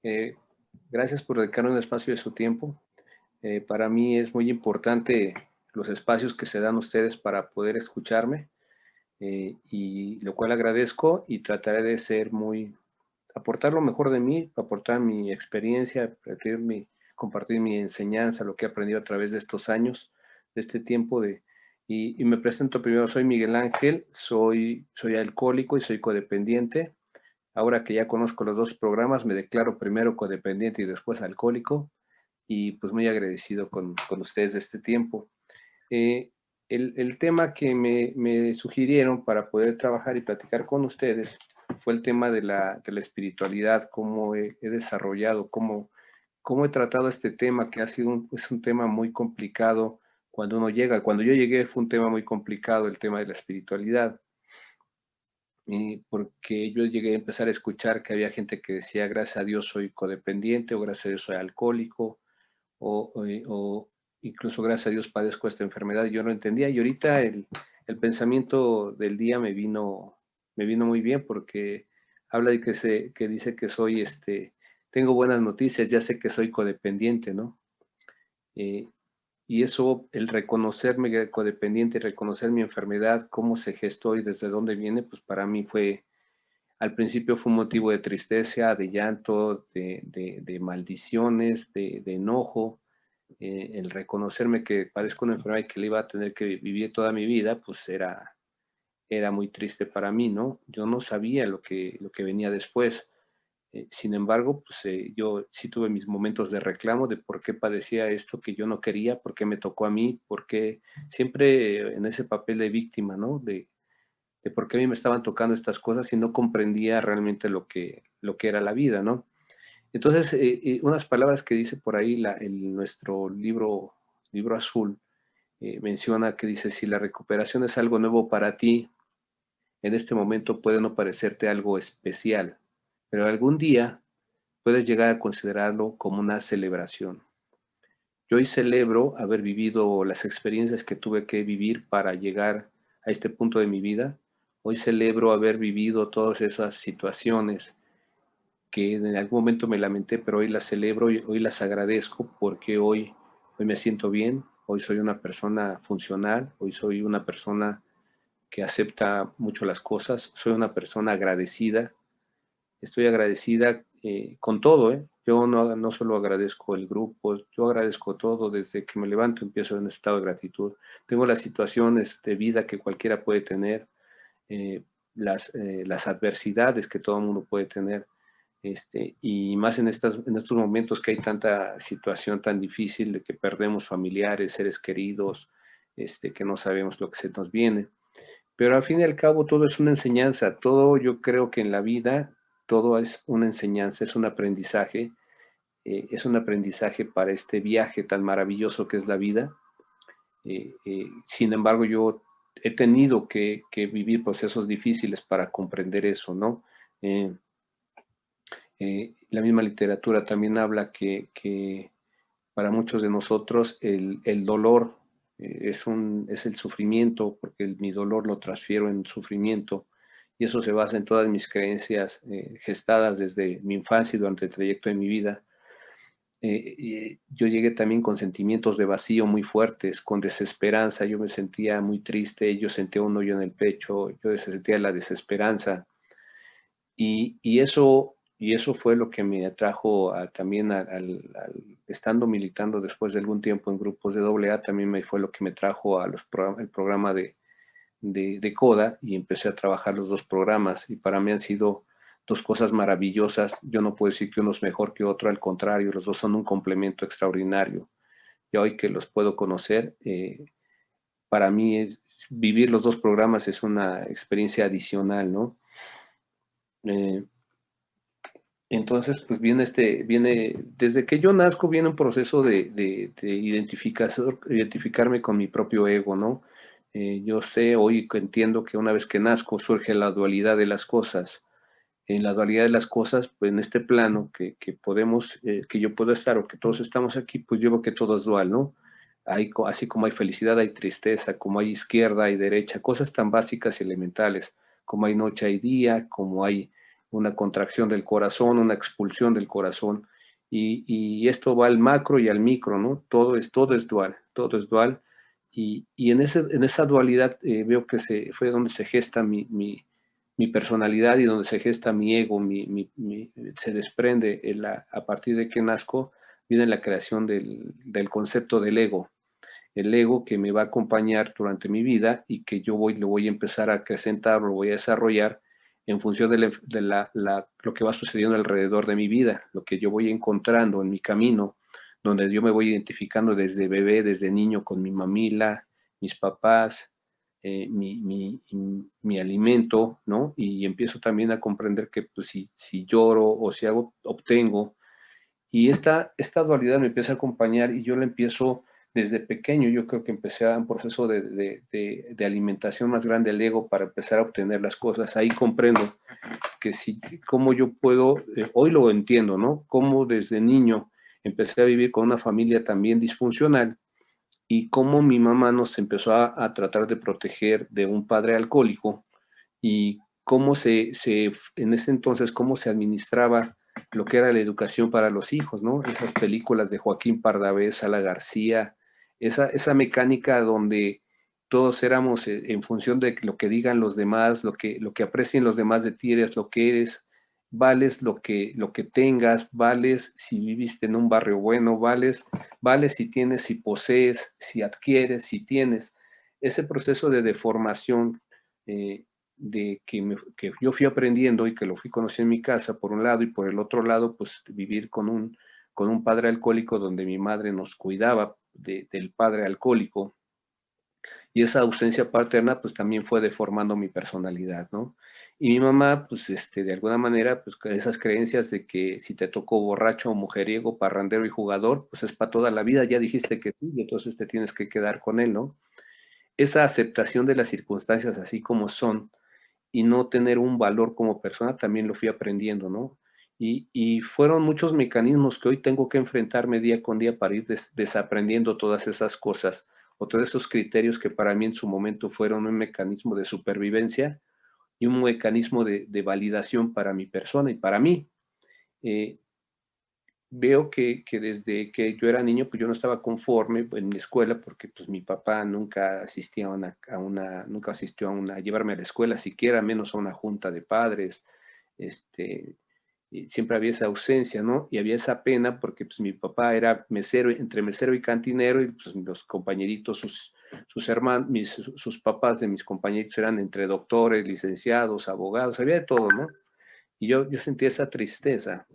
Eh, Gracias por dedicarme un espacio de su tiempo. Para mí es muy importante los espacios que se dan ustedes para poder escucharme, y lo cual agradezco y trataré de ser aportar lo mejor de mí, aportar mi experiencia, compartir mi enseñanza, lo que he aprendido a través de estos años, de este tiempo y me presento primero, soy Miguel Ángel, soy alcohólico y soy codependiente. Ahora que ya conozco los dos programas, me declaro primero codependiente y después alcohólico, y pues muy agradecido con ustedes de este tiempo. Eh, el tema que me sugirieron para poder trabajar y platicar con ustedes fue el tema de la espiritualidad, cómo he desarrollado, cómo he tratado este tema, que es un tema muy complicado cuando uno llega. Cuando yo llegué fue un tema muy complicado el tema de la espiritualidad, porque yo llegué a empezar a escuchar que había gente que decía, gracias a Dios soy codependiente, o gracias a Dios soy alcohólico, o incluso gracias a Dios padezco esta enfermedad, y yo no entendía. Y ahorita el pensamiento del día me vino muy bien, porque habla de que dice que tengo buenas noticias, ya sé que soy codependiente, ¿no? Eh, y eso, el reconocerme codependiente, reconocer mi enfermedad, cómo se gestó y desde dónde viene, pues para mí al principio fue un motivo de tristeza, de llanto, de maldiciones, de enojo. El reconocerme que padezco una enfermedad y que le iba a tener que vivir toda mi vida, pues era muy triste para mí, ¿no? Yo no sabía lo que venía después. Sin embargo, pues yo sí tuve mis momentos de reclamo de por qué padecía esto que yo no quería, por qué me tocó a mí, por qué siempre en ese papel de víctima, ¿no? De por qué a mí me estaban tocando estas cosas y no comprendía realmente lo que era la vida, ¿no? Entonces, unas palabras que dice por ahí nuestro libro azul, menciona que dice, si la recuperación es algo nuevo para ti, en este momento puede no parecerte algo especial, pero algún día puedes llegar a considerarlo como una celebración. Yo hoy celebro haber vivido las experiencias que tuve que vivir para llegar a este punto de mi vida. Hoy celebro haber vivido todas esas situaciones que en algún momento me lamenté, pero hoy las celebro y hoy las agradezco, porque hoy me siento bien, hoy soy una persona funcional, hoy soy una persona que acepta mucho las cosas, soy una persona agradecida. Estoy agradecida con todo, ¿eh? Yo no solo agradezco el grupo, yo agradezco todo. Desde que me levanto empiezo en estado de gratitud. Tengo las situaciones de vida que cualquiera puede tener, eh, las adversidades que todo el mundo puede tener, y más en estos momentos que hay tanta situación tan difícil de que perdemos familiares, seres queridos, que no sabemos lo que se nos viene. Pero al fin y al cabo todo es una enseñanza, todo, yo creo que en la vida todo es una enseñanza, es un aprendizaje para este viaje tan maravilloso que es la vida. Sin embargo, yo he tenido que vivir procesos difíciles para comprender eso, ¿no? Eh, la misma literatura también habla que para muchos de nosotros el dolor es el sufrimiento, porque mi dolor lo transfiero en sufrimiento, y eso se basa en todas mis creencias gestadas desde mi infancia y durante el trayecto de mi vida. Yo llegué también con sentimientos de vacío muy fuertes, con desesperanza. Yo me sentía muy triste, yo sentía un hoyo en el pecho, yo sentía la desesperanza, y eso fue lo que me atrajo también estando militando después de algún tiempo en grupos de AA. También fue lo que me trajo el programa de CODA, y empecé a trabajar los dos programas, y para mí han sido dos cosas maravillosas. Yo no puedo decir que uno es mejor que otro, al contrario, los dos son un complemento extraordinario. Y hoy que los puedo conocer, para mí vivir los dos programas es una experiencia adicional, ¿no? Eh, Entonces, pues desde que yo nazco, viene un proceso de identificarme con mi propio ego, ¿no? Yo sé, hoy que entiendo que una vez que nazco surge la dualidad de las cosas. En la dualidad de las cosas, pues en este plano que yo puedo estar, o que todos estamos aquí, pues yo veo que todo es dual, ¿no? Así como hay felicidad, hay tristeza, como hay izquierda, hay derecha, cosas tan básicas y elementales, como hay noche, hay día, como hay una contracción del corazón, una expulsión del corazón. Y esto va al macro y al micro, ¿no? Todo es dual, todo es dual. Y en esa dualidad veo que fue donde se gesta mi personalidad y donde se gesta mi ego, se desprende a partir de que nazco, viene la creación del concepto del ego. El ego que me va a acompañar durante mi vida y que lo voy a empezar a acrecentar, lo voy a desarrollar en función lo que va sucediendo alrededor de mi vida, lo que yo voy encontrando en mi camino, donde yo me voy identificando desde bebé, desde niño con mi mamila, mis papás, mi alimento, ¿no? Y empiezo también a comprender que pues, si lloro o si obtengo, y esta dualidad me empieza a acompañar y yo la empiezo desde pequeño. Yo creo que empecé a un proceso de alimentación más grande del ego para empezar a obtener las cosas. Ahí comprendo que cómo yo puedo, hoy lo entiendo, ¿no? Cómo desde niño empecé a vivir con una familia también disfuncional y cómo mi mamá nos empezó a tratar de proteger de un padre alcohólico y cómo en ese entonces, cómo se administraba lo que era la educación para los hijos, ¿no? Esas películas de Joaquín Pardavé, Sala García, esa mecánica donde todos éramos en función de lo que digan los demás, lo que aprecien los demás de ti, eres lo que eres, vales lo que tengas, vales si viviste en un barrio bueno, vales si tienes, si posees, si adquieres, si tienes. Ese proceso de deformación que yo fui aprendiendo y que lo fui conociendo en mi casa, por un lado, y por el otro lado, pues vivir con un padre alcohólico donde mi madre nos cuidaba del padre alcohólico, y esa ausencia paterna, pues también fue deformando mi personalidad, ¿no? Y mi mamá, pues, de alguna manera, pues, con esas creencias de que si te tocó borracho, mujeriego, parrandero y jugador, pues es para toda la vida, ya dijiste que sí, y entonces te tienes que quedar con él, ¿no? Esa aceptación de las circunstancias así como son, y no tener un valor como persona, también lo fui aprendiendo, ¿no? Y fueron muchos mecanismos que hoy tengo que enfrentarme día con día para ir desaprendiendo todas esas cosas o todos esos criterios que para mí en su momento fueron un mecanismo de supervivencia y un mecanismo de validación para mi persona y para mí. Eh, Veo que desde que yo era niño, pues yo no estaba conforme en mi escuela porque pues mi papá nunca asistía nunca asistió a llevarme a la escuela, siquiera menos a una junta de padres. Y siempre había esa ausencia, ¿no? Y había esa pena porque pues mi papá era mesero, entre mesero y cantinero, y pues los compañeritos, sus hermanos, sus papás de mis compañeritos eran entre doctores, licenciados, abogados, había de todo, ¿no? Y yo sentía esa tristeza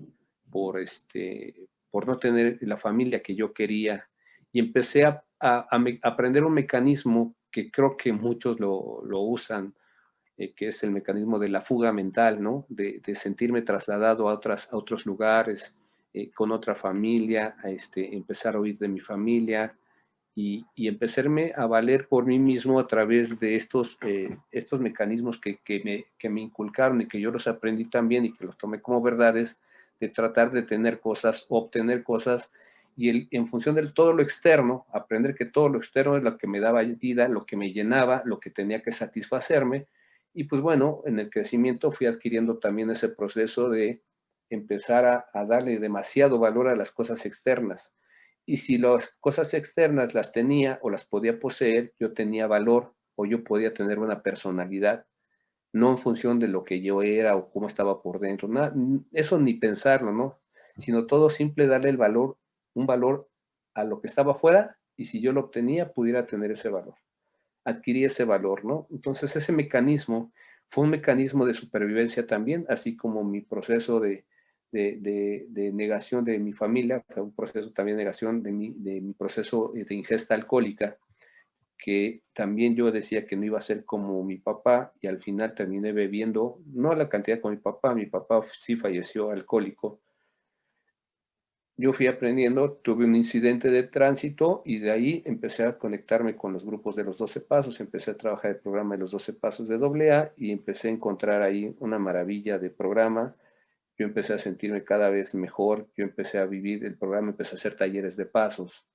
por no tener la familia que yo quería. Y empecé a aprender un mecanismo que creo que muchos lo usan, que es el mecanismo de la fuga mental, ¿no? De sentirme trasladado a otros lugares, con otra familia, empezar a huir de mi familia y empezarme a valer por mí mismo a través de estos mecanismos que me inculcaron y que yo los aprendí también y que los tomé como verdades, de tratar de tener cosas, obtener cosas, y en función de todo lo externo, aprender que todo lo externo es lo que me daba vida, lo que me llenaba, lo que tenía que satisfacerme. Y pues bueno, en el crecimiento fui adquiriendo también ese proceso de empezar a darle demasiado valor a las cosas externas. Y si las cosas externas las tenía o las podía poseer, yo tenía valor o yo podía tener una personalidad, no en función de lo que yo era o cómo estaba por dentro. Nada, eso ni pensarlo, ¿no? Sino todo simple darle un valor a lo que estaba afuera, y si yo lo obtenía, pudiera tener ese valor, adquirí ese valor, ¿no? Entonces ese mecanismo fue un mecanismo de supervivencia también, así como mi proceso de negación de mi familia, fue un proceso también de negación de mi proceso de ingesta alcohólica, que también yo decía que no iba a ser como mi papá y al final terminé bebiendo, no a la cantidad como mi papá sí falleció alcohólico. Yo fui aprendiendo, tuve un incidente de tránsito y de ahí empecé a conectarme con los grupos de los 12 pasos, empecé a trabajar el programa de los 12 pasos de AA y empecé a encontrar ahí una maravilla de programa. Yo empecé a sentirme cada vez mejor, yo empecé a vivir el programa, empecé a hacer talleres de pasos,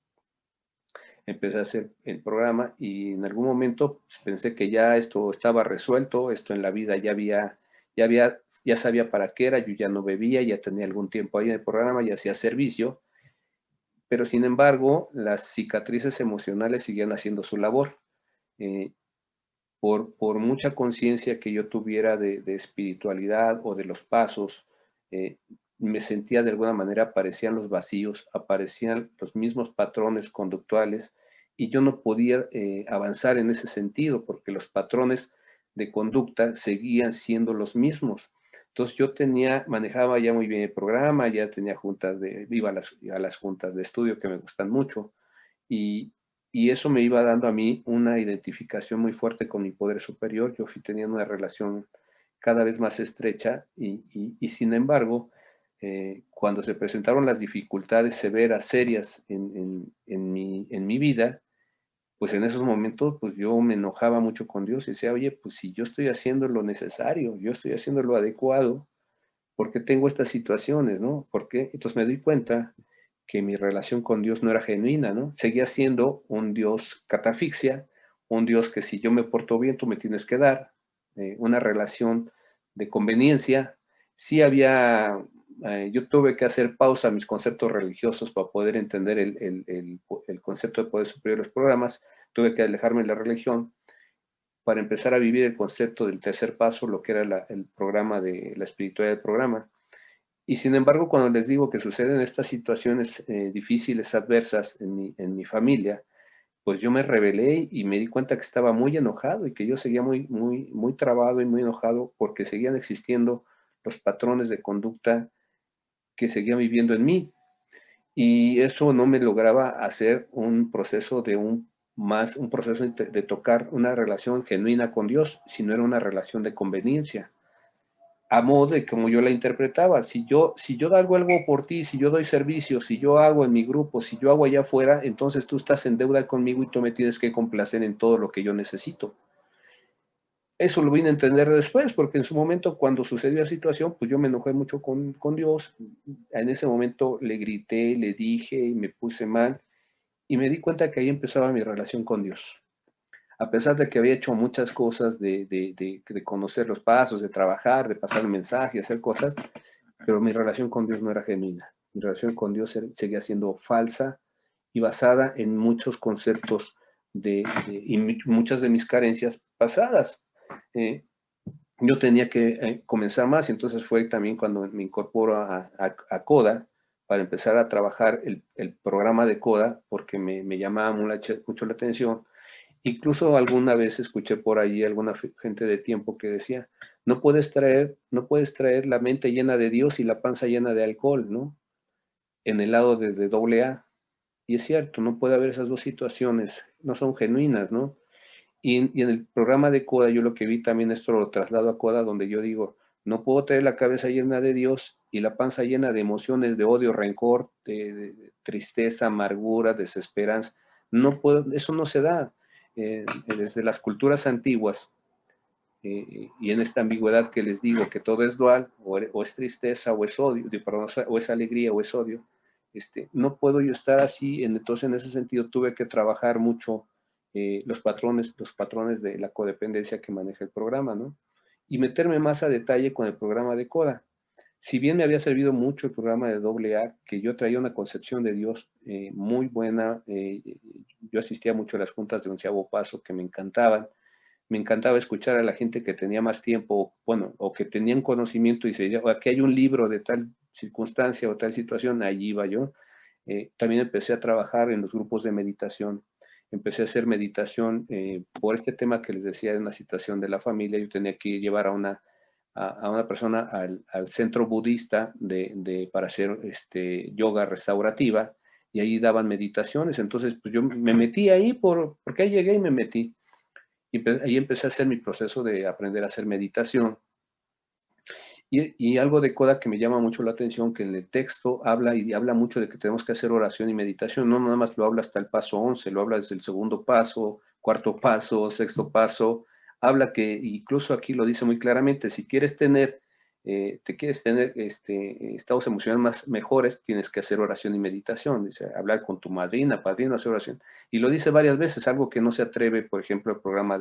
empecé a hacer el programa y en algún momento pues, pensé que ya esto estaba resuelto, esto en la vida ya sabía para qué era, yo ya no bebía, ya tenía algún tiempo ahí en el programa, ya hacía servicio, pero sin embargo, las cicatrices emocionales seguían haciendo su labor. Eh, por mucha conciencia que yo tuviera de espiritualidad o de los pasos, me sentía de alguna manera, aparecían los vacíos, aparecían los mismos patrones conductuales y yo no podía avanzar en ese sentido porque los patrones de conducta seguían siendo los mismos. Entonces yo manejaba ya muy bien el programa, ya tenía iba a las juntas de estudio que me gustan mucho, y, y eso me iba dando a mí una identificación muy fuerte con mi poder superior. Yo fui teniendo una relación cada vez más estrecha y sin embargo, cuando se presentaron las dificultades severas, serias en mi vida, pues en esos momentos, pues yo me enojaba mucho con Dios y decía, oye, pues si yo estoy haciendo lo necesario, yo estoy haciendo lo adecuado, ¿por qué tengo estas situaciones, no? ¿Por qué? Entonces me doy cuenta que mi relación con Dios no era genuina, ¿no? Seguía siendo un Dios catafixia, un Dios que si yo me porto bien, tú me tienes que dar, una relación de conveniencia. Sí había, yo tuve que hacer pausa a mis conceptos religiosos para poder entender el concepto de poder superior de los programas, tuve que alejarme de la religión para empezar a vivir el concepto del tercer paso, lo que era el programa de la espiritualidad del programa. Y sin embargo, cuando les digo que suceden estas situaciones difíciles, adversas en mi familia, pues yo me rebelé y me di cuenta que estaba muy enojado y que yo seguía muy trabado y muy enojado porque seguían existiendo los patrones de conducta que seguían viviendo en mí. Y eso no me lograba hacer un proceso un proceso de tocar una relación genuina con Dios, sino era una relación de conveniencia a modo de como yo la interpretaba. Si yo hago algo por ti, si yo doy servicio, si yo hago en mi grupo, si yo hago allá afuera, entonces tú estás en deuda conmigo y tú me tienes que complacer en todo lo que yo necesito. Eso lo vine a entender después, porque en su momento, cuando sucedió la situación, pues yo me enojé mucho con Dios. En ese momento le grité, le dije y me puse mal. Y me di cuenta que ahí empezaba mi relación con Dios. A pesar de que había hecho muchas cosas de conocer los pasos, de trabajar, de pasar el mensaje, hacer cosas, pero mi relación con Dios no era genuina. Mi relación con Dios seguía siendo falsa y basada en muchos conceptos y muchas de mis carencias pasadas. Yo tenía que comenzar más, y entonces fue también cuando me incorporo a CODA para empezar a trabajar el programa de CODA, porque me llamaba mucho la atención. Incluso alguna vez escuché por ahí alguna gente de tiempo que decía, no puedes traer la mente llena de Dios y la panza llena de alcohol, ¿no? En el lado de doble A. Y es cierto, no puede haber esas dos situaciones, no son genuinas, ¿no? Y en el programa de CODA yo lo que vi también, esto lo traslado a CODA, donde yo digo, no puedo tener la cabeza llena de Dios y la panza llena de emociones, de odio, rencor, de tristeza, amargura, desesperanza. No puedo, eso no se da. Desde las culturas antiguas, y en esta ambigüedad que les digo, que todo es dual, o es tristeza, o es odio, perdón, o es alegría, o es odio, no puedo yo estar así. Entonces en ese sentido tuve que trabajar mucho los patrones de la codependencia que maneja el programa, ¿no? Y meterme más a detalle con el programa de CODA. Si bien me había servido mucho el programa de AA, que yo traía una concepción de Dios muy buena, yo asistía mucho a las juntas de onceavo paso que me encantaba escuchar a la gente que tenía más tiempo, bueno, o que tenían conocimiento y se decía, aquí hay un libro de tal circunstancia o tal situación, allí iba yo. También empecé a trabajar en los grupos de meditación. Empecé a hacer meditación por este tema que les decía de una situación de la familia. Yo tenía que llevar a una persona al centro budista para hacer yoga restaurativa, y ahí daban meditaciones. Entonces, pues yo me metí ahí porque ahí llegué y me metí. Y ahí empecé a hacer mi proceso de aprender a hacer meditación. Y algo de CODA que me llama mucho la atención, que en el texto habla mucho de que tenemos que hacer oración y meditación. No nada más lo habla hasta el paso 11, lo habla desde el segundo paso, cuarto paso, sexto paso. Habla que, incluso aquí lo dice muy claramente, si quieres tener, estados emocionales mejores, tienes que hacer oración y meditación. Dice, hablar con tu madrina, padrino, hacer oración. Y lo dice varias veces, algo que no se atreve, por ejemplo, el programa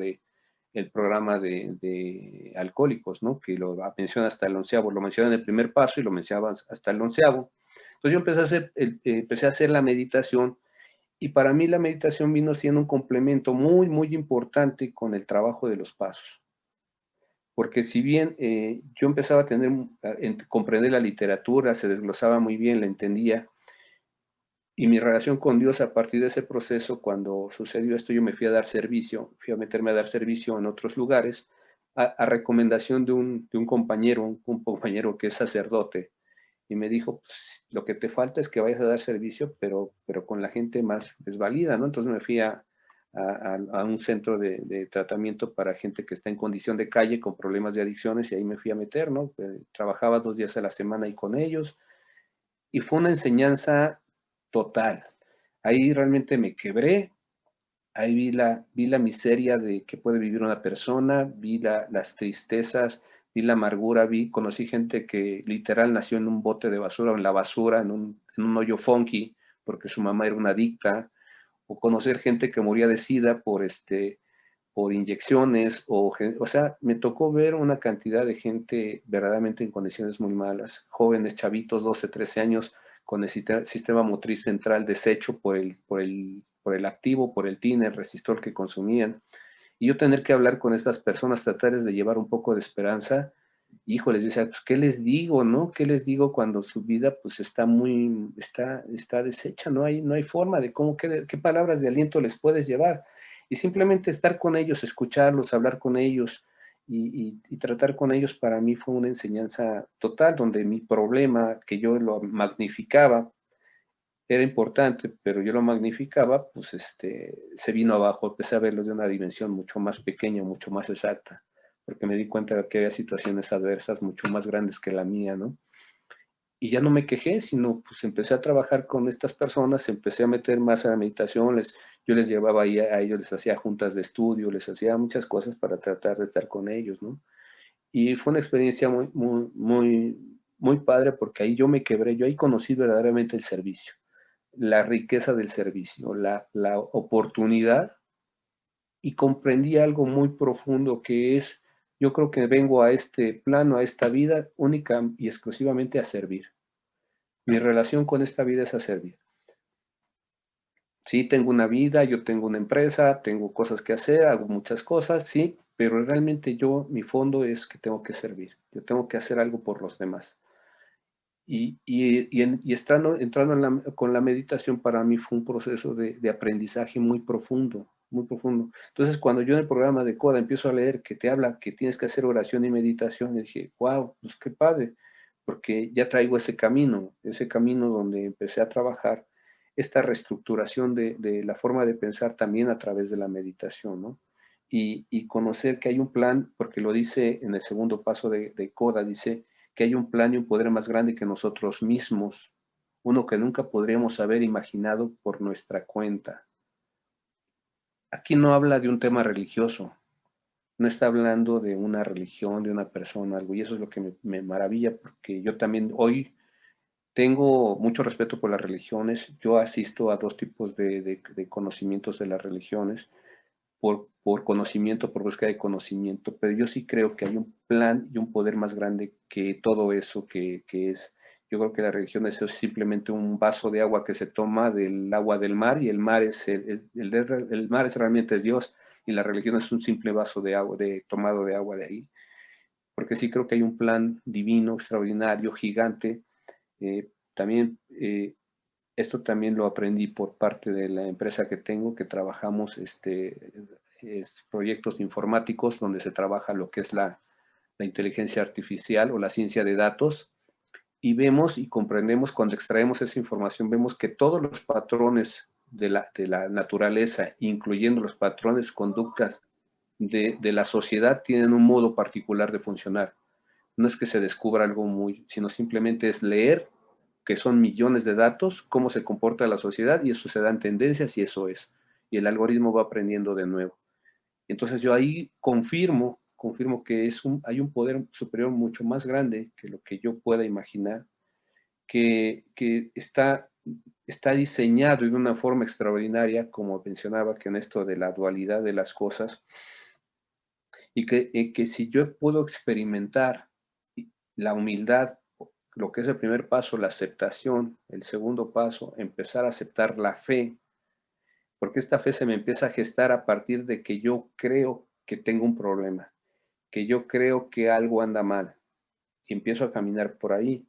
el programa de alcohólicos, ¿no? Que lo menciona hasta el 11º, lo menciona en el primer paso y lo mencionaba hasta el 11º. Entonces yo empecé a hacer la meditación, y para mí la meditación vino siendo un complemento muy, muy importante con el trabajo de los pasos. Porque si bien yo empezaba a comprender la literatura, se desglosaba muy bien, la entendía, y mi relación con Dios a partir de ese proceso, cuando sucedió esto, yo me fui a dar servicio, fui a meterme a dar servicio en otros lugares, a recomendación de un compañero, un compañero que es sacerdote, y me dijo, pues, lo que te falta es que vayas a dar servicio, pero con la gente más desvalida, ¿no? Entonces me fui a un centro de tratamiento para gente que está en condición de calle, con problemas de adicciones, y ahí me fui a meter, ¿no? Trabajaba 2 días a la semana ahí con ellos, y fue una enseñanza total. Ahí realmente me quebré, ahí vi la miseria de que puede vivir una persona, vi las tristezas, vi la amargura, conocí gente que literal nació en un bote de basura o en la basura, en un hoyo funky, porque su mamá era una adicta, o conocer gente que moría de sida por inyecciones, o sea, me tocó ver una cantidad de gente verdaderamente en condiciones muy malas, jóvenes, chavitos, 12, 13 años, con el sistema motriz central deshecho por el activo, por el tiner, el resistor que consumían. Y yo tener que hablar con estas personas, tratarles de llevar un poco de esperanza, híjoles, decía, pues, ¿qué les digo, no? ¿Qué les digo cuando su vida, pues, está deshecha? No hay forma de qué palabras de aliento les puedes llevar. Y simplemente estar con ellos, escucharlos, hablar con ellos y tratar con ellos, para mí fue una enseñanza total, donde mi problema, que yo lo magnificaba, era importante, pero yo lo magnificaba, pues se vino abajo, empecé a verlo de una dimensión mucho más pequeña, mucho más exacta, porque me di cuenta de que había situaciones adversas mucho más grandes que la mía, ¿no? Y ya no me quejé, sino pues empecé a trabajar con estas personas, empecé a meter más a la meditación, yo les llevaba ahí a ellos, les hacía juntas de estudio, les hacía muchas cosas para tratar de estar con ellos, ¿no? Y fue una experiencia muy, muy, muy, muy padre, porque ahí yo me quebré, yo ahí conocí verdaderamente el servicio, la riqueza del servicio, la oportunidad, y comprendí algo muy profundo que es, yo creo que vengo a este plano, a esta vida, única y exclusivamente a servir. Mi relación con esta vida es a servir. Sí, tengo una vida, yo tengo una empresa, tengo cosas que hacer, hago muchas cosas, sí, pero realmente mi fondo es que tengo que servir. Yo tengo que hacer algo por los demás. Y entrando con la meditación, para mí fue un proceso de aprendizaje muy profundo, muy profundo. Entonces, cuando yo en el programa de Coda empiezo a leer que te habla que tienes que hacer oración y meditación, dije, wow, pues qué padre, porque ya traigo ese camino donde empecé a trabajar esta reestructuración de la forma de pensar también a través de la meditación, ¿no? Y conocer que hay un plan, porque lo dice en el segundo paso de Coda, dice que hay un plan y un poder más grande que nosotros mismos, uno que nunca podríamos haber imaginado por nuestra cuenta. Aquí no habla de un tema religioso, no está hablando de una religión, de una persona, algo, y eso es lo que me maravilla, porque yo también hoy tengo mucho respeto por las religiones. Yo asisto a 2 tipos de conocimientos de las religiones, por conocimiento, por búsqueda de conocimiento, pero yo sí creo que hay un plan y un poder más grande que todo eso que es. Yo creo que la religión es simplemente un vaso de agua que se toma del agua del mar, y el mar el mar realmente es Dios, y la religión es un simple vaso de agua, tomado de agua de ahí. Porque sí creo que hay un plan divino, extraordinario, gigante. También esto también lo aprendí por parte de la empresa que tengo, que trabajamos proyectos informáticos donde se trabaja lo que es la inteligencia artificial o la ciencia de datos, y vemos y comprendemos, cuando extraemos esa información, vemos que todos los patrones de la naturaleza, incluyendo los patrones, conductas de la sociedad, tienen un modo particular de funcionar. No es que se descubra algo sino simplemente es leer, que son millones de datos, cómo se comporta la sociedad, y eso se dan tendencias, y eso es. Y el algoritmo va aprendiendo de nuevo. Entonces yo ahí confirmo que hay un poder superior mucho más grande que lo que yo pueda imaginar, que está diseñado de una forma extraordinaria, como mencionaba, que en esto de la dualidad de las cosas, y que si yo puedo experimentar la humildad, lo que es el primer paso, la aceptación, el segundo paso, empezar a aceptar la fe, porque esta fe se me empieza a gestar a partir de que yo creo que tengo un problema, que yo creo que algo anda mal y empiezo a caminar por ahí.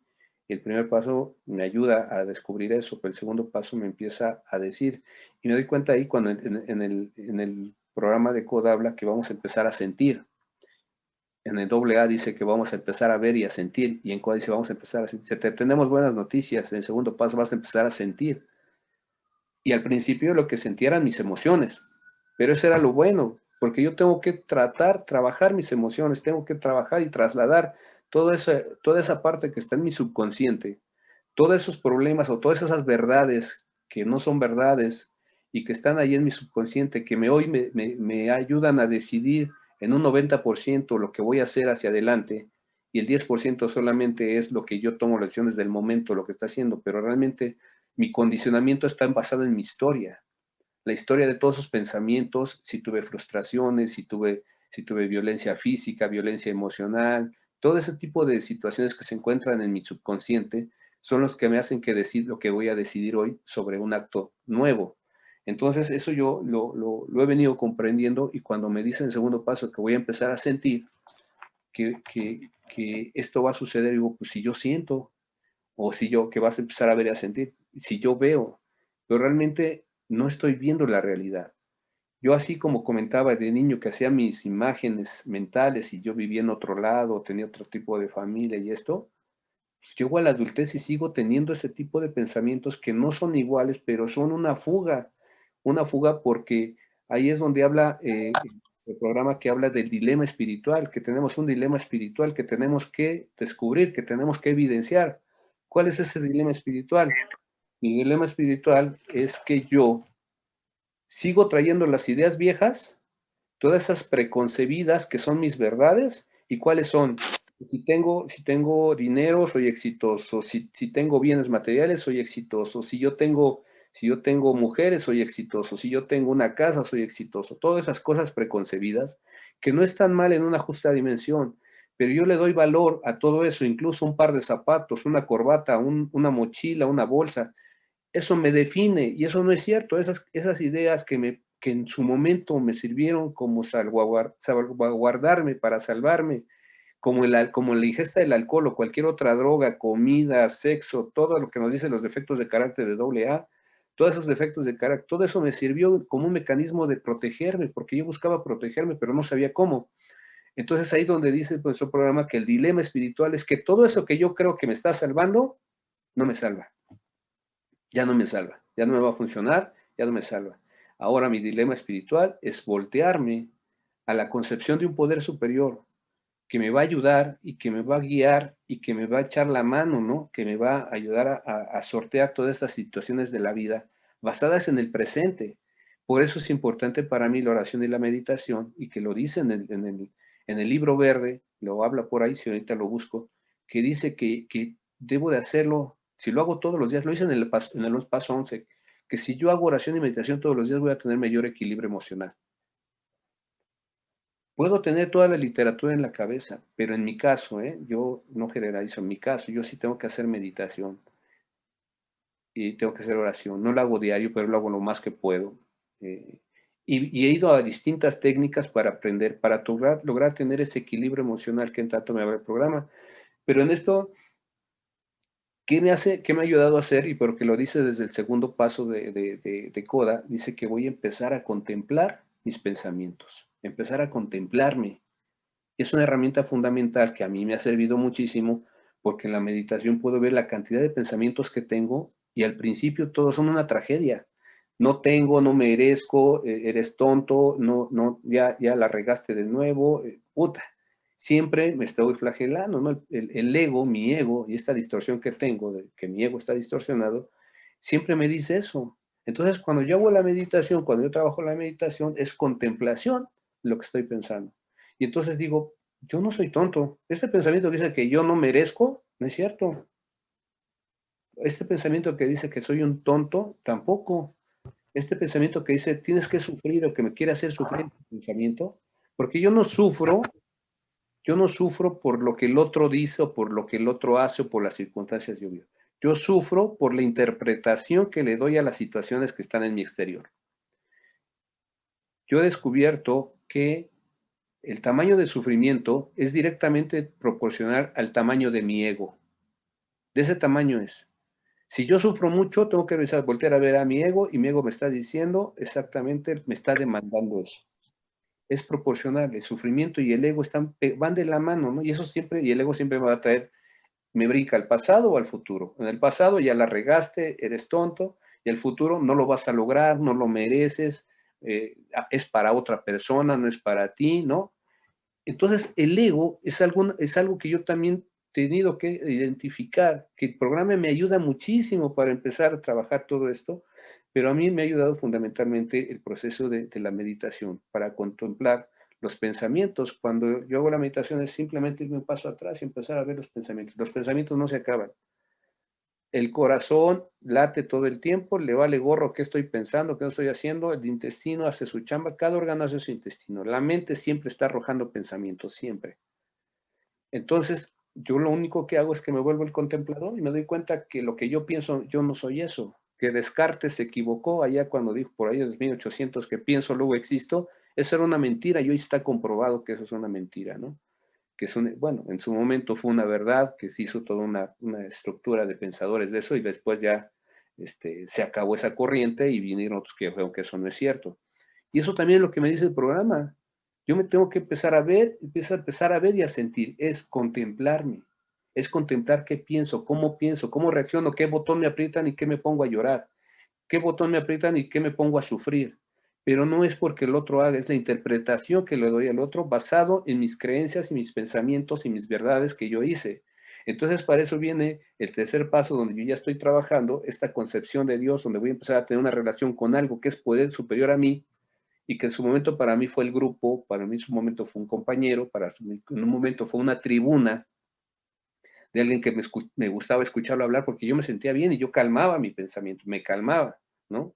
El primer paso me ayuda a descubrir eso, pero el segundo paso me empieza a decir, y me doy cuenta ahí cuando en el programa de Coda habla que vamos a empezar a sentir. En el AA dice que vamos a empezar a ver y a sentir, y en Coda dice vamos a empezar a sentir. Si tenemos buenas noticias, en el segundo paso vas a empezar a sentir. Y al principio lo que sentía eran mis emociones, pero eso era lo bueno, porque yo tengo que trabajar mis emociones, tengo que trabajar y trasladar toda esa parte que está en mi subconsciente, todos esos problemas o todas esas verdades que no son verdades y que están ahí en mi subconsciente, que hoy me ayudan a decidir en un 90% lo que voy a hacer hacia adelante, y el 10% solamente es lo que yo tomo lecciones del momento, lo que está haciendo, pero realmente mi condicionamiento está basado en mi historia, la historia de todos esos pensamientos, si tuve frustraciones, si tuve violencia física, violencia emocional, todo ese tipo de situaciones que se encuentran en mi subconsciente son los que me hacen que decir lo que voy a decidir hoy sobre un acto nuevo. Entonces, eso yo lo he venido comprendiendo, y cuando me dicen el segundo paso que voy a empezar a sentir que esto va a suceder, digo, pues si yo siento, o si yo, que vas a empezar a ver y a sentir, si yo veo, pero realmente no estoy viendo la realidad. Yo, así como comentaba de niño que hacía mis imágenes mentales y yo vivía en otro lado, tenía otro tipo de familia y esto, llego a la adultez y sigo teniendo ese tipo de pensamientos que no son iguales, pero son una fuga porque ahí es donde habla el programa, que habla del dilema espiritual, que tenemos un dilema espiritual que tenemos que descubrir, que tenemos que evidenciar. ¿Cuál es ese dilema espiritual? Mi dilema espiritual es que yo sigo trayendo las ideas viejas, todas esas preconcebidas que son mis verdades. ¿Y cuáles son? Si tengo dinero, soy exitoso. Si tengo bienes materiales, soy exitoso. Si yo tengo mujeres, soy exitoso. Si yo tengo una casa, soy exitoso. Todas esas cosas preconcebidas que no están mal en una justa dimensión, pero yo le doy valor a todo eso, incluso un par de zapatos, una corbata, una mochila, una bolsa. Eso me define, y eso no es cierto. Esas ideas que en su momento me sirvieron como salvaguardarme, para salvarme, como la ingesta del alcohol o cualquier otra droga, comida, sexo, todo lo que nos dicen los defectos de carácter de AA, todos esos defectos de carácter, todo eso me sirvió como un mecanismo de protegerme, porque yo buscaba protegerme, pero no sabía cómo. Entonces ahí donde dice el profesor programa que el dilema espiritual es que todo eso que yo creo que me está salvando, no me salva, ya no me salva, ya no me va a funcionar, ya no me salva. Ahora mi dilema espiritual es voltearme a la concepción de un poder superior que me va a ayudar y que me va a guiar y que me va a echar la mano, ¿no? Que me va a ayudar a sortear todas esas situaciones de la vida basadas en el presente. Por eso es importante para mí la oración y la meditación, y que lo dice en el libro verde, lo habla por ahí, si ahorita lo busco, que dice que debo de hacerlo, si lo hago todos los días, lo dice en el paso 11, que si yo hago oración y meditación todos los días voy a tener mayor equilibrio emocional. Puedo tener toda la literatura en la cabeza, pero en mi caso, yo no generalizo, en mi caso, yo sí tengo que hacer meditación y tengo que hacer oración. No lo hago diario, pero lo hago lo más que puedo. Eh, y he ido a distintas técnicas para aprender, para lograr tener ese equilibrio emocional que en tanto me abre el programa. Pero en esto, qué me ha ayudado a hacer? Y porque lo dice desde el segundo paso de Coda, dice que voy a empezar a contemplar mis pensamientos, empezar a contemplarme. Es una herramienta fundamental que a mí me ha servido muchísimo, porque en la meditación puedo ver la cantidad de pensamientos que tengo, y al principio todos son una tragedia. No tengo, no merezco, eres tonto, no, no, ya la regaste de nuevo, puta. Siempre me estoy flagelando, ¿no? El ego, mi ego, y esta distorsión que tengo, de que mi ego está distorsionado, siempre me dice eso. Entonces, cuando yo hago la meditación, cuando yo trabajo la meditación, es contemplación lo que estoy pensando. Y entonces digo, yo no soy tonto. Este pensamiento que dice que yo no merezco, no es cierto. Este pensamiento que dice que soy un tonto, tampoco. Este pensamiento que dice tienes que sufrir, o que me quiere hacer sufrir, este pensamiento, Porque yo no sufro por lo que el otro dice o por lo que el otro hace o por las circunstancias yo vivo. Yo sufro por la interpretación que le doy a las situaciones que están en mi exterior. Yo he descubierto que el tamaño de sufrimiento es directamente proporcional al tamaño de mi ego. De ese tamaño es. Si yo sufro mucho, tengo que revisar, voltear a ver a mi ego y mi ego me está diciendo exactamente, me está demandando eso. Es proporcional, el sufrimiento y el ego van de la mano, ¿no? Y eso siempre, y el ego siempre me va a traer, me brinca al pasado o al futuro. En el pasado ya la regaste, eres tonto, y el futuro no lo vas a lograr, no lo mereces, es para otra persona, no es para ti, ¿no? Entonces, el ego es algo que yo también he tenido que identificar, que el programa me ayuda muchísimo para empezar a trabajar todo esto, pero a mí me ha ayudado fundamentalmente el proceso de la meditación, para contemplar los pensamientos. Cuando yo hago la meditación es simplemente irme un paso atrás y empezar a ver los pensamientos. Los pensamientos no se acaban. El corazón late todo el tiempo, le vale gorro qué estoy pensando, qué no estoy haciendo, el intestino hace su chamba, cada órgano hace su intestino. La mente siempre está arrojando pensamientos, siempre. Entonces, yo lo único que hago es que me vuelvo el contemplador y me doy cuenta que lo que yo pienso, yo no soy eso. Que Descartes se equivocó allá cuando dijo por ahí en los 1800 que pienso, luego existo. Eso era una mentira y hoy está comprobado que eso es una mentira, ¿no? Que es bueno, en su momento fue una verdad, que se hizo toda una estructura de pensadores de eso y después ya se acabó esa corriente y vinieron otros que dijeron que eso no es cierto. Y eso también es lo que me dice el programa. Yo me tengo que empezar a ver y a sentir, es contemplarme, es contemplar qué pienso, cómo reacciono, qué botón me aprietan y qué me pongo a llorar, qué botón me aprietan y qué me pongo a sufrir. Pero no es porque el otro haga, es la interpretación que le doy al otro basado en mis creencias y mis pensamientos y mis verdades que yo hice. Entonces, para eso viene el tercer paso donde yo ya estoy trabajando, esta concepción de Dios, donde voy a empezar a tener una relación con algo que es poder superior a mí, y que en su momento para mí fue el grupo, para mí en su momento fue un compañero, en un momento fue una tribuna de alguien que me gustaba escucharlo hablar porque yo me sentía bien y yo calmaba mi pensamiento, me calmaba, ¿no?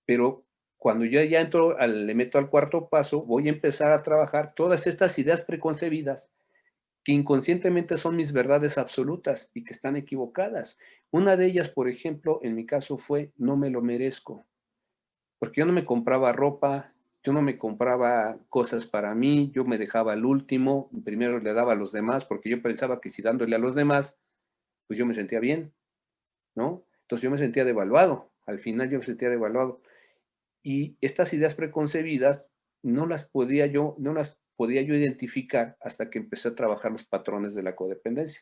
Pero cuando yo ya entro, le meto al cuarto paso, voy a empezar a trabajar todas estas ideas preconcebidas que inconscientemente son mis verdades absolutas y que están equivocadas. Una de ellas, por ejemplo, en mi caso fue, no me lo merezco. Porque yo no me compraba ropa, yo no me compraba cosas para mí, yo me dejaba al último, primero le daba a los demás, porque yo pensaba que si dándole a los demás, pues yo me sentía bien, ¿no? Entonces yo me sentía devaluado, al final yo me sentía devaluado. Y estas ideas preconcebidas no las podía yo identificar hasta que empecé a trabajar los patrones de la codependencia.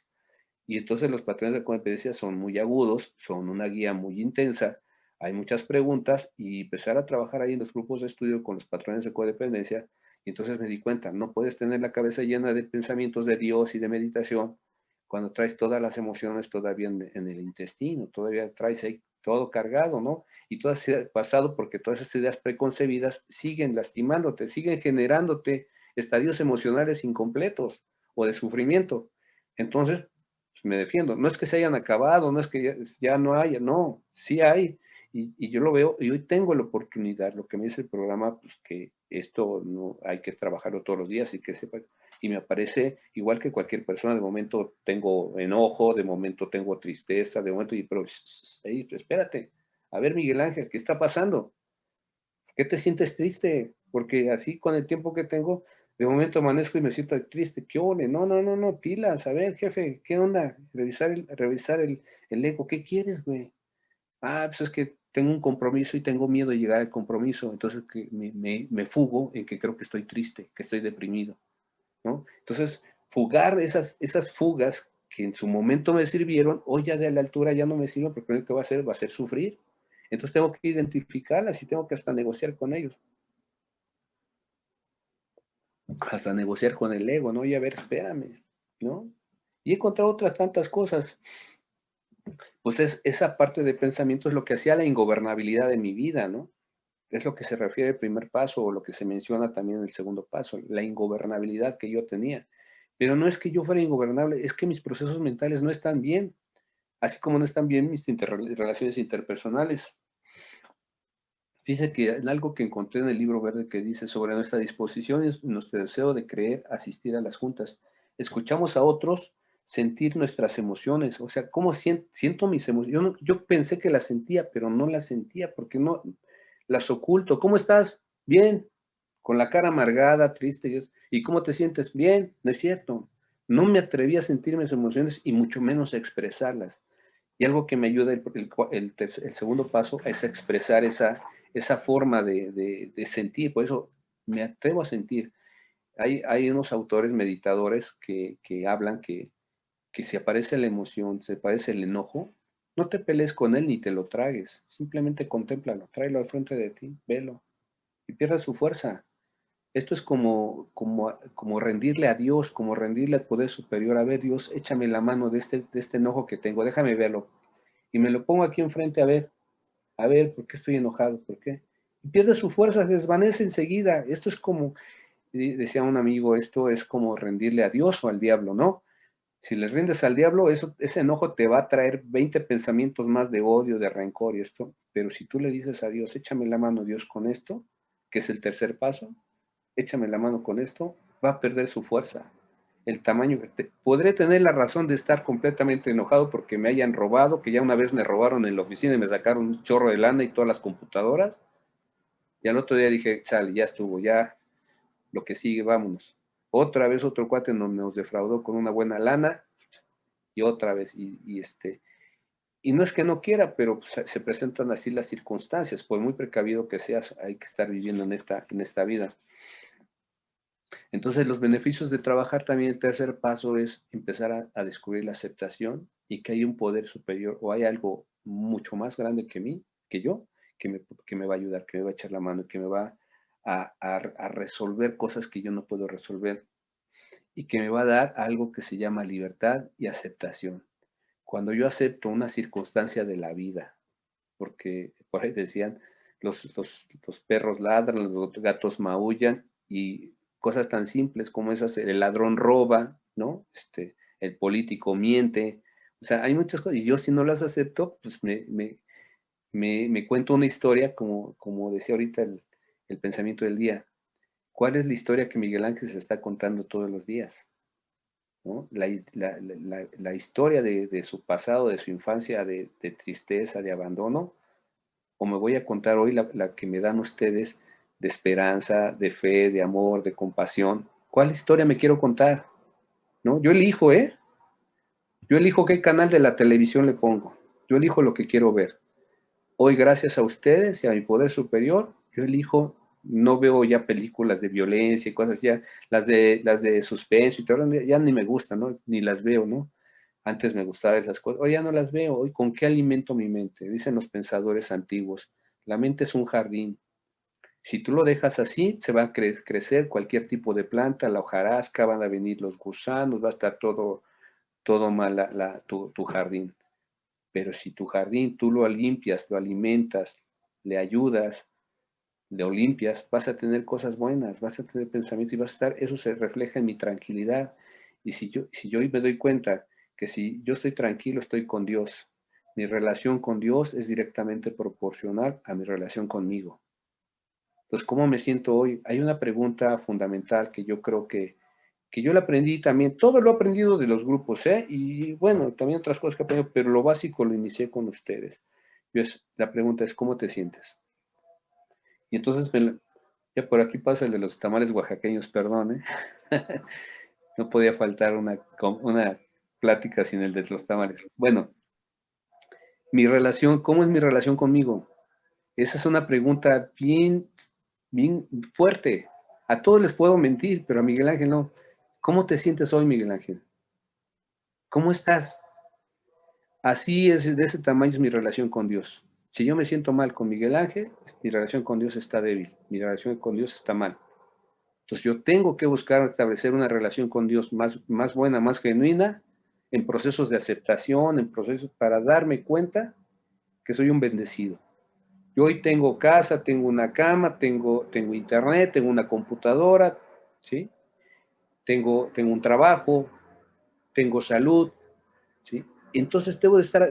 Y entonces los patrones de codependencia son muy agudos, son una guía muy intensa, hay muchas preguntas y empezar a trabajar ahí en los grupos de estudio con los patrones de codependencia. Y entonces me di cuenta, no puedes tener la cabeza llena de pensamientos de Dios y de meditación cuando traes todas las emociones todavía en el intestino, todavía traes ahí todo cargado, ¿no? Y todo ese pasado porque todas esas ideas preconcebidas siguen lastimándote, siguen generándote estadios emocionales incompletos o de sufrimiento. Entonces, pues me defiendo. No es que se hayan acabado, no es que ya no haya, no, sí hay. Y yo lo veo, y hoy tengo la oportunidad, lo que me dice el programa, pues que esto no hay que trabajarlo todos los días y que sepa. Y me aparece igual que cualquier persona, de momento tengo enojo, de momento tengo tristeza, de momento, pero hey, espérate, a ver Miguel Ángel, ¿qué está pasando? ¿Qué te sientes triste? Porque así con el tiempo que tengo, de momento amanezco y me siento triste. ¿Qué ole? No, no, no, no, pilas. A ver, jefe, ¿qué onda? Revisar el ego. ¿Qué quieres, güey? Ah, pues es que tengo un compromiso y tengo miedo de llegar al compromiso. Entonces que me fugo en que creo que estoy triste, que estoy deprimido, ¿no? Entonces, fugar esas fugas que en su momento me sirvieron, hoy ya de la altura ya no me sirven porque lo único que va a ser sufrir. Entonces tengo que identificarlas y tengo que hasta negociar con ellos. Hasta negociar con el ego, ¿no? Y a ver, espérame, ¿no? Y he encontrado otras tantas cosas. Pues esa parte de pensamiento es lo que hacía la ingobernabilidad de mi vida, ¿no? Es lo que se refiere al primer paso o lo que se menciona también en el segundo paso, la ingobernabilidad que yo tenía. Pero no es que yo fuera ingobernable, es que mis procesos mentales no están bien, así como no están bien mis relaciones interpersonales. Fíjese que en algo que encontré en el libro verde que dice sobre nuestra disposición y nuestro deseo de creer, asistir a las juntas. Escuchamos a otros sentir nuestras emociones, o sea, ¿cómo siento mis emociones? Yo pensé que las sentía, pero no las sentía porque no las oculto. ¿Cómo estás? Bien, con la cara amargada, triste. ¿Y cómo te sientes? Bien, no es cierto. No me atreví a sentir mis emociones y mucho menos a expresarlas. Y algo que me ayuda el segundo paso es expresar esa forma de sentir. Por eso me atrevo a sentir. Hay unos autores meditadores que hablan que si aparece la emoción, si aparece el enojo, no te pelees con él ni te lo tragues. Simplemente contémplalo, tráelo al frente de ti, velo y pierda su fuerza. Esto es como rendirle a Dios, como rendirle al poder superior. A ver, Dios, échame la mano de este enojo que tengo, déjame verlo. Y me lo pongo aquí enfrente a ver, ¿por qué estoy enojado? ¿Por qué? Y pierde su fuerza, se desvanece enseguida. Esto es como, decía un amigo, esto es como rendirle a Dios o al diablo, ¿no? Si le rindes al diablo, ese enojo te va a traer 20 pensamientos más de odio, de rencor y esto. Pero si tú le dices a Dios, échame la mano, Dios, con esto, que es el tercer paso, échame la mano con esto, va a perder su fuerza. El tamaño podré tener la razón de estar completamente enojado porque me hayan robado, que ya una vez me robaron en la oficina y me sacaron un chorro de lana y todas las computadoras. Y al otro día dije, sale, ya estuvo, ya lo que sigue, vámonos. Otra vez otro cuate nos defraudó con una buena lana y otra vez, y no es que no quiera, pero pues, se presentan así las circunstancias. Por muy precavido que seas, hay que estar viviendo en esta vida. Entonces, los beneficios de trabajar también, el tercer paso es empezar a descubrir la aceptación y que hay un poder superior o hay algo mucho más grande que mí, que yo, que me va a ayudar, que me va a echar la mano, que me va a resolver cosas que yo no puedo resolver y que me va a dar algo que se llama libertad y aceptación. Cuando yo acepto una circunstancia de la vida, porque por ahí decían, los perros ladran, los gatos maullan y cosas tan simples como esas, el ladrón roba, ¿no? El político miente, o sea, hay muchas cosas y yo si no las acepto, pues me cuento una historia como decía ahorita el pensamiento del día. ¿Cuál es la historia que Miguel Ángel se está contando todos los días? ¿No? La historia de su pasado, de su infancia, de tristeza, de abandono, o me voy a contar hoy la que me dan ustedes de esperanza, de fe, de amor, de compasión. ¿Cuál historia me quiero contar? ¿No? Yo elijo, ¿eh? Yo elijo qué canal de la televisión le pongo. Yo elijo lo que quiero ver. Hoy, gracias a ustedes y a mi poder superior, yo elijo, no veo ya películas de violencia y cosas ya, las de suspenso y todo, ya ni me gustan, ¿no? Ni las veo, ¿no? Antes me gustaban esas cosas, hoy ya no las veo. Hoy, ¿con qué alimento mi mente? Dicen los pensadores antiguos, la mente es un jardín. Si tú lo dejas así, se va a crecer cualquier tipo de planta, la hojarasca, van a venir los gusanos, va a estar todo mal tu jardín. Pero si tu jardín tú lo limpias, lo alimentas, le ayudas, lo limpias, vas a tener cosas buenas, vas a tener pensamientos y vas a estar, eso se refleja en mi tranquilidad. Y si yo hoy me doy cuenta que si yo estoy tranquilo, estoy con Dios, mi relación con Dios es directamente proporcional a mi relación conmigo. Entonces, ¿cómo me siento hoy? Hay una pregunta fundamental que yo creo que yo la aprendí también, todo lo he aprendido de los grupos, ¿eh? Y bueno, también otras cosas que he aprendido, pero lo básico lo inicié con ustedes. La pregunta es, ¿cómo te sientes? Y entonces, ya por aquí pasa el de los tamales oaxaqueños, perdón, ¿eh? No podía faltar una plática sin el de los tamales. Bueno, ¿cómo es mi relación conmigo? Esa es una pregunta bien, bien fuerte. A todos les puedo mentir, pero a Miguel Ángel no. ¿Cómo te sientes hoy, Miguel Ángel? ¿Cómo estás? Así es, de ese tamaño es mi relación con Dios. Si yo me siento mal con Miguel Ángel, mi relación con Dios está débil, mi relación con Dios está mal. Entonces yo tengo que buscar establecer una relación con Dios más buena, más genuina, en procesos de aceptación, en procesos para darme cuenta que soy un bendecido. Yo hoy tengo casa, tengo una cama, tengo internet, tengo una computadora, ¿sí? Tengo un trabajo, tengo salud, ¿sí? Entonces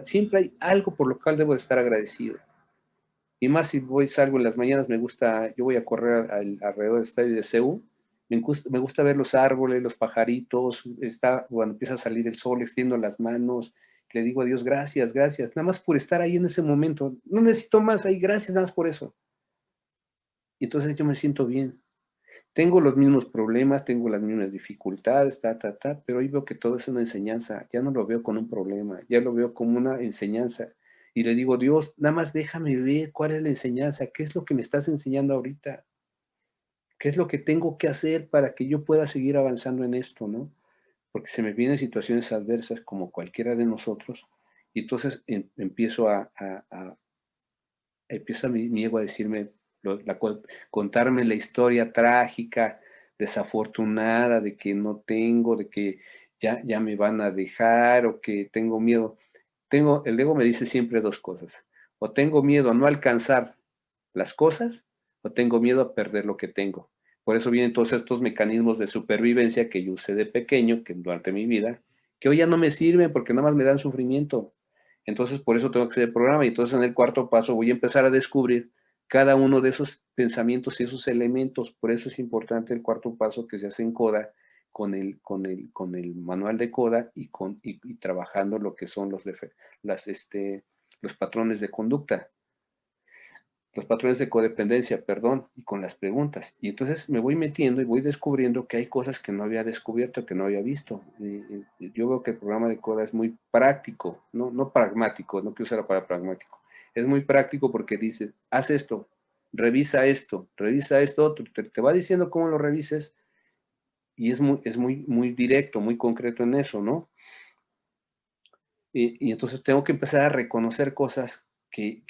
siempre hay algo por lo cual debo de estar agradecido. Y más si salgo en las mañanas, me gusta, yo voy a correr alrededor del estadio de CEU, me gusta ver los árboles, los pajaritos, cuando empieza a salir el sol, extiendo las manos, le digo a Dios, gracias, gracias, nada más por estar ahí en ese momento, no necesito más ahí, gracias, nada más por eso. Y entonces yo me siento bien. Tengo los mismos problemas, tengo las mismas dificultades, pero hoy veo que todo es una enseñanza, ya no lo veo con un problema, ya lo veo como una enseñanza. Y le digo, Dios, nada más déjame ver cuál es la enseñanza, qué es lo que me estás enseñando ahorita, qué es lo que tengo que hacer para que yo pueda seguir avanzando en esto, ¿no? Porque se me vienen situaciones adversas como cualquiera de nosotros, y entonces empieza mi ego a decirme, contarme la historia trágica, desafortunada, de que no tengo, de que ya me van a dejar o que tengo miedo. El ego me dice siempre dos cosas. O tengo miedo a no alcanzar las cosas o tengo miedo a perder lo que tengo. Por eso vienen todos estos mecanismos de supervivencia que yo usé de pequeño, que durante mi vida, que hoy ya no me sirven porque nada más me dan sufrimiento. Entonces, por eso tengo que hacer el programa. Y entonces, en el cuarto paso, voy a empezar a descubrir cada uno de esos pensamientos y esos elementos. Por eso es importante el cuarto paso que se hace en CODA, con el manual de CODA y trabajando lo que son los patrones de conducta, los patrones de codependencia, perdón, y con las preguntas. Y entonces me voy metiendo y voy descubriendo que hay cosas que no había descubierto, que no había visto. Yo veo que el programa de CODA es muy práctico, no pragmático, no quiero usar la palabra pragmático. Es muy práctico porque dice, haz esto, revisa esto otro, te va diciendo cómo lo revises y muy directo, muy concreto en eso, ¿no? Y entonces tengo que empezar a reconocer cosas que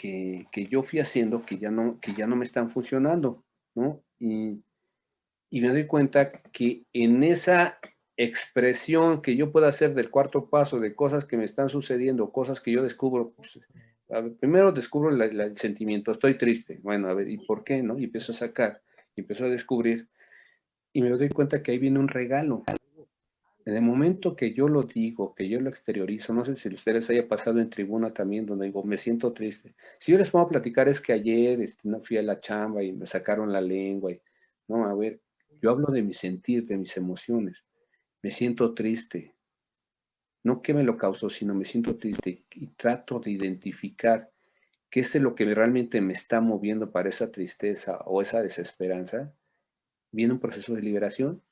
yo fui haciendo que ya no me están funcionando, ¿no? Y me doy cuenta que en esa expresión que yo puedo hacer del cuarto paso, de cosas que me están sucediendo, cosas que yo descubro, pues, a ver, primero descubro el sentimiento, estoy triste, bueno, a ver, ¿y por qué, no? Y empiezo a sacar, y empiezo a descubrir, y me doy cuenta que ahí viene un regalo. En el momento que yo lo digo, que yo lo exteriorizo, no sé si ustedes haya pasado en tribuna también, donde digo, me siento triste. Si yo les puedo platicar es que ayer no fui a la chamba y me sacaron la lengua. No, a ver, yo hablo de mi sentir, de mis emociones. Me siento triste. No que me lo causó, sino me siento triste y trato de identificar qué es lo que realmente me está moviendo para esa tristeza o esa desesperanza. Viene un proceso de liberación.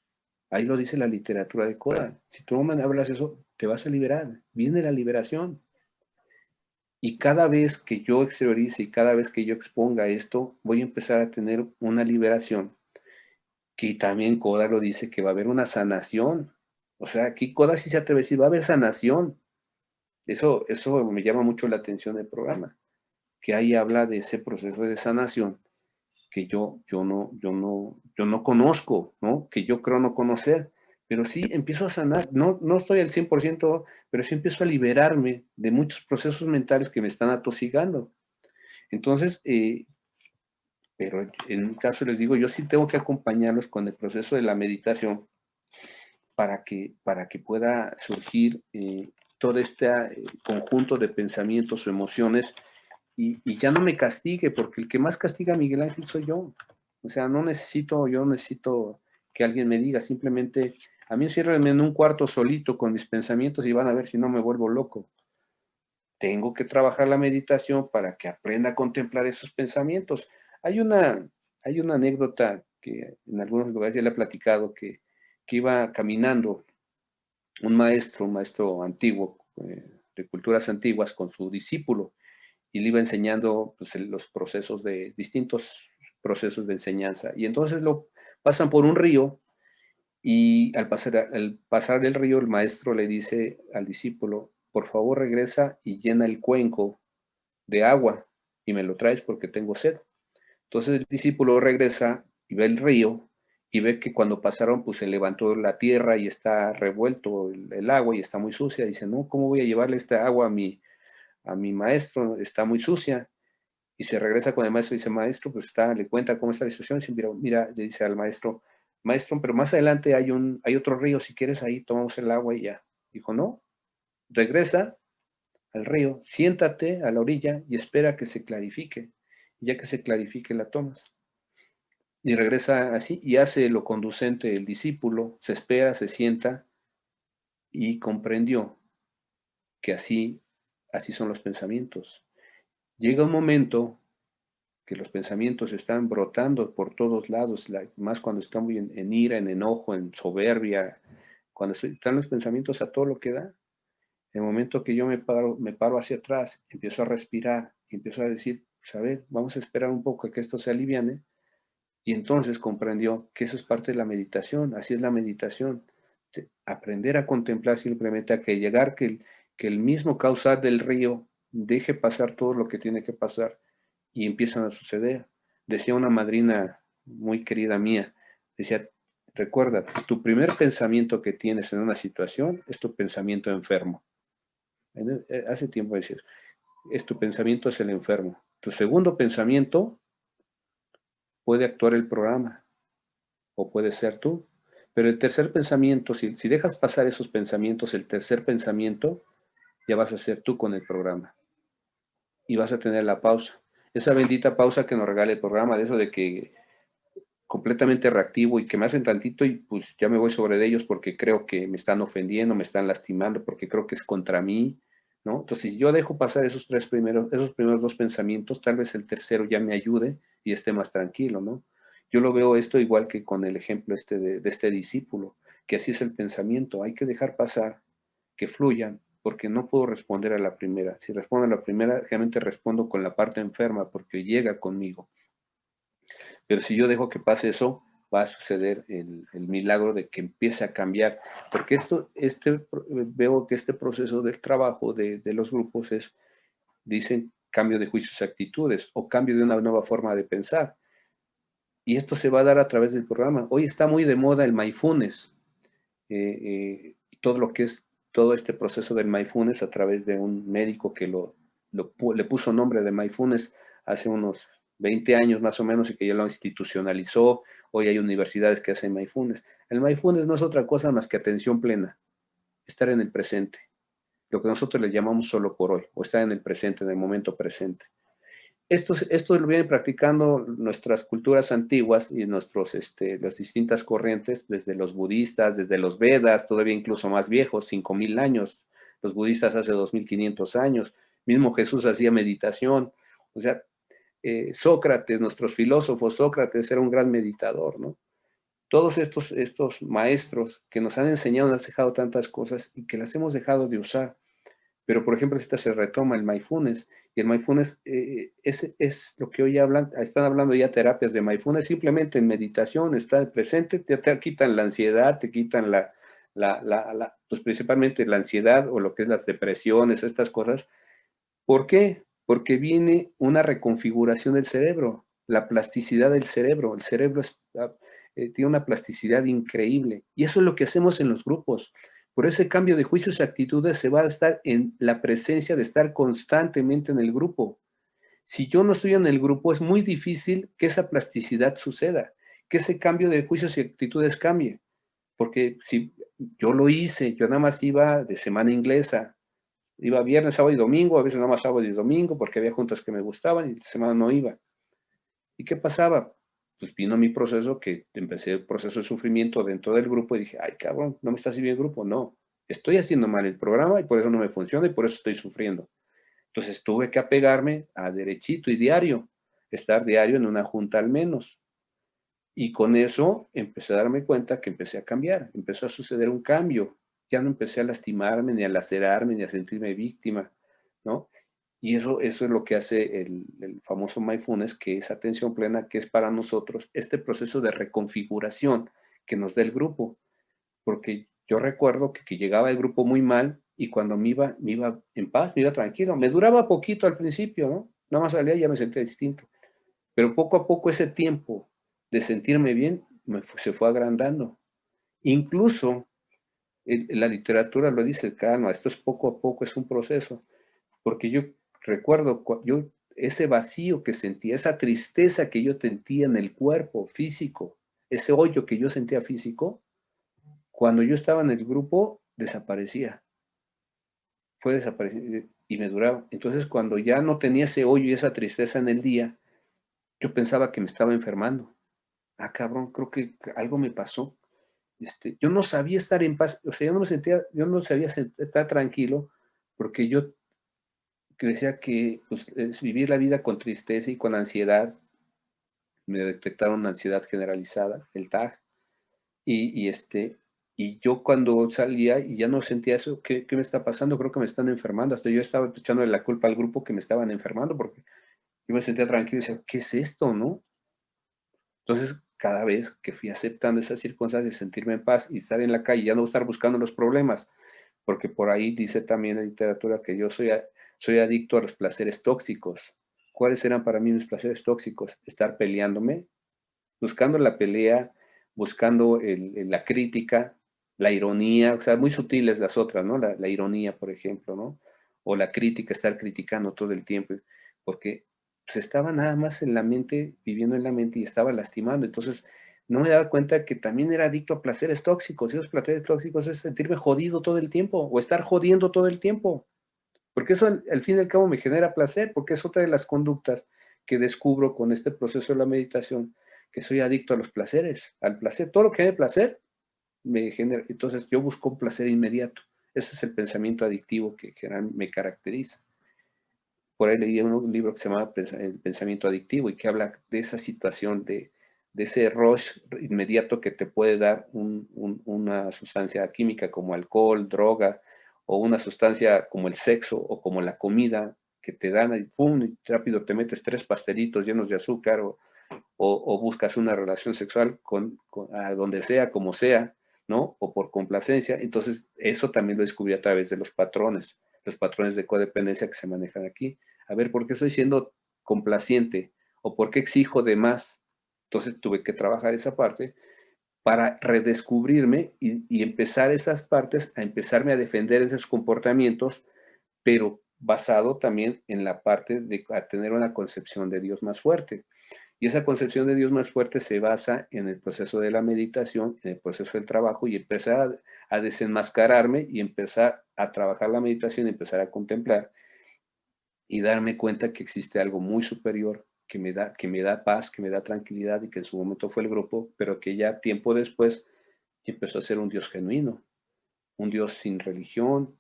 Ahí lo dice la literatura de Coda. Si tú no me hablas eso, te vas a liberar. Viene la liberación. Y cada vez que yo exteriorice y cada vez que yo exponga esto, voy a empezar a tener una liberación. Que también Coda lo dice que va a haber una sanación. O sea, aquí Coda sí se atreve a decir, va a haber sanación. Eso me llama mucho la atención del programa. Que ahí habla de ese proceso de sanación que yo no conozco, ¿no? Que yo creo no conocer, pero sí empiezo a sanar, no estoy al 100%, pero sí empiezo a liberarme de muchos procesos mentales que me están atosigando. Entonces, pero en mi caso les digo, yo sí tengo que acompañarlos con el proceso de la meditación para que pueda surgir todo este conjunto de pensamientos o emociones y ya no me castigue, porque el que más castiga a Miguel Ángel soy yo. O sea, yo no necesito que alguien me diga, simplemente a mí enciérrenme en un cuarto solito con mis pensamientos y van a ver si no me vuelvo loco. Tengo que trabajar la meditación para que aprenda a contemplar esos pensamientos. Hay una, hay una anécdota que en algunos lugares ya le he platicado, que iba caminando un maestro antiguo, de culturas antiguas, con su discípulo, y le iba enseñando pues, los procesos de distintos procesos de enseñanza. Y entonces lo pasan por un río y al pasar el río el maestro le dice al discípulo, por favor regresa y llena el cuenco de agua y me lo traes porque tengo sed. Entonces el discípulo regresa y ve el río y ve que cuando pasaron pues se levantó la tierra y está revuelto el agua y está muy sucia. Dice, no, ¿cómo voy a llevarle esta agua a mi maestro? Está muy sucia. Y se regresa con el maestro y dice, maestro, pues le cuenta cómo está la situación. Y dice, mira, le dice al maestro, maestro, pero más adelante hay otro río, si quieres ahí tomamos el agua y ya. Dijo, no, regresa al río, siéntate a la orilla y espera que se clarifique. y ya que se clarifique la tomas. Y regresa así y hace lo conducente el discípulo, se espera, se sienta y comprendió que así son los pensamientos. Llega un momento que los pensamientos están brotando por todos lados, más cuando están muy en ira, en enojo, en soberbia, cuando están los pensamientos a todo lo que da. El momento que yo me paro hacia atrás, empiezo a respirar y empiezo a decir, pues a ver, vamos a esperar un poco a que esto se aliviane. Y entonces comprendió que eso es parte de la meditación, así es la meditación. Aprender a contemplar simplemente a que llegar que el mismo causar del río deje pasar todo lo que tiene que pasar y empiezan a suceder. Decía una madrina muy querida mía, decía, recuerda, tu primer pensamiento que tienes en una situación es tu pensamiento enfermo. Hace tiempo decía, tu pensamiento es el enfermo. Tu segundo pensamiento puede actuar el programa o puede ser tú. Pero el tercer pensamiento, si dejas pasar esos pensamientos, el tercer pensamiento, ya vas a ser tú con el programa. Y vas a tener la pausa. Esa bendita pausa que nos regala el programa, de eso de que completamente reactivo y que me hacen tantito y pues ya me voy sobre ellos porque creo que me están ofendiendo, me están lastimando, porque creo que es contra mí, ¿no? Entonces, si yo dejo pasar esos primeros dos pensamientos, tal vez el tercero ya me ayude y esté más tranquilo, ¿no? Yo lo veo esto igual que con el ejemplo de este discípulo, que así es el pensamiento, hay que dejar pasar, que fluyan, porque no puedo responder a la primera. Si respondo a la primera, realmente respondo con la parte enferma, porque llega conmigo. Pero si yo dejo que pase eso, va a suceder el milagro de que empiece a cambiar. Porque veo que este proceso del trabajo de los grupos dicen, cambio de juicios y actitudes o cambio de una nueva forma de pensar. Y esto se va a dar a través del programa. Hoy está muy de moda el mindfulness. Todo lo que es todo este proceso del mindfulness a través de un médico que le puso nombre de mindfulness hace unos 20 años más o menos y que ya lo institucionalizó. Hoy hay universidades que hacen mindfulness. El mindfulness no es otra cosa más que atención plena, estar en el presente, lo que nosotros le llamamos solo por hoy, o estar en el presente, en el momento presente. Esto lo vienen practicando nuestras culturas antiguas y las distintas corrientes, desde los budistas, desde los Vedas, todavía incluso más viejos, 5.000 años. Los budistas hace 2.500 años. Mismo Jesús hacía meditación. O sea, Sócrates, nuestros filósofos, Sócrates era un gran meditador, ¿no? Todos estos maestros que nos han enseñado, nos han dejado tantas cosas y que las hemos dejado de usar. Pero, por ejemplo, ahorita se retoma el mindfulness, y el mindfulness es lo que hoy están hablando ya terapias de mindfulness, simplemente en meditación, estar presente, te quitan la ansiedad, te quitan pues principalmente la ansiedad o lo que es las depresiones, estas cosas. ¿Por qué? Porque viene una reconfiguración del cerebro, la plasticidad del cerebro. El cerebro tiene una plasticidad increíble, y eso es lo que hacemos en los grupos. Por ese cambio de juicios y actitudes se va a estar en la presencia de estar constantemente en el grupo. Si yo no estoy en el grupo, es muy difícil que esa plasticidad suceda, que ese cambio de juicios y actitudes cambie. Porque si yo lo hice, yo nada más iba de semana inglesa, iba viernes, sábado y domingo, a veces nada más sábado y domingo, porque había juntas que me gustaban y la semana no iba. ¿Y qué pasaba? Pues vino mi proceso, que empecé el proceso de sufrimiento dentro del grupo y dije, ay cabrón, no me está sirviendo el grupo. No, estoy haciendo mal el programa y por eso no me funciona y por eso estoy sufriendo. Entonces tuve que apegarme a derechito y diario, estar diario en una junta al menos. Y con eso empecé a darme cuenta que empecé a cambiar, empezó a suceder un cambio. Ya no empecé a lastimarme, ni a lacerarme, ni a sentirme víctima, ¿no? Y eso es lo que hace el famoso mindfulness, que es atención plena, que es para nosotros este proceso de reconfiguración que nos da el grupo. Porque yo recuerdo que llegaba el grupo muy mal y cuando me iba en paz, me iba tranquilo. Me duraba poquito al principio, ¿no? Nada más salía y ya me sentía distinto. Pero poco a poco ese tiempo de sentirme bien se fue agrandando. Incluso la literatura lo dice, calma, esto es poco a poco, es un proceso. Porque yo recuerdo, ese vacío que sentía, esa tristeza que yo sentía en el cuerpo físico, ese hoyo que yo sentía físico, cuando yo estaba en el grupo, desaparecía. Fue desapareciendo y me duraba. Entonces, cuando ya no tenía ese hoyo y esa tristeza en el día, yo pensaba que me estaba enfermando. Ah, cabrón, creo que algo me pasó. Yo no sabía estar en paz, o sea, yo no sabía estar tranquilo, porque yo decía que pues, es vivir la vida con tristeza y con ansiedad. Me detectaron ansiedad generalizada, el TAG, y yo cuando salía y ya no sentía eso, ¿qué me está pasando? Creo que me están enfermando. Hasta yo estaba echándole la culpa al grupo que me estaban enfermando, porque yo me sentía tranquilo y decía, ¿qué es esto, no? Entonces, cada vez que fui aceptando esas circunstancias, sentirme en paz y estar en la calle, ya no estar buscando los problemas, porque por ahí dice también la literatura que yo soy adicto a los placeres tóxicos. ¿Cuáles eran para mí mis placeres tóxicos? Estar peleándome, buscando la pelea, buscando la crítica, la ironía, o sea, muy sutiles las otras, ¿no? La ironía, por ejemplo, ¿no? O la crítica, estar criticando todo el tiempo, porque pues estaba nada más en la mente, viviendo en la mente y estaba lastimando. Entonces, no me daba cuenta que también era adicto a placeres tóxicos. Y esos placeres tóxicos es sentirme jodido todo el tiempo o estar jodiendo todo el tiempo. Porque eso al fin y al cabo me genera placer, porque es otra de las conductas que descubro con este proceso de la meditación, que soy adicto a los placeres, al placer. Todo lo que hay de placer me genera. Entonces yo busco un placer inmediato. Ese es el pensamiento adictivo que me caracteriza. Por ahí leí un libro que se llama El pensamiento adictivo y que habla de esa situación, de ese rush inmediato que te puede dar una sustancia química como alcohol, droga, o una sustancia como el sexo o como la comida que te dan y pum, y rápido te metes 3 pastelitos llenos de azúcar o buscas una relación sexual a donde sea, como sea, ¿no? O por complacencia. Entonces, eso también lo descubrí a través de los patrones de codependencia que se manejan aquí. A ver, ¿por qué estoy siendo complaciente? ¿O por qué exijo de más? Entonces, tuve que trabajar esa parte para redescubrirme y empezar esas partes, a empezarme a defender esos comportamientos, pero basado también en la parte de tener una concepción de Dios más fuerte. Y esa concepción de Dios más fuerte se basa en el proceso de la meditación, en el proceso del trabajo y empezar a desenmascararme y empezar a trabajar la meditación, empezar a contemplar y darme cuenta que existe algo muy superior que me da paz, que me da tranquilidad y que en su momento fue el grupo, pero que ya tiempo después empezó a ser un Dios genuino, un Dios sin religión.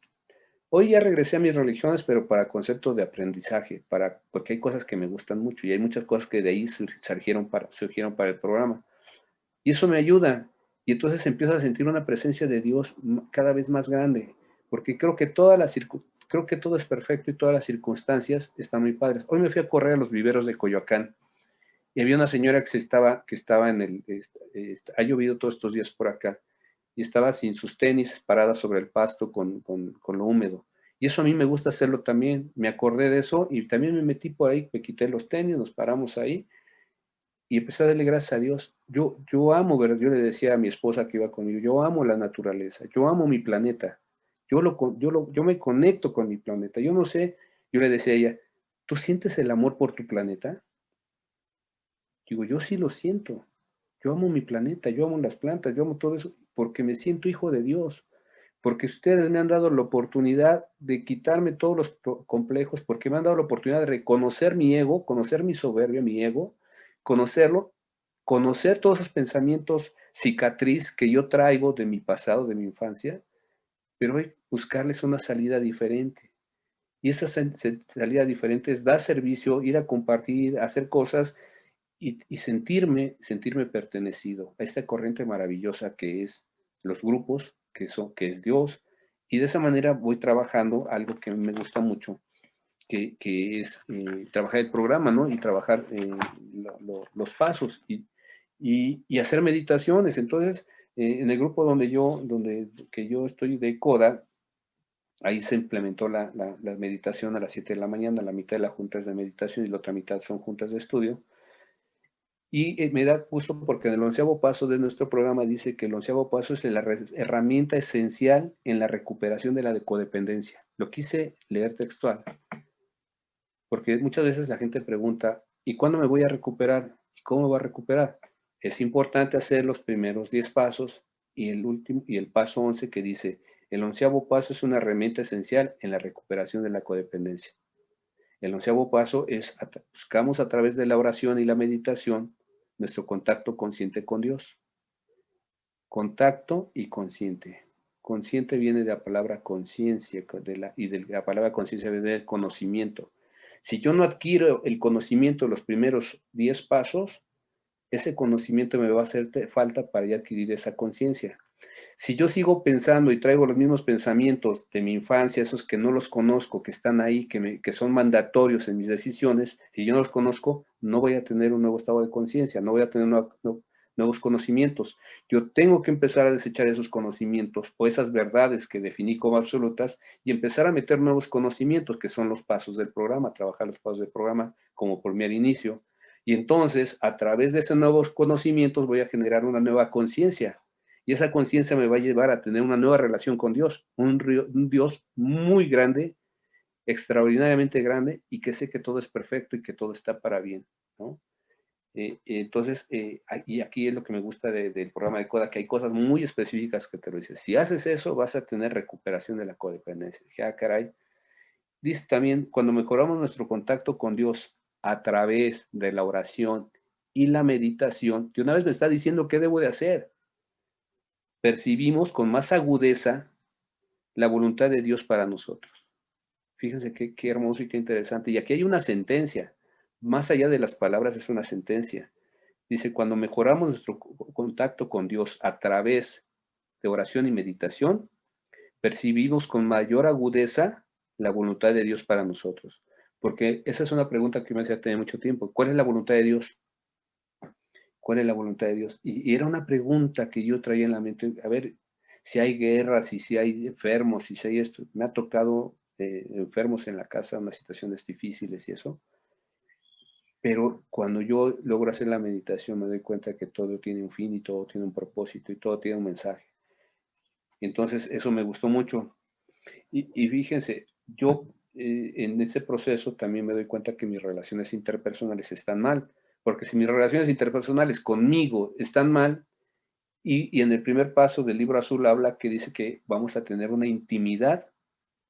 Hoy ya regresé a mis religiones, pero para conceptos de aprendizaje, porque hay cosas que me gustan mucho y hay muchas cosas que de ahí surgieron para el programa. Y eso me ayuda. Y entonces empiezo a sentir una presencia de Dios cada vez más grande, porque creo que todo es perfecto y todas las circunstancias están muy padres. Hoy me fui a correr a los viveros de Coyoacán y había una señora que estaba ha llovido todos estos días por acá, y estaba sin sus tenis, parada sobre el pasto con lo húmedo. Y eso a mí me gusta hacerlo también. Me acordé de eso y también me metí por ahí, me quité los tenis, nos paramos ahí y empecé a darle gracias a Dios. Yo amo, ¿verdad? Yo le decía a mi esposa que iba conmigo, yo amo la naturaleza, yo amo mi planeta, yo me conecto con mi planeta. Yo no sé, yo le decía a ella, ¿tú sientes el amor por tu planeta? Digo, yo sí lo siento. Yo amo mi planeta, yo amo las plantas, yo amo todo eso, porque me siento hijo de Dios, porque ustedes me han dado la oportunidad de quitarme todos los complejos, porque me han dado la oportunidad de reconocer mi ego, conocer mi soberbia, mi ego, conocerlo, conocer todos esos pensamientos cicatriz que yo traigo de mi pasado, de mi infancia, pero hoy buscarles una salida diferente. Y esa salida diferente es dar servicio, ir a compartir, hacer cosas y sentirme pertenecido a esta corriente maravillosa que es los grupos, que es Dios. Y de esa manera voy trabajando algo que me gusta mucho, que es trabajar el programa, ¿no? Y trabajar los pasos y hacer meditaciones. Entonces, en el grupo que yo estoy de CODA, ahí se implementó la meditación a las 7 de la mañana, la mitad de la junta es de meditación y la otra mitad son juntas de estudio. Y me da gusto porque en el 11º paso de nuestro programa dice que el 11º paso es la herramienta esencial en la recuperación de la codependencia. Lo quise leer textual, porque muchas veces la gente pregunta, ¿y cuándo me voy a recuperar? ¿Y cómo me voy a recuperar? Es importante hacer los primeros 10 pasos y el paso 11 que dice, el 11º paso es una herramienta esencial en la recuperación de la codependencia. El 11º paso es, buscamos a través de la oración y la meditación nuestro contacto consciente con Dios. Contacto y consciente. Consciente viene de la palabra conciencia, y de la palabra conciencia viene del conocimiento. Si yo no adquiero el conocimiento de los primeros 10 pasos, ese conocimiento me va a hacer falta para ya adquirir esa conciencia. Si yo sigo pensando y traigo los mismos pensamientos de mi infancia, esos que no los conozco, que están ahí, que son mandatorios en mis decisiones, si yo no los conozco, no voy a tener un nuevo estado de conciencia, no voy a tener nuevos conocimientos. Yo tengo que empezar a desechar esos conocimientos o esas verdades que definí como absolutas y empezar a meter nuevos conocimientos, que son los pasos del programa, trabajar los pasos del programa como primer inicio. Y entonces, a través de esos nuevos conocimientos, voy a generar una nueva conciencia. Y esa conciencia me va a llevar a tener una nueva relación con Dios, un Dios muy grande, extraordinariamente grande, y que sé que todo es perfecto y que todo está para bien, ¿no? Entonces, y aquí es lo que me gusta del programa de Coda, que hay cosas muy específicas que te lo dicen. Si haces eso, vas a tener recuperación de la codependencia. Dije, ah, caray. Dice también, cuando mejoramos nuestro contacto con Dios a través de la oración y la meditación, de una vez me está diciendo qué debo de hacer. Percibimos con más agudeza la voluntad de Dios para nosotros. Fíjense qué hermoso y qué interesante. Y aquí hay una sentencia. Más allá de las palabras es una sentencia. Dice, cuando mejoramos nuestro contacto con Dios a través de oración y meditación, percibimos con mayor agudeza la voluntad de Dios para nosotros. Porque esa es una pregunta que me hacía tener mucho tiempo. ¿Cuál es la voluntad de Dios? ¿Cuál es la voluntad de Dios? Y era una pregunta que yo traía en la mente. A ver, si hay guerras, y si hay enfermos, y si hay esto. Me ha tocado enfermos en la casa, unas situaciones difíciles y eso. Pero cuando yo logro hacer la meditación, me doy cuenta que todo tiene un fin y todo tiene un propósito y todo tiene un mensaje. Entonces, eso me gustó mucho. Y fíjense, yo en ese proceso también me doy cuenta que mis relaciones interpersonales están mal. Porque si mis relaciones interpersonales conmigo están mal, y en el primer paso del libro azul habla que dice que vamos a tener una intimidad,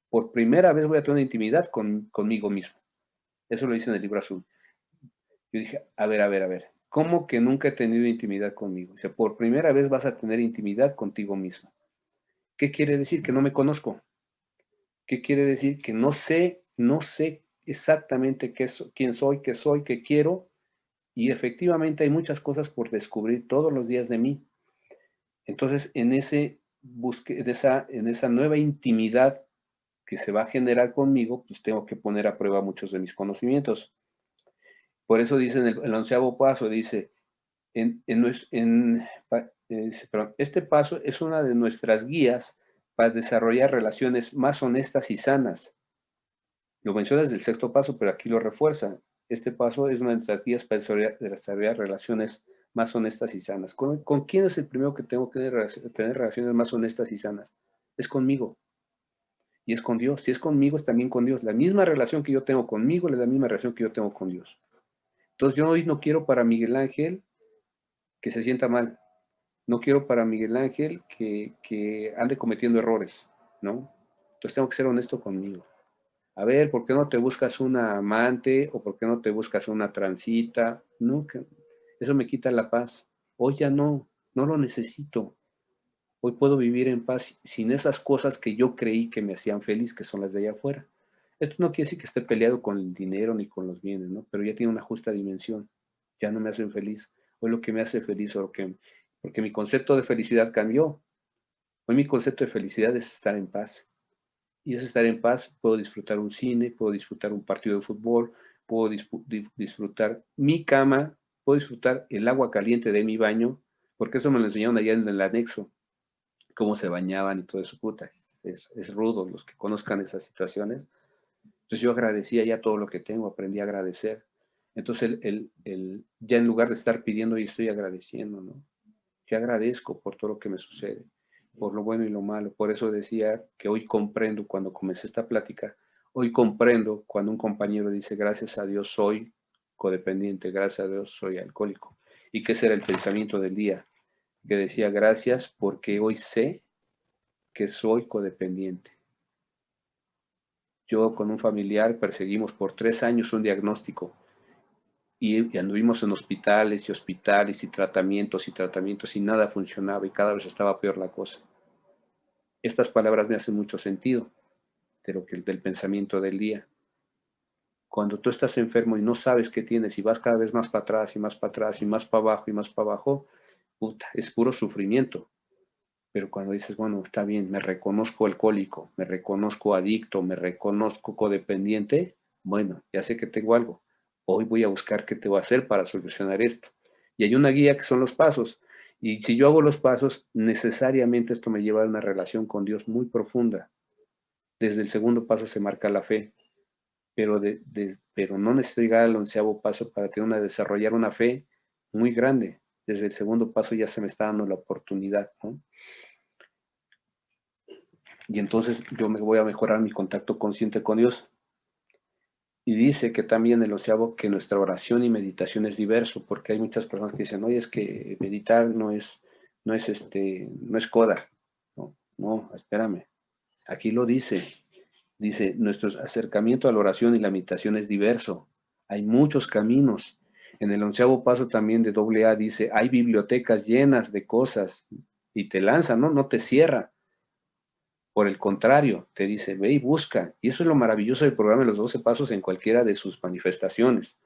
por primera vez voy a tener una intimidad conmigo mismo. Eso lo dice en el libro azul. Yo dije, a ver, ¿cómo que nunca he tenido intimidad conmigo? O sea, por primera vez vas a tener intimidad contigo mismo. ¿Qué quiere decir? Que no me conozco. ¿Qué quiere decir? Que no sé exactamente quién soy, qué quiero, y efectivamente hay muchas cosas por descubrir todos los días de mí. Entonces, en esa nueva intimidad que se va a generar conmigo, pues tengo que poner a prueba muchos de mis conocimientos. Por eso dice en el 11º paso, dice, este paso es una de nuestras guías para desarrollar relaciones más honestas y sanas. Lo menciona desde el 6º paso, pero aquí lo refuerza. Este paso es una de nuestras guías para desarrollar relaciones más honestas y sanas. ¿Con quién es el primero que tengo que tener relaciones más honestas y sanas? Es conmigo. Y es con Dios. Si es conmigo, es también con Dios. La misma relación que yo tengo conmigo es la misma relación que yo tengo con Dios. Entonces yo hoy no quiero para Miguel Ángel que se sienta mal. No quiero para Miguel Ángel que ande cometiendo errores, ¿no? Entonces tengo que ser honesto conmigo. A ver, ¿por qué no te buscas una amante o por qué no te buscas una transita? No, eso me quita la paz. Hoy ya no lo necesito. Hoy puedo vivir en paz sin esas cosas que yo creí que me hacían feliz, que son las de allá afuera. Esto no quiere decir que esté peleado con el dinero ni con los bienes, ¿no? Pero ya tiene una justa dimensión. Ya no me hacen feliz. Hoy lo que me hace feliz, porque mi concepto de felicidad cambió. Hoy mi concepto de felicidad es estar en paz. Y es estar en paz. Puedo disfrutar un cine, puedo disfrutar un partido de fútbol, puedo disfrutar mi cama, puedo disfrutar el agua caliente de mi baño, porque eso me lo enseñaron allá en el anexo, cómo se bañaban y todo eso, puta, es rudo los que conozcan esas situaciones. Entonces yo agradecía ya todo lo que tengo, aprendí a agradecer. Entonces ya en lugar de estar pidiendo, y estoy agradeciendo, ¿no? Yo agradezco por todo lo que me sucede, por lo bueno y lo malo. Por eso decía que hoy comprendo, cuando comencé esta plática, hoy comprendo cuando un compañero dice, gracias a Dios soy codependiente, gracias a Dios soy alcohólico. Y que ese era el pensamiento del día, que decía, gracias porque hoy sé que soy codependiente. Yo con un familiar perseguimos por 3 años un diagnóstico y anduvimos en hospitales y hospitales y tratamientos y nada funcionaba y cada vez estaba peor la cosa. Estas palabras me hacen mucho sentido del pensamiento del día. Cuando tú estás enfermo y no sabes qué tienes y vas cada vez más para atrás y más para atrás y más para abajo y más para abajo, puta, es puro sufrimiento. Pero cuando dices, bueno, está bien, me reconozco alcohólico, me reconozco adicto, me reconozco codependiente, bueno, ya sé que tengo algo. Hoy voy a buscar qué te voy a hacer para solucionar esto. Y hay una guía que son los pasos. Y si yo hago los pasos, necesariamente esto me lleva a una relación con Dios muy profunda. Desde el segundo paso se marca la fe, pero no necesito llegar al 11º paso para desarrollar una fe muy grande. Desde el segundo paso ya se me está dando la oportunidad, ¿no? Y entonces yo me voy a mejorar mi contacto consciente con Dios. Y dice que también el 11º que nuestra oración y meditación es diverso, porque hay muchas personas que dicen, oye, es que meditar no es coda. No, no, espérame. Aquí lo dice. Dice, nuestro acercamiento a la oración y la meditación es diverso. Hay muchos caminos. En el 11º paso también de AA dice, hay bibliotecas llenas de cosas y te lanza, ¿no? No te cierra. Por el contrario, te dice, ve y busca. Y eso es lo maravilloso del programa de los 12 pasos en cualquiera de sus manifestaciones.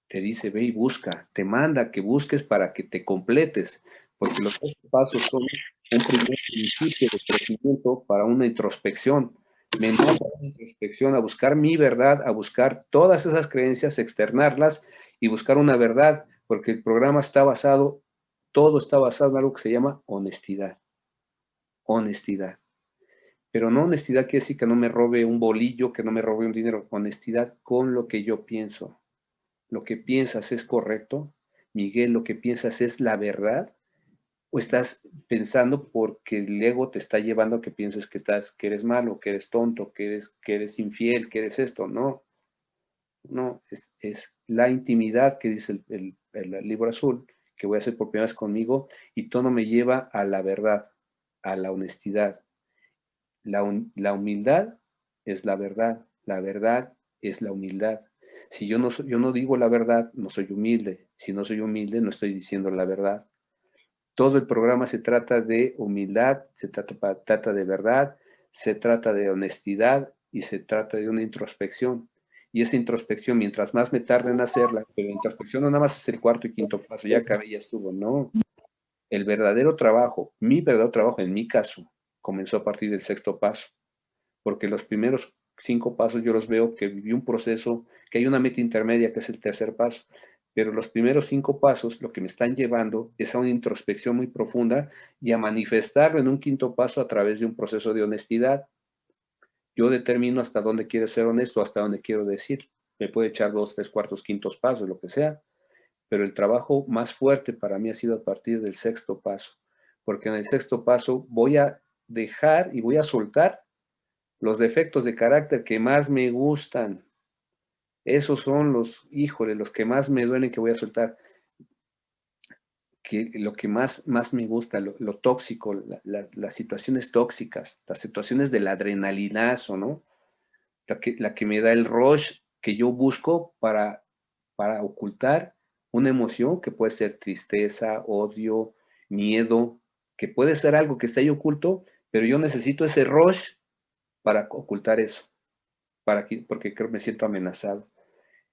Te dice, ve y busca. Te manda que busques para que te completes. Porque los 12 pasos son un primer principio de crecimiento para una introspección. Me manda a una introspección, a buscar mi verdad, a buscar todas esas creencias, externarlas y buscar una verdad. Porque el programa está basado, todo está basado en algo que se llama honestidad. Honestidad. Pero no honestidad quiere decir que no me robe un bolillo, que no me robe un dinero. Honestidad con lo que yo pienso. ¿Lo que piensas es correcto? Miguel, ¿lo que piensas es la verdad? ¿O estás pensando porque el ego te está llevando a que pienses que eres malo, que eres tonto, que eres infiel, que eres esto? No, no, es la intimidad que dice el libro azul, que voy a hacer por primera vez conmigo, y todo me lleva a la verdad, a la honestidad. La humildad es la verdad es la humildad. Si yo no digo la verdad, no soy humilde. Si no soy humilde, no estoy diciendo la verdad. Todo el programa se trata de humildad, trata de verdad, se trata de honestidad y se trata de una introspección. Y esa introspección, mientras más me tarde en hacerla, pero la introspección no nada más es el 4º y 5º paso, ya acabé, ya estuvo, no. El verdadero trabajo, mi verdadero trabajo en mi caso, comenzó a partir del 6º paso, porque los primeros 5 pasos yo los veo que viví un proceso, que hay una meta intermedia que es el 3er paso, pero los primeros 5 pasos lo que me están llevando es a una introspección muy profunda y a manifestarlo en un 5º paso a través de un proceso de honestidad. Yo determino hasta dónde quiero ser honesto, hasta dónde quiero decir. Me puede echar 2, 3 cuartos, 5 pasos, lo que sea, pero el trabajo más fuerte para mí ha sido a partir del 6º paso, porque en el 6º paso voy a dejar y voy a soltar los defectos de carácter que más me gustan. Esos son los que más me duelen que voy a soltar. Que lo que más me gusta, lo tóxico, las situaciones tóxicas, las situaciones del adrenalinazo, ¿no? La que me da el rush que yo busco para ocultar una emoción que puede ser tristeza, odio, miedo, que puede ser algo que está ahí oculto, pero yo necesito ese rush para ocultar eso, porque creo que me siento amenazado.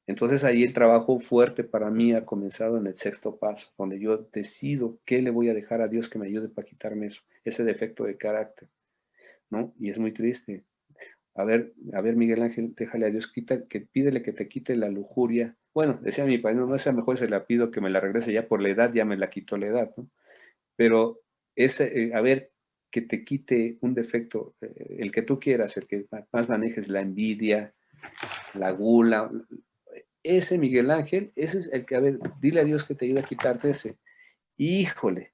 Entonces ahí el trabajo fuerte para mí ha comenzado en el 6º paso, donde yo decido qué le voy a dejar a Dios que me ayude para quitarme eso, ese defecto de carácter, ¿no? Y es muy triste. A ver, Miguel Ángel, déjale a Dios, pídele que te quite la lujuria. Bueno, decía mi padre, no sea mejor se la pido que me la regrese ya por la edad, ya me la quitó la edad, ¿no? Pero a ver, que te quite un defecto, el que tú quieras, el que más manejes, la envidia, la gula, ese Miguel Ángel, ese es el que, a ver, dile a Dios que te ayude a quitarte ese. Híjole,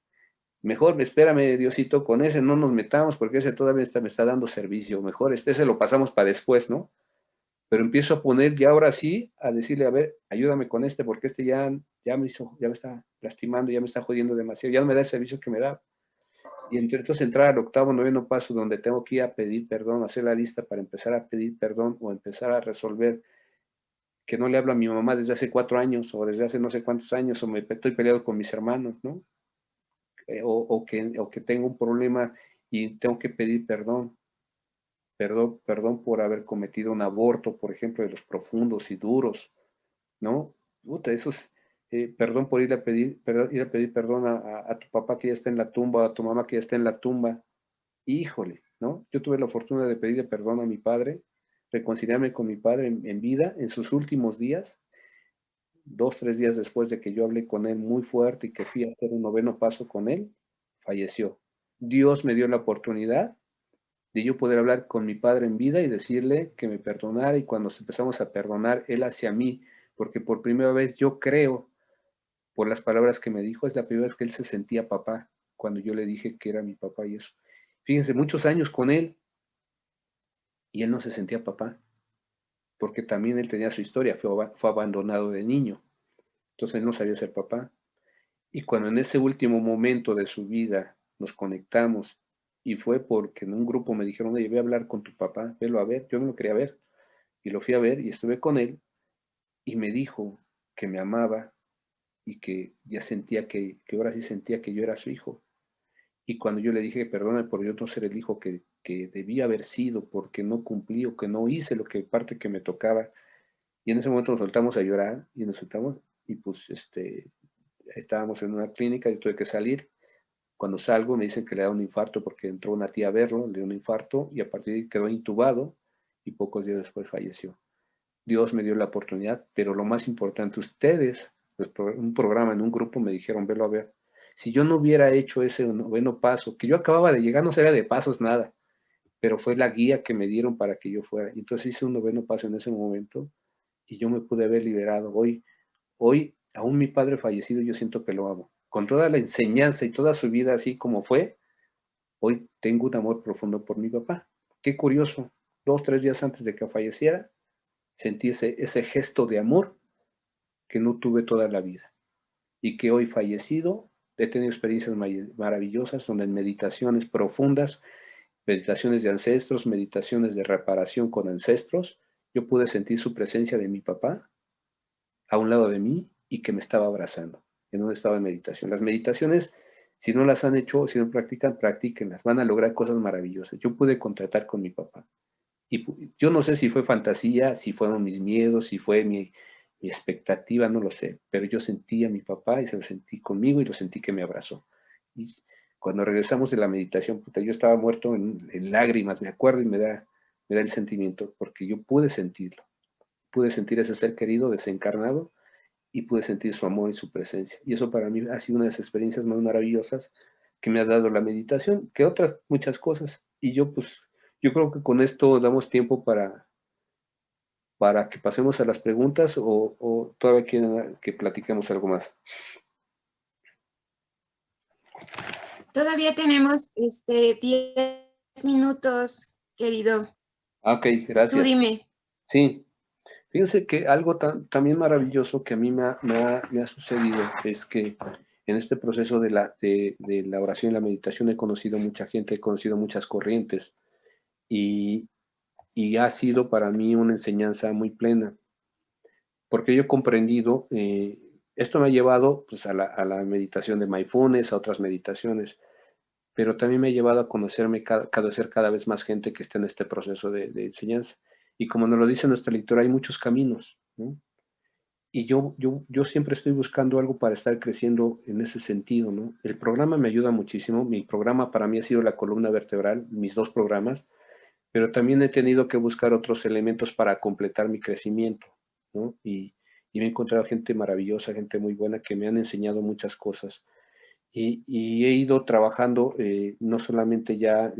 mejor espérame, Diosito, con ese no nos metamos porque ese todavía me está dando servicio. Mejor ese lo pasamos para después, ¿no? Pero empiezo a poner ya ahora sí, a decirle, a ver, ayúdame con este porque ya me está lastimando, ya me está jodiendo demasiado, ya no me da el servicio que me da. Y entonces entrar al octavo, noveno paso, donde tengo que ir a pedir perdón, hacer la lista para empezar a pedir perdón o empezar a resolver que no le hablo a mi mamá desde hace 4 años o desde hace no sé cuántos años o me estoy peleado con mis hermanos, ¿no? O que tengo un problema y tengo que pedir perdón. Perdón por haber cometido un aborto, por ejemplo, de los profundos y duros, ¿no? Puta, eso es, perdón por ir a pedir perdón a tu papá que ya está en la tumba, a tu mamá que ya está en la tumba. Híjole, ¿no? Yo tuve la fortuna de pedirle perdón a mi padre, reconciliarme con mi padre en vida, en sus últimos días, 2, 3 días después de que yo hablé con él muy fuerte y que fui a hacer un noveno paso con él, falleció. Dios me dio la oportunidad de yo poder hablar con mi padre en vida y decirle que me perdonara y cuando nos empezamos a perdonar él hacia mí, porque por primera vez yo creo, por las palabras que me dijo, es la primera vez que él se sentía papá, cuando yo le dije que era mi papá y eso. Fíjense, muchos años con él y él no se sentía papá, porque también él tenía su historia, fue abandonado de niño, entonces él no sabía ser papá. Y cuando en ese último momento de su vida nos conectamos y fue porque en un grupo me dijeron, oye, ve a hablar con tu papá, velo a ver, yo no lo quería ver, y lo fui a ver y estuve con él y me dijo que me amaba y que ya sentía que ahora sí sentía que yo era su hijo. Y cuando yo le dije, perdona por yo no ser el hijo que debía haber sido porque no cumplí o que no hice lo que parte que me tocaba, y en ese momento nos soltamos a llorar y nos soltamos y pues estábamos en una clínica y tuve que salir. Cuando salgo me dicen que le da un infarto porque entró una tía a verlo, le dio un infarto y a partir de ahí quedó intubado y pocos días después falleció. Dios me dio la oportunidad, pero lo más importante, ustedes, pues, un programa en un grupo me dijeron, velo a ver. Si yo no hubiera hecho ese noveno paso, que yo acababa de llegar, no sabía de pasos nada, pero fue la guía que me dieron para que yo fuera. Entonces hice un noveno paso en ese momento y yo me pude haber liberado. Hoy, aún mi padre fallecido, yo siento que lo amo. Con toda la enseñanza y toda su vida así como fue, hoy tengo un amor profundo por mi papá. Qué curioso, 2, 3 días antes de que falleciera, sentí ese gesto de amor que no tuve toda la vida y que hoy fallecido he tenido experiencias maravillosas donde en meditaciones profundas, meditaciones de ancestros, meditaciones de reparación con ancestros, yo pude sentir su presencia de mi papá a un lado de mí y que me estaba abrazando en un estado de meditación. Las meditaciones, si no las han hecho, si no practican, practíquenlas, van a lograr cosas maravillosas. Yo pude contactar con mi papá y yo no sé si fue fantasía, si fueron mis miedos, si fue mi expectativa, no lo sé, pero yo sentí a mi papá y se lo sentí conmigo y lo sentí que me abrazó. Y cuando regresamos de la meditación, puta, yo estaba muerto en lágrimas, me acuerdo y me da el sentimiento, porque yo pude sentirlo, pude sentir ese ser querido desencarnado y pude sentir su amor y su presencia. Y eso para mí ha sido una de las experiencias más maravillosas que me ha dado la meditación, que otras muchas cosas. Y yo pues, yo creo que con esto damos tiempo para que pasemos a las preguntas o todavía quieren que platiquemos algo más. Todavía tenemos 10 minutos, querido. Ok, Tú gracias. dime. Sí, fíjense que algo también maravilloso que a mí me ha sucedido es que en este proceso de la oración y la meditación he conocido mucha gente, he conocido muchas corrientes y, y ha sido para mí una enseñanza muy plena, porque yo he comprendido, esto me ha llevado pues, a la meditación de mindfulness, a otras meditaciones, pero también me ha llevado a conocerme, conocer cada vez más gente que está en este proceso de enseñanza. Y como nos lo dice nuestra lectura, hay muchos caminos, ¿no? Y yo siempre estoy buscando algo para estar creciendo en ese sentido, ¿no? El programa me ayuda muchísimo. Mi programa para mí ha sido la columna vertebral, mis 2 programas, pero también he tenido que buscar otros elementos para completar mi crecimiento, ¿no? Y me he encontrado gente maravillosa, gente muy buena que me han enseñado muchas cosas. Y he ido trabajando no solamente ya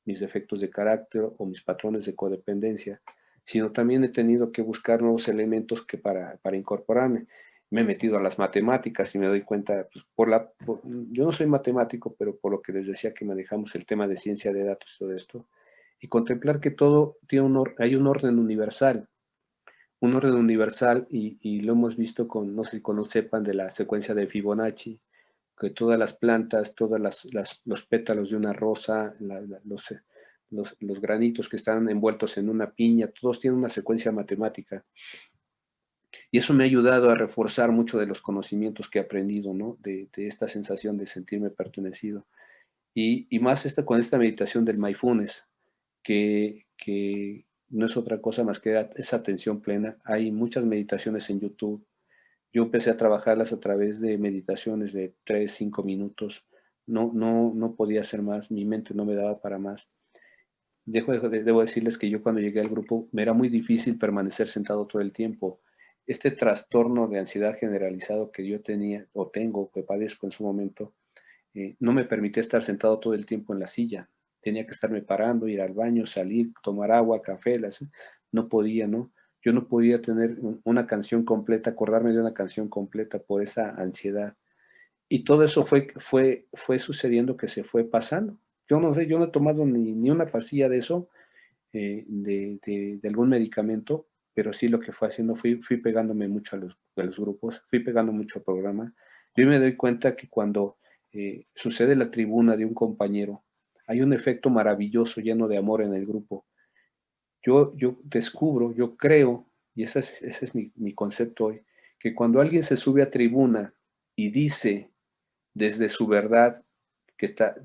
mis defectos de carácter o mis patrones de codependencia, sino también he tenido que buscar nuevos elementos que para incorporarme. Me he metido a las matemáticas y me doy cuenta, pues, yo no soy matemático, pero por lo que les decía que manejamos el tema de ciencia de datos y todo esto, y contemplar que todo tiene hay un orden universal y lo hemos visto con, no sé si sepan de la secuencia de Fibonacci, que todas las plantas, los pétalos de una rosa, los granitos que están envueltos en una piña, todos tienen una secuencia matemática. Y eso me ha ayudado a reforzar mucho de los conocimientos que he aprendido, ¿no? De esta sensación de sentirme pertenecido. Y más con esta meditación del mindfulness, que no es otra cosa más que esa atención plena. Hay muchas meditaciones en YouTube. Yo empecé a trabajarlas a través de meditaciones de 3, 5 minutos. No podía hacer más, mi mente no me daba para más. Debo decirles que yo cuando llegué al grupo me era muy difícil permanecer sentado todo el tiempo. Este trastorno de ansiedad generalizado que yo tenía o tengo, que padezco en su momento, no me permitía estar sentado todo el tiempo en la silla. Tenía que estarme parando, ir al baño, salir, tomar agua, café, no podía, ¿no? Yo no podía tener una canción completa, acordarme de una canción completa por esa ansiedad. Y todo eso fue sucediendo que se fue pasando. Yo no sé, yo no he tomado ni una pastilla de eso, de algún medicamento, pero sí lo que fue haciendo, fui pegándome mucho a los grupos, fui pegando mucho al programa. Yo me doy cuenta que cuando sucede la tribuna de un compañero, hay un efecto maravilloso, lleno de amor en el grupo. Yo descubro, yo creo, y ese es mi concepto hoy, que cuando alguien se sube a tribuna y dice desde su verdad que está,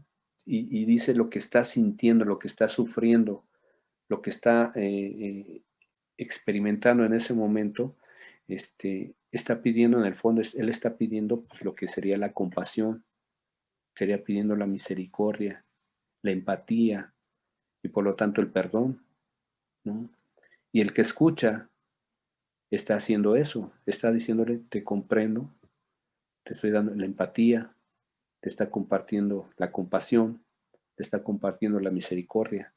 y dice lo que está sintiendo, lo que está sufriendo, lo que está experimentando en ese momento, está pidiendo en el fondo, él está pidiendo pues, lo que sería la compasión, sería pidiendo la misericordia, la empatía y por lo tanto el perdón, ¿no? Y el que escucha está haciendo eso, está diciéndole, te comprendo, te estoy dando la empatía, te está compartiendo la compasión, te está compartiendo la misericordia.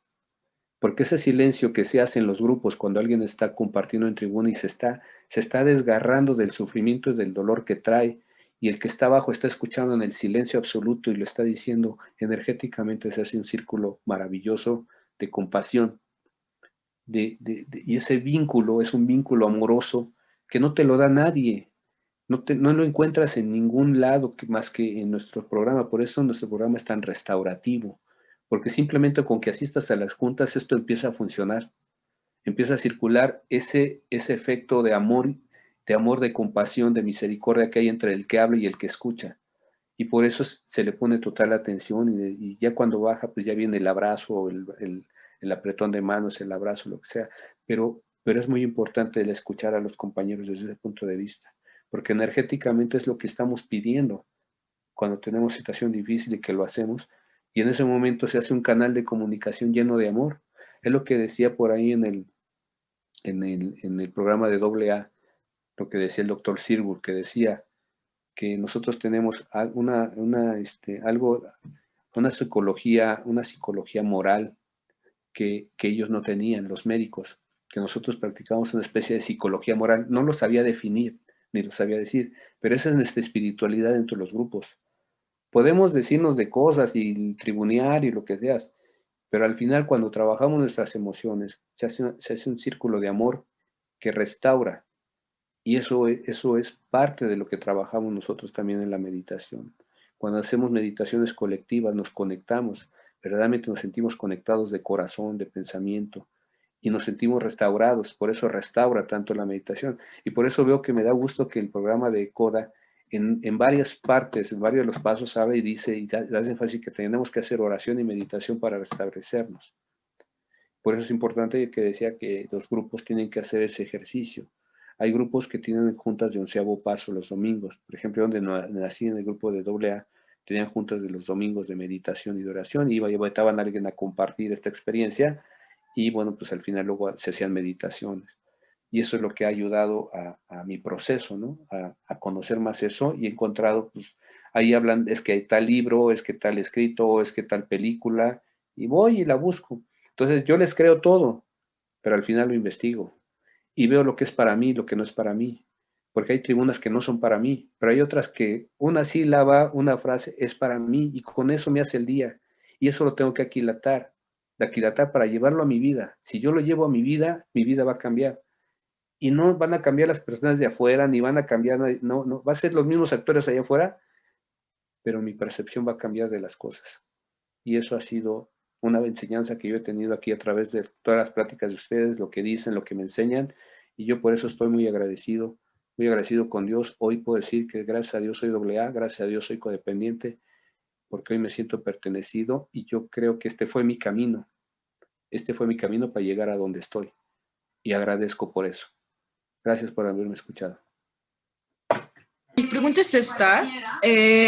Porque ese silencio que se hace en los grupos cuando alguien está compartiendo en tribuna y se está desgarrando del sufrimiento y del dolor que trae, y el que está abajo está escuchando en el silencio absoluto y lo está diciendo energéticamente, se hace un círculo maravilloso de compasión. Y ese vínculo es un vínculo amoroso que no te lo da nadie, no lo encuentras en ningún lado más que en nuestro programa. Por eso nuestro programa es tan restaurativo, porque simplemente con que asistas a las juntas esto empieza a funcionar, empieza a circular ese efecto de amor, de compasión, de misericordia que hay entre el que habla y el que escucha. Y por eso se le pone total atención y ya cuando baja, pues ya viene el abrazo, el apretón de manos, el abrazo, lo que sea. Pero es muy importante el escuchar a los compañeros desde ese punto de vista, porque energéticamente es lo que estamos pidiendo cuando tenemos situación difícil y que lo hacemos. Y en ese momento se hace un canal de comunicación lleno de amor. Es lo que decía por ahí en el programa de AA, lo que decía el doctor Sirgur, que decía que nosotros tenemos una psicología moral que ellos no tenían, los médicos, que nosotros practicamos una especie de psicología moral. No lo sabía definir, ni lo sabía decir, pero esa es nuestra espiritualidad dentro de los grupos. Podemos decirnos de cosas y tribunear y lo que seas, pero al final cuando trabajamos nuestras emociones, se hace un círculo de amor que restaura. Y eso es parte de lo que trabajamos nosotros también en la meditación. Cuando hacemos meditaciones colectivas nos conectamos, verdaderamente nos sentimos conectados de corazón, de pensamiento, y nos sentimos restaurados. Por eso restaura tanto la meditación. Y por eso veo que me da gusto que el programa de Coda, en varias partes, en varios de los pasos, habla y dice, y da énfasis que tenemos que hacer oración y meditación para restablecernos. Por eso es importante que decía que los grupos tienen que hacer ese ejercicio. Hay grupos que tienen juntas de 11º paso los domingos. Por ejemplo, donde nací en el grupo de AA, tenían juntas de los domingos de meditación y de oración. Y invitaban a alguien a compartir esta experiencia. Y bueno, pues al final luego se hacían meditaciones. Y eso es lo que ha ayudado a mi proceso, ¿no? A conocer más eso y he encontrado, pues ahí hablan, es que hay tal libro, es que tal escrito, es que tal película. Y voy y la busco. Entonces yo les creo todo, pero al final lo investigo y veo lo que es para mí, lo que no es para mí, porque hay tribunas que no son para mí, pero hay otras que una sílaba, una frase es para mí y con eso me hace el día y eso lo tengo que aquilatar para llevarlo a mi vida. Si yo lo llevo a mi vida va a cambiar y no van a cambiar las personas de afuera, ni van a cambiar, no, va a ser los mismos actores allá afuera, pero mi percepción va a cambiar de las cosas. Y eso ha sido una enseñanza que yo he tenido aquí a través de todas las pláticas de ustedes, lo que dicen, lo que me enseñan, y yo por eso estoy muy agradecido con Dios. Hoy puedo decir que gracias a Dios soy AA, gracias a Dios soy codependiente, porque hoy me siento pertenecido y yo creo que este fue mi camino para llegar a donde estoy, y agradezco por eso. Gracias por haberme escuchado. Mi pregunta es esta.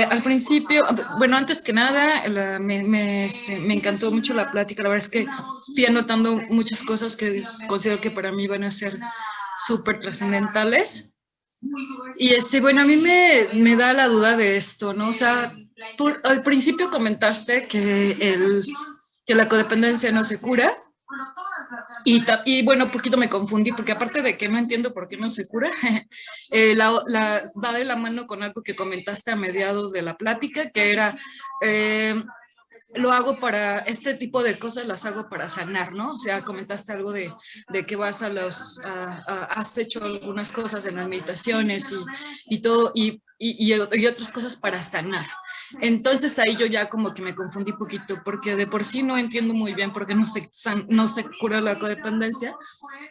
Al principio, bueno, antes que nada, me encantó mucho la plática. La verdad es que fui anotando muchas cosas que considero que para mí van a ser súper trascendentales. Y bueno, a mí me da la duda de esto, ¿no? O sea, al principio comentaste que la codependencia no se cura. Y bueno, un poquito me confundí, porque aparte de que no entiendo por qué no se cura, va de la mano con algo que comentaste a mediados de la plática, que era, lo hago para, este tipo de cosas las hago para sanar, ¿no? O sea, comentaste algo de que vas has hecho algunas cosas en las meditaciones y todo, y otras cosas para sanar. Entonces ahí yo ya como que me confundí un poquito, porque de por sí no entiendo muy bien por qué no se cura la codependencia,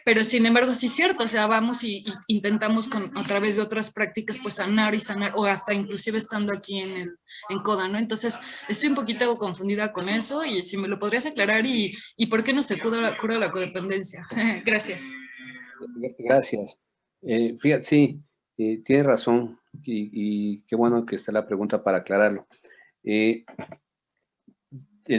pero sin embargo sí es cierto, o sea, vamos y intentamos a través de otras prácticas pues sanar y sanar, o hasta inclusive estando aquí en CODA, ¿no? Entonces estoy un poquito confundida con eso, y si me lo podrías aclarar, y por qué no se cura la codependencia. Gracias. Gracias. Fíjate, sí, tienes razón, y qué bueno que está la pregunta para aclararlo. En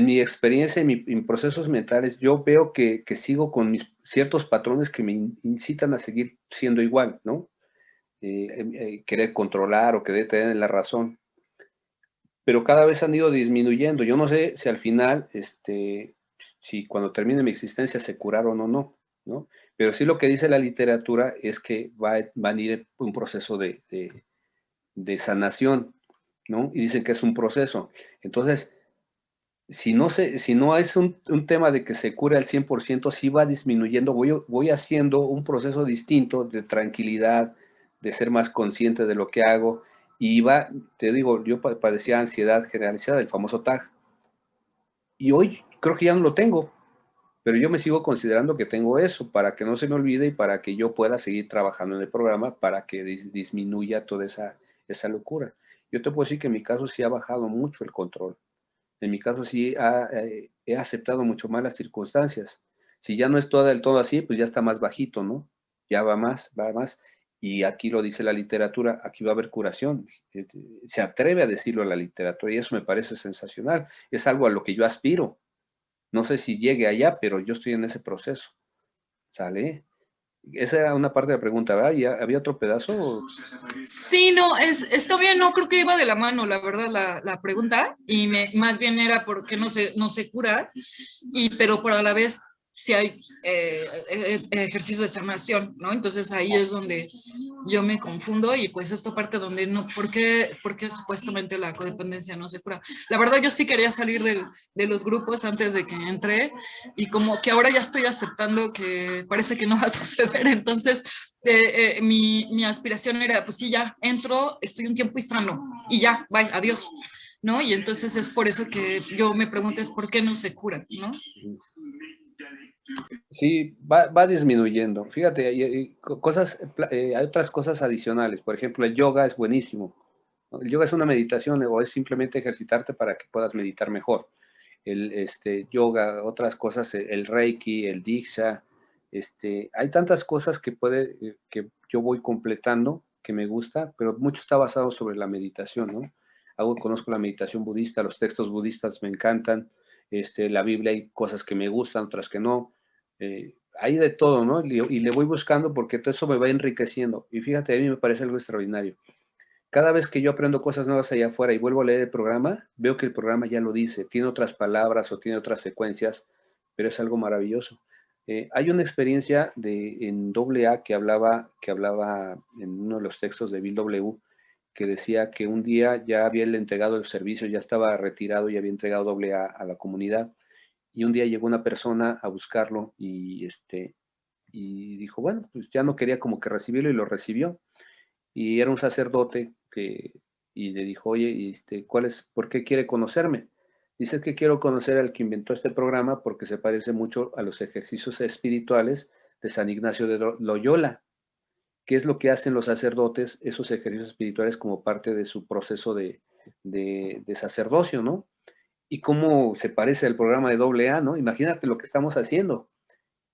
mi experiencia, en mis procesos mentales, yo veo que sigo con ciertos patrones que me incitan a seguir siendo igual, ¿no? Querer controlar o querer tener la razón. Pero cada vez han ido disminuyendo. Yo no sé si al final, si cuando termine mi existencia se curaron o no, ¿no? Pero sí lo que dice la literatura es que van a ir un proceso de sanación, ¿no? Y dicen que es un proceso. Entonces, si no es un tema de que se cure al 100%, sí va disminuyendo, voy haciendo un proceso distinto de tranquilidad, de ser más consciente de lo que hago, y te digo, yo padecía ansiedad generalizada, el famoso TAG, y hoy creo que ya no lo tengo, pero yo me sigo considerando que tengo eso, para que no se me olvide y para que yo pueda seguir trabajando en el programa, para que disminuya toda esa locura. Yo te puedo decir que en mi caso sí ha bajado mucho el control. En mi caso sí he aceptado mucho más las circunstancias. Si ya no es todo del todo así, pues ya está más bajito, ¿no? Ya va más, va más. Y aquí lo dice la literatura, aquí va a haber curación. Se atreve a decirlo la literatura, y eso me parece sensacional. Es algo a lo que yo aspiro. No sé si llegue allá, pero yo estoy en ese proceso. ¿Sale? Esa era una parte de la pregunta, ¿verdad? ¿Y había otro pedazo? Sí, no, está bien, no creo que iba de la mano, la verdad, la pregunta, y más bien era por qué no se cura, pero por a la vez sí hay ejercicios de sanación, ¿no? Entonces ahí es donde yo me confundo, y pues esta parte donde no, ¿por qué supuestamente la codependencia no se cura? La verdad yo sí quería salir de los grupos antes de que entré, y como que ahora ya estoy aceptando que parece que no va a suceder, entonces mi aspiración era, pues sí, ya entro, estoy un tiempo y sano, y ya, bye, adiós, ¿no? Y entonces es por eso que yo me pregunto, es por qué no se cura, ¿no? Sí, va disminuyendo. Fíjate, hay otras cosas adicionales. Por ejemplo, el yoga es buenísimo, ¿no? El yoga es una meditación, o es simplemente ejercitarte para que puedas meditar mejor. El yoga, otras cosas, el reiki, el diksha, hay tantas cosas que yo voy completando, que me gusta, pero mucho está basado sobre la meditación, ¿no? Conozco la meditación budista, los textos budistas me encantan, la Biblia hay cosas que me gustan, otras que no. Hay de todo, ¿no? Y le voy buscando, porque todo eso me va enriqueciendo. Y fíjate, a mí me parece algo extraordinario. Cada vez que yo aprendo cosas nuevas allá afuera y vuelvo a leer el programa, veo que el programa ya lo dice, tiene otras palabras o tiene otras secuencias, pero es algo maravilloso. Hay una experiencia en AA que hablaba en uno de los textos de Bill W., que decía que un día ya había entregado el servicio, ya estaba retirado y había entregado AA a la comunidad, y un día llegó una persona a buscarlo y dijo, bueno, pues ya no quería como que recibirlo, y lo recibió. Y era un sacerdote y le dijo, oye, ¿por qué quiere conocerme? Dice que quiero conocer al que inventó este programa porque se parece mucho a los ejercicios espirituales de San Ignacio de Loyola. ¿Qué es lo que hacen los sacerdotes, esos ejercicios espirituales como parte de su proceso de sacerdocio, ¿no? Y cómo se parece al programa de AA, ¿no? Imagínate lo que estamos haciendo.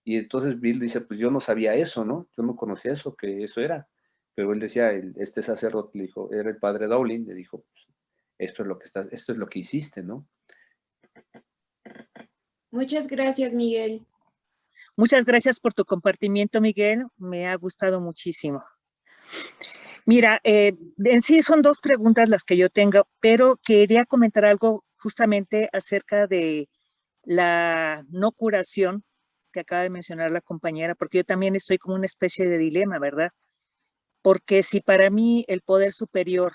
Y entonces Bill dice, pues yo no sabía eso, ¿no? Yo no conocía eso, que eso era. Pero él decía, este sacerdote le dijo, era el padre Dowling, le dijo, pues, esto es lo que hiciste, ¿no? Muchas gracias, Miguel. Muchas gracias por tu compartimiento, Miguel. Me ha gustado muchísimo. Mira, en sí son dos preguntas las que yo tengo, pero quería comentar algo justamente acerca de la no curación que acaba de mencionar la compañera, porque yo también estoy como una especie de dilema, ¿verdad? Porque si para mí el poder superior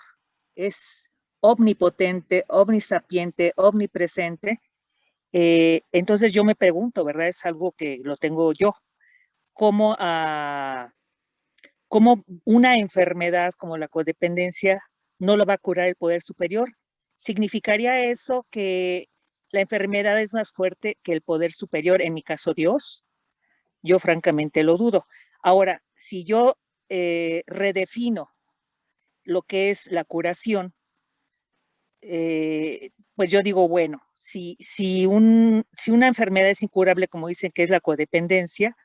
es omnipotente, omnisapiente, omnipresente, entonces yo me pregunto, ¿verdad? Es algo que lo tengo yo. ¿Cómo una enfermedad como la codependencia no lo va a curar el poder superior? ¿Significaría eso que la enfermedad es más fuerte que el poder superior, en mi caso Dios? Yo francamente lo dudo. Ahora, si yo redefino lo que es la curación, pues yo digo, bueno, si una enfermedad es incurable, como dicen que es la codependencia,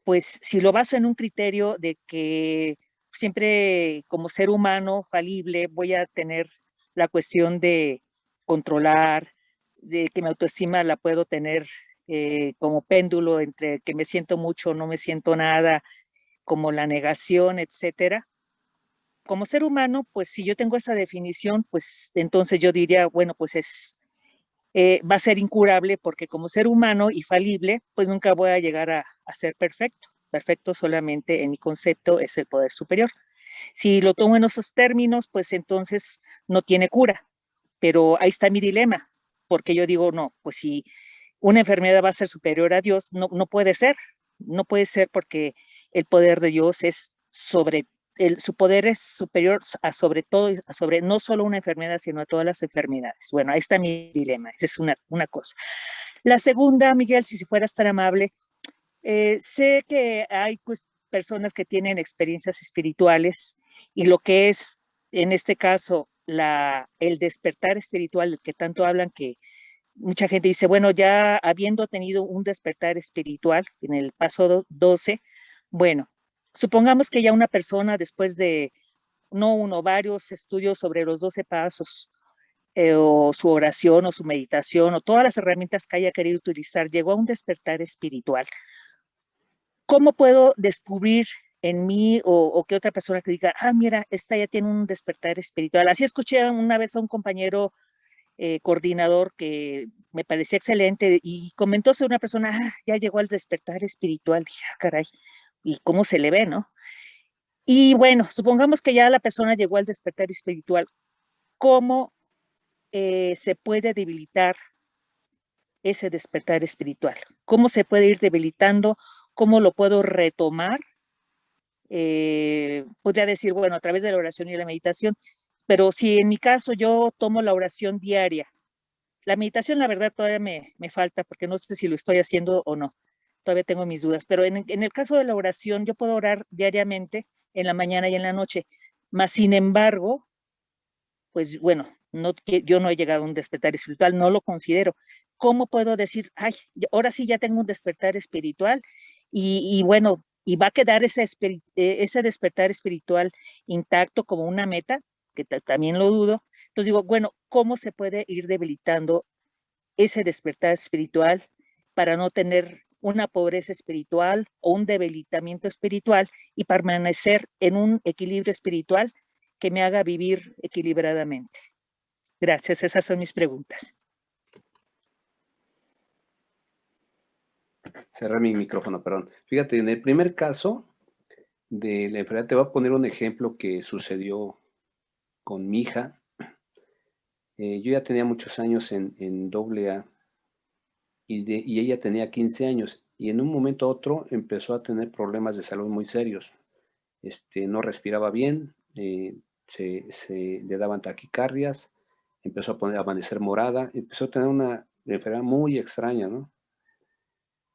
pues si lo baso en un criterio de que siempre como ser humano falible voy a tener la cuestión de controlar, de que mi autoestima la puedo tener como péndulo entre que me siento mucho, no me siento nada, como la negación, etcétera. Como ser humano, pues si yo tengo esa definición, pues entonces yo diría, bueno, pues va a ser incurable porque como ser humano y falible, pues nunca voy a llegar a ser perfecto. Perfecto solamente en mi concepto es el poder superior. Si lo tomo en esos términos, pues entonces no tiene cura. Pero ahí está mi dilema, porque yo digo, no, pues si una enfermedad va a ser superior a Dios, no puede ser. No puede ser porque el poder de Dios es su poder es superior a sobre todo, sobre no solo una enfermedad, sino a todas las enfermedades. Bueno, ahí está mi dilema, esa es una cosa. La segunda, Miguel, si fueras tan amable, sé que hay pues, personas que tienen experiencias espirituales y lo que es, en este caso, el despertar espiritual del que tanto hablan, que mucha gente dice, bueno, ya habiendo tenido un despertar espiritual en el paso 12, bueno, supongamos que ya una persona después de no uno, varios estudios sobre los 12 pasos, o su oración o su meditación o todas las herramientas que haya querido utilizar, llegó a un despertar espiritual. ¿Cómo puedo descubrir en mí o que otra persona que diga, mira, esta ya tiene un despertar espiritual? Así escuché una vez a un compañero coordinador que me parecía excelente y comentó sobre una persona, ya llegó al despertar espiritual. Dije, caray, ¿y cómo se le ve, no? Y bueno, supongamos que ya la persona llegó al despertar espiritual. ¿Cómo se puede debilitar ese despertar espiritual? ¿Cómo se puede ir debilitando? ¿Cómo lo puedo retomar? Podría decir, bueno, a través de la oración y la meditación, pero si en mi caso yo tomo la oración diaria, la meditación la verdad todavía me falta porque no sé si lo estoy haciendo o no, todavía tengo mis dudas, pero en el caso de la oración yo puedo orar diariamente en la mañana y en la noche, más sin embargo, pues bueno, yo no he llegado a un despertar espiritual, no lo considero. ¿Cómo puedo decir, ay, ahora sí ya tengo un despertar espiritual y bueno, y va a quedar ese despertar espiritual intacto como una meta, que también lo dudo? Entonces digo, bueno, ¿cómo se puede ir debilitando ese despertar espiritual para no tener una pobreza espiritual o un debilitamiento espiritual y permanecer en un equilibrio espiritual que me haga vivir equilibradamente? Gracias, esas son mis preguntas. Cerrar mi micrófono, perdón. Fíjate, en el primer caso de la enfermedad, te voy a poner un ejemplo que sucedió con mi hija. Yo ya tenía muchos años en AA y ella tenía 15 años y en un momento a otro empezó a tener problemas de salud muy serios. No respiraba bien, le daban taquicardias, empezó a amanecer morada, empezó a tener una enfermedad muy extraña, ¿no?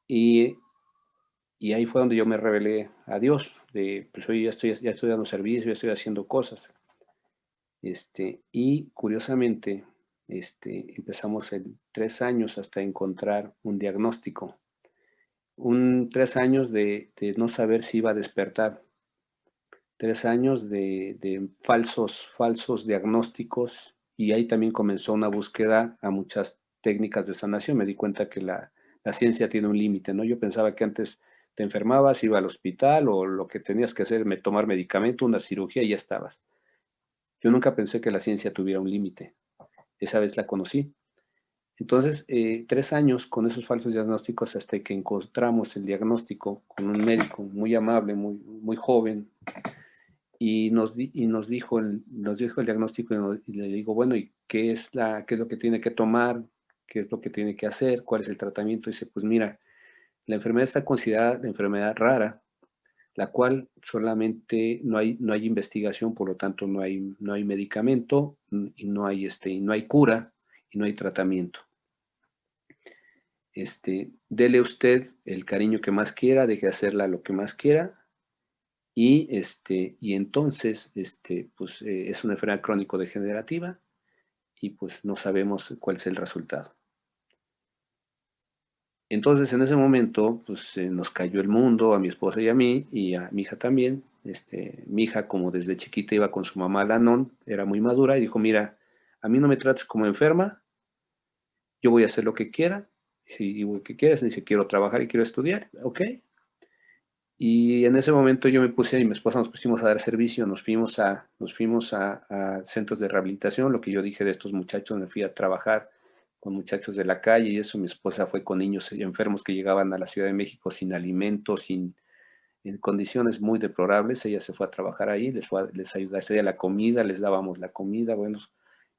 Y ahí fue donde yo me revelé a Dios, pues hoy ya estoy dando servicio, ya estoy haciendo cosas. Y curiosamente, empezamos en 3 años hasta encontrar un diagnóstico. 3 años de no saber si iba a despertar. 3 años de falsos diagnósticos, y ahí también comenzó una búsqueda a muchas técnicas de sanación. Me di cuenta que la ciencia tiene un límite, ¿no? Yo pensaba que antes te enfermabas, iba al hospital o lo que tenías que hacer, tomar medicamento, una cirugía y ya estabas. Yo nunca pensé que la ciencia tuviera un límite. Esa vez la conocí. Entonces, 3 años con esos falsos diagnósticos hasta que encontramos el diagnóstico con un médico muy amable, muy joven, y nos dijo el diagnóstico, y le digo, bueno, ¿y qué es lo que tiene que tomar? ¿Qué es lo que tiene que hacer? ¿Cuál es el tratamiento? Y dice, pues mira, la enfermedad está considerada la enfermedad rara, la cual solamente no hay investigación, por lo tanto no hay medicamento, y no hay cura y no hay tratamiento. Dele usted el cariño que más quiera, deje de hacerla lo que más quiera, y entonces pues es una enfermedad crónico-degenerativa y pues no sabemos cuál es el resultado. Entonces en ese momento pues nos cayó el mundo a mi esposa y a mí, y a mi hija también. Mi hija, como desde chiquita iba con su mamá a Lanón, era muy madura y dijo, mira, a mí no me trates como enferma, yo voy a hacer lo que quiera, si digo que quieres, dice, quiero trabajar y quiero estudiar, ok. Y en ese momento yo me puse y mi esposa nos pusimos a dar servicio, nos fuimos a centros de rehabilitación. Lo que yo dije de estos muchachos, me fui a trabajar con muchachos de la calle y eso. Mi esposa fue con niños enfermos que llegaban a la Ciudad de México sin alimentos, en condiciones muy deplorables. Ella se fue a trabajar ahí, les ayudaba a la comida, les dábamos la comida. Bueno,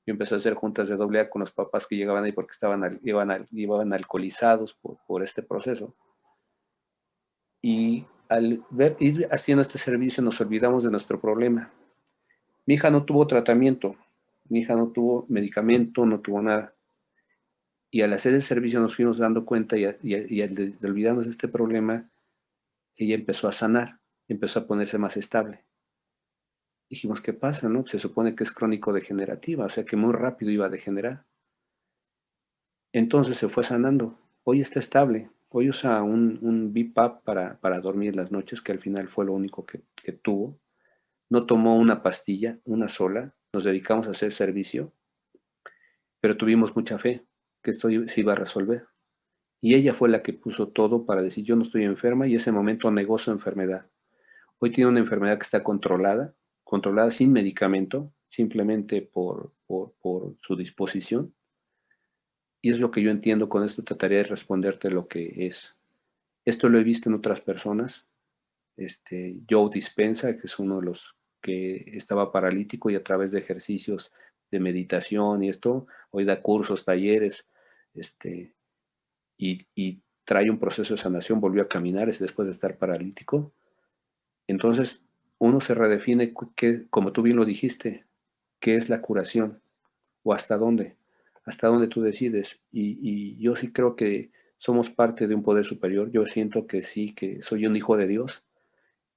yo empecé a hacer juntas de AA con los papás que llegaban ahí porque iban alcoholizados por este proceso. Y al ir haciendo este servicio nos olvidamos de nuestro problema. Mi hija no tuvo tratamiento, mi hija no tuvo medicamento, no tuvo nada. Y al hacer el servicio nos fuimos dando cuenta, y al olvidarnos de este problema, ella empezó a sanar, empezó a ponerse más estable. Dijimos, ¿qué pasa, no? Se supone que es crónico-degenerativa, o sea que muy rápido iba a degenerar. Entonces se fue sanando. Hoy está estable. Hoy usa un BiPAP para dormir en las noches, que al final fue lo único que tuvo. No tomó una pastilla, una sola. Nos dedicamos a hacer servicio, pero tuvimos mucha fe que esto se iba a resolver. Y ella fue la que puso todo para decir, yo no estoy enferma, y ese momento negó su enfermedad. Hoy tiene una enfermedad que está controlada sin medicamento, simplemente por su disposición. Y es lo que yo entiendo. Con esto trataré de responderte lo que es. Esto lo he visto en otras personas. Joe Dispenza, que es uno de los que estaba paralítico, y a través de ejercicios de meditación y esto, hoy da cursos, talleres, y trae un proceso de sanación, volvió a caminar después de estar paralítico. Entonces, uno se redefine, como tú bien lo dijiste, qué es la curación, o hasta dónde tú decides. Y yo sí creo que somos parte de un poder superior. Yo siento que sí, que soy un hijo de Dios,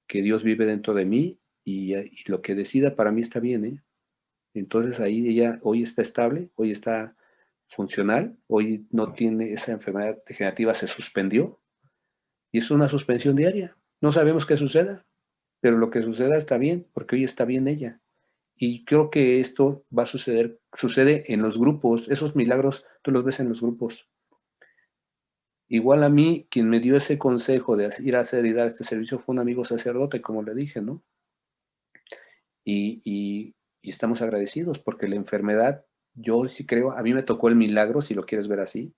que Dios vive dentro de mí, y lo que decida para mí está bien, ¿eh? Entonces ahí ella hoy está estable, hoy está funcional, hoy no tiene esa enfermedad degenerativa, se suspendió, y es una suspensión diaria. No sabemos qué suceda, pero lo que suceda está bien, porque hoy está bien ella. Y creo que esto va a sucede en los grupos. Esos milagros tú los ves en los grupos. Igual a mí, quien me dio ese consejo de ir a hacer y dar este servicio fue un amigo sacerdote, como le dije, ¿no? Y estamos agradecidos porque la enfermedad, yo sí creo, a mí me tocó el milagro, si lo quieres ver así,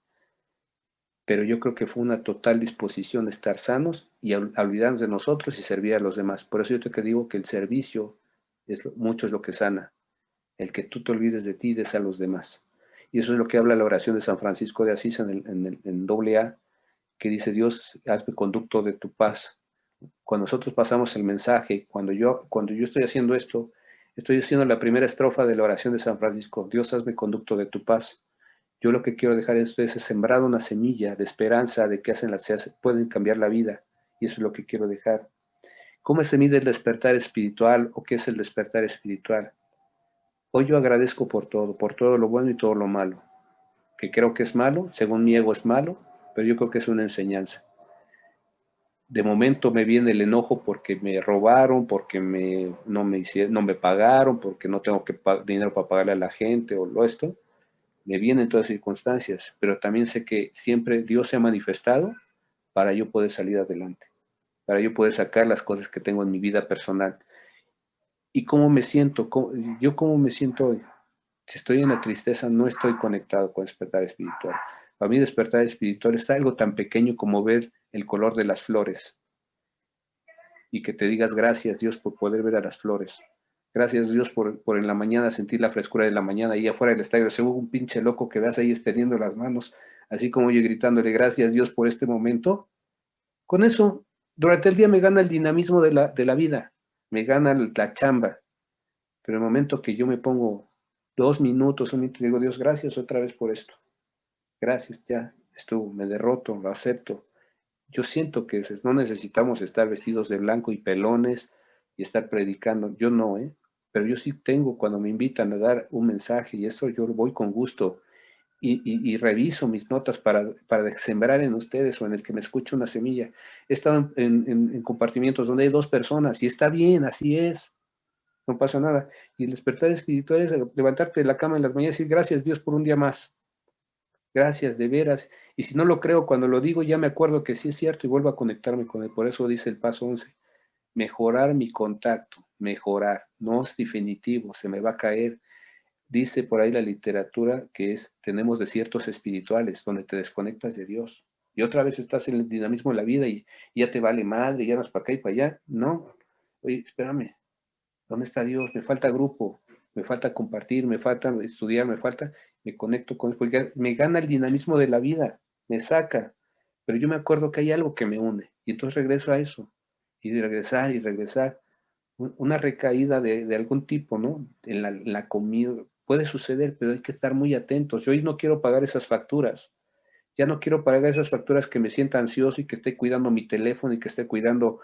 pero yo creo que fue una total disposición de estar sanos y olvidarnos de nosotros y servir a los demás. Por eso yo te digo que el servicio mucho es lo que sana. El que tú te olvides de ti y des a los demás. Y eso es lo que habla la oración de San Francisco de Asís en AA, que dice, Dios, hazme conducto de tu paz. Cuando nosotros pasamos el mensaje, cuando yo estoy haciendo esto, Estoy haciendo la primera estrofa de la oración de San Francisco. Dios, hazme conducto de tu paz. Yo lo que quiero dejar en ustedes es sembrar una semilla de esperanza de que pueden cambiar la vida. Y eso es lo que quiero dejar. ¿Cómo se mide el despertar espiritual o qué es el despertar espiritual? Hoy yo agradezco por todo lo bueno y todo lo malo. Que creo que es malo, según mi ego es malo, pero yo creo que es una enseñanza. De momento me viene el enojo porque me robaron, porque no me pagaron, porque no tengo dinero para pagarle a la gente o esto. Me vienen todas circunstancias, pero también sé que siempre Dios se ha manifestado para yo poder salir adelante, para yo poder sacar las cosas que tengo en mi vida personal. ¿Y cómo me siento? ¿Cómo me siento hoy? Si estoy en la tristeza, no estoy conectado con despertar espiritual. Para mí despertar espiritual es algo tan pequeño como ver el color de las flores y que te digas gracias Dios por poder ver a las flores. Gracias Dios por en la mañana sentir la frescura de la mañana ahí afuera del estadio. Según un pinche loco que veas ahí extendiendo las manos, así como yo gritándole gracias Dios por este momento. Con eso, durante el día me gana el dinamismo de la vida, me gana la chamba. Pero el momento que yo me pongo 2 minutos, un minuto, digo Dios, gracias otra vez por esto. Gracias, ya estuvo, me derroto, lo acepto. Yo siento que no necesitamos estar vestidos de blanco y pelones y estar predicando. Yo no, pero yo sí tengo, cuando me invitan a dar un mensaje y esto, yo voy con gusto y reviso mis notas para sembrar en ustedes o en el que me escuche una semilla. He estado en compartimientos donde hay 2 personas y está bien, así es, no pasa nada. Y el despertar espiritual es levantarte de la cama en las mañanas y decir gracias Dios por un día más. Gracias, de veras. Y si no lo creo, cuando lo digo ya me acuerdo que sí es cierto y vuelvo a conectarme con él. Por eso dice el paso 11, mejorar mi contacto, mejorar. No es definitivo, se me va a caer. Dice por ahí la literatura que tenemos desiertos espirituales donde te desconectas de Dios. Y otra vez estás en el dinamismo de la vida y ya te vale madre, ya vas para acá y para allá. No, oye, espérame, ¿dónde está Dios? Me falta grupo, me falta compartir, me falta estudiar, me conecto con él, porque me gana el dinamismo de la vida, me saca, pero yo me acuerdo que hay algo que me une, y entonces regreso a eso, y regresar, una recaída de algún tipo, ¿no? En la comida, puede suceder, pero hay que estar muy atentos. Yo hoy no quiero pagar esas facturas, ya no quiero pagar esas facturas que me sienta ansioso y que esté cuidando mi teléfono y que esté cuidando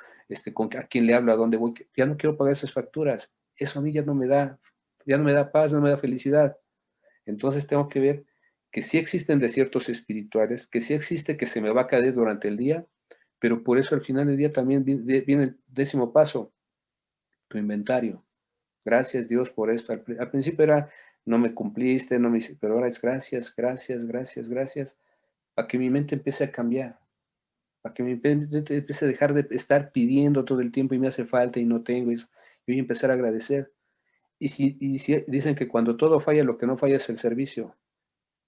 a quién le hablo, a dónde voy. Ya no quiero pagar esas facturas. Eso a mí ya no me da paz, no me da felicidad. Entonces tengo que ver que sí existen desiertos espirituales, que sí existe que se me va a caer durante el día, pero por eso al final del día también viene el 10º paso, tu inventario. Gracias Dios por esto. Al principio era, no me cumpliste, pero ahora es gracias, gracias, gracias, gracias, para que mi mente empiece a cambiar, para que mi mente empiece a dejar de estar pidiendo todo el tiempo y me hace falta y no tengo, y voy a empezar a agradecer. Y si dicen que cuando todo falla, lo que no falla es el servicio.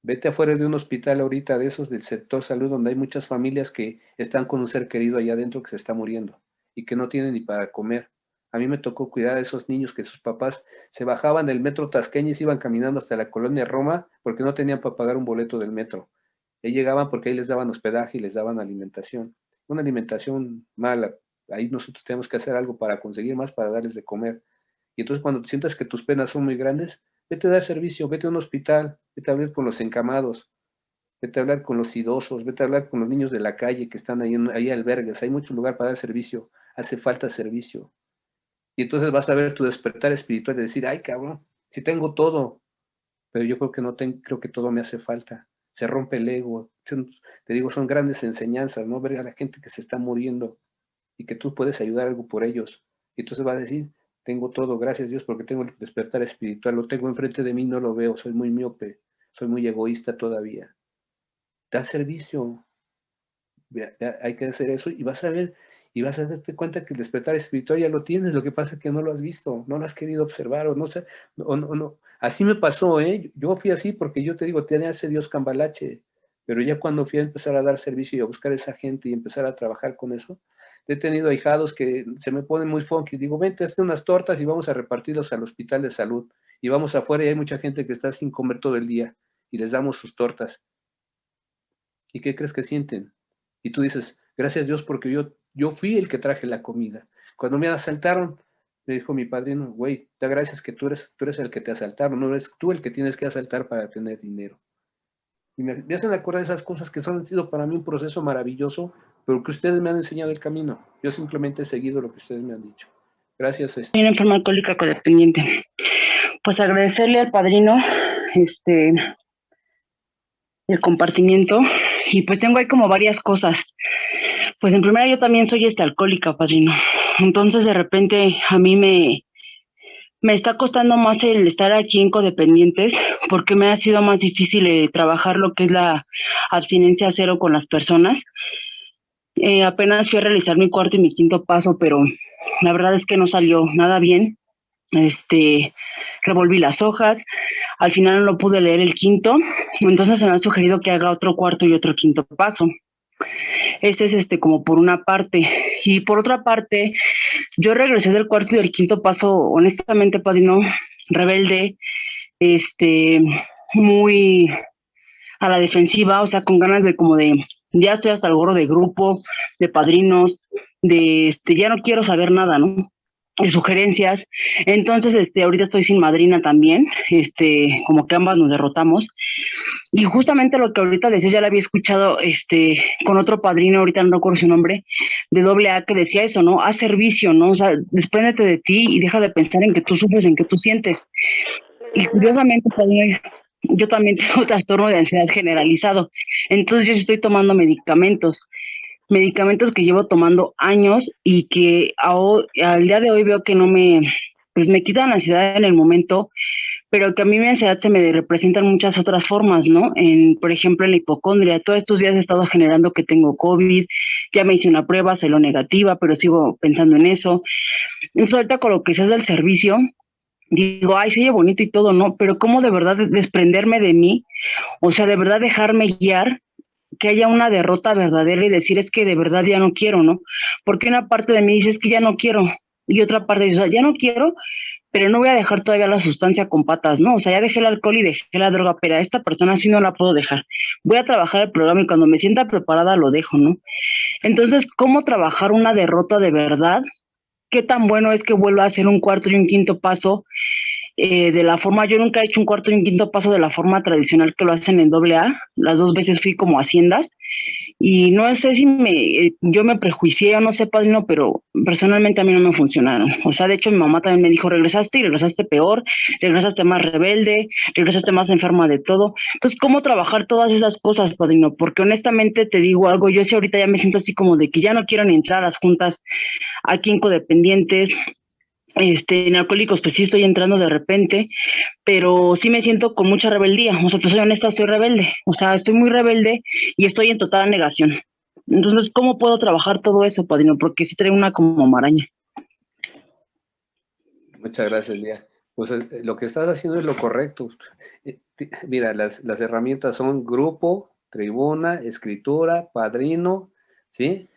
Vete afuera de un hospital ahorita de esos del sector salud donde hay muchas familias que están con un ser querido allá adentro que se está muriendo y que no tienen ni para comer. A mí me tocó cuidar a esos niños que sus papás se bajaban del metro tasqueño y se iban caminando hasta la colonia Roma porque no tenían para pagar un boleto del metro. Ahí llegaban porque ahí les daban hospedaje y les daban alimentación. Una alimentación mala. Ahí nosotros tenemos que hacer algo para conseguir más para darles de comer. Y entonces cuando sientas que tus penas son muy grandes, vete a dar servicio, vete a un hospital, vete a hablar con los encamados, vete a hablar con los idosos, vete a hablar con los niños de la calle que están ahí albergues. Hay mucho lugar para dar servicio. Hace falta servicio. Y entonces vas a ver tu despertar espiritual de decir, ay cabrón, si tengo todo, pero yo creo que no tengo, creo que todo me hace falta. Se rompe el ego. Te digo, son grandes enseñanzas, ¿no? Ver a la gente que se está muriendo y que tú puedes ayudar algo por ellos. Y entonces vas a decir, tengo todo, gracias Dios, porque tengo el despertar espiritual, lo tengo enfrente de mí, no lo veo, soy muy miope, soy muy egoísta todavía. Da servicio, hay que hacer eso y vas a ver, y vas a darte cuenta que el despertar espiritual ya lo tienes, lo que pasa es que no lo has visto, no lo has querido observar, o no sé, no. Así me pasó, yo fui así porque yo te digo, tenía ese Dios cambalache, pero ya cuando fui a empezar a dar servicio y a buscar a esa gente y empezar a trabajar con eso, he tenido ahijados que se me ponen muy funky, digo, vente, hazte unas tortas y vamos a repartirlos al hospital de salud, y vamos afuera y hay mucha gente que está sin comer todo el día, y les damos sus tortas, ¿y qué crees que sienten? Y tú dices, gracias Dios porque yo fui el que traje la comida. Cuando me asaltaron, Me dijo mi padrino, güey, te gracias que tú eres el que te asaltaron, no eres tú el que tienes que asaltar para tener dinero. Y me hacen acordar de esas cosas que han sido para mí un proceso maravilloso, pero que ustedes me han enseñado el camino. Yo simplemente he seguido lo que ustedes me han dicho. Gracias. Soy una enferma alcohólica codependiente. Pues agradecerle al padrino el compartimiento, y pues tengo ahí como varias cosas. Pues en primera, yo también soy alcohólica, padrino. Entonces de repente a mí me está costando más el estar aquí en Codependientes, porque me ha sido más difícil trabajar lo que es la abstinencia cero con las personas. Apenas fui a realizar mi cuarto y mi quinto paso, pero la verdad es que no salió nada bien. Revolví las hojas, al final no pude leer el quinto, entonces se me ha sugerido que haga otro cuarto y otro quinto paso. Este es como por una parte. Y por otra parte, yo regresé del cuarto y del quinto paso, honestamente, padrino, rebelde, muy a la defensiva, o sea, con ganas de ya estoy hasta el gorro de grupo, de padrinos, ya no quiero saber nada, ¿no? De sugerencias. Entonces, ahorita estoy sin madrina también, como que ambas nos derrotamos. Y justamente lo que ahorita decía, ya lo había escuchado con otro padrino, ahorita no recuerdo su nombre, de AA, que decía eso, ¿no? Haz servicio, ¿no? O sea, despréndete de ti y deja de pensar en que tú sufres, en que tú sientes. Y curiosamente, padrino, yo también tengo trastorno de ansiedad generalizado. Entonces yo estoy tomando medicamentos que llevo tomando años y que al día de hoy veo que no me quitan la ansiedad en el momento, pero que a mí mi ansiedad se me representa en muchas otras formas, ¿no? Por ejemplo, en la hipocondria. Todos estos días he estado generando que tengo COVID, ya me hice una prueba, salió negativa, pero sigo pensando en eso. Entonces ahorita con lo que seas del servicio, digo, ay, se oye bonito y todo, ¿no? Pero ¿cómo de verdad desprenderme de mí? O sea, de verdad dejarme guiar, que haya una derrota verdadera y decir, es que de verdad ya no quiero, ¿no? Porque una parte de mí dice, es que ya no quiero, y otra parte dice, ya no quiero, pero no voy a dejar todavía la sustancia con patas, ¿no? O sea, ya dejé el alcohol y dejé la droga, pero a esta persona sí no la puedo dejar. Voy a trabajar el programa y cuando me sienta preparada lo dejo, ¿no? Entonces, ¿cómo trabajar una derrota de verdad? ¿Qué tan bueno es que vuelva a hacer un cuarto y un quinto paso de la forma? Yo nunca he hecho un cuarto y un quinto paso de la forma tradicional que lo hacen en AA. Las dos veces fui como haciendas y no sé si yo me prejuicié o no sé, padrino, pero personalmente a mí no me funcionaron. O sea, de hecho mi mamá también me dijo, regresaste y regresaste peor, regresaste más rebelde, regresaste más enferma de todo. Entonces, ¿cómo trabajar todas esas cosas, padrino? Porque honestamente te digo algo, yo sí ahorita ya me siento así como de que ya no quiero ni entrar a las juntas aquí en Codependientes. En Alcohólicos pues sí estoy entrando de repente, pero sí me siento con mucha rebeldía. O sea, pues soy honesta, soy rebelde. O sea, estoy muy rebelde y estoy en total negación. Entonces, ¿cómo puedo trabajar todo eso, padrino? Porque sí traigo una como maraña. Muchas gracias, Lía. Pues lo que estás haciendo es lo correcto. Mira, las herramientas son grupo, tribuna, escritura, padrino, ¿sí?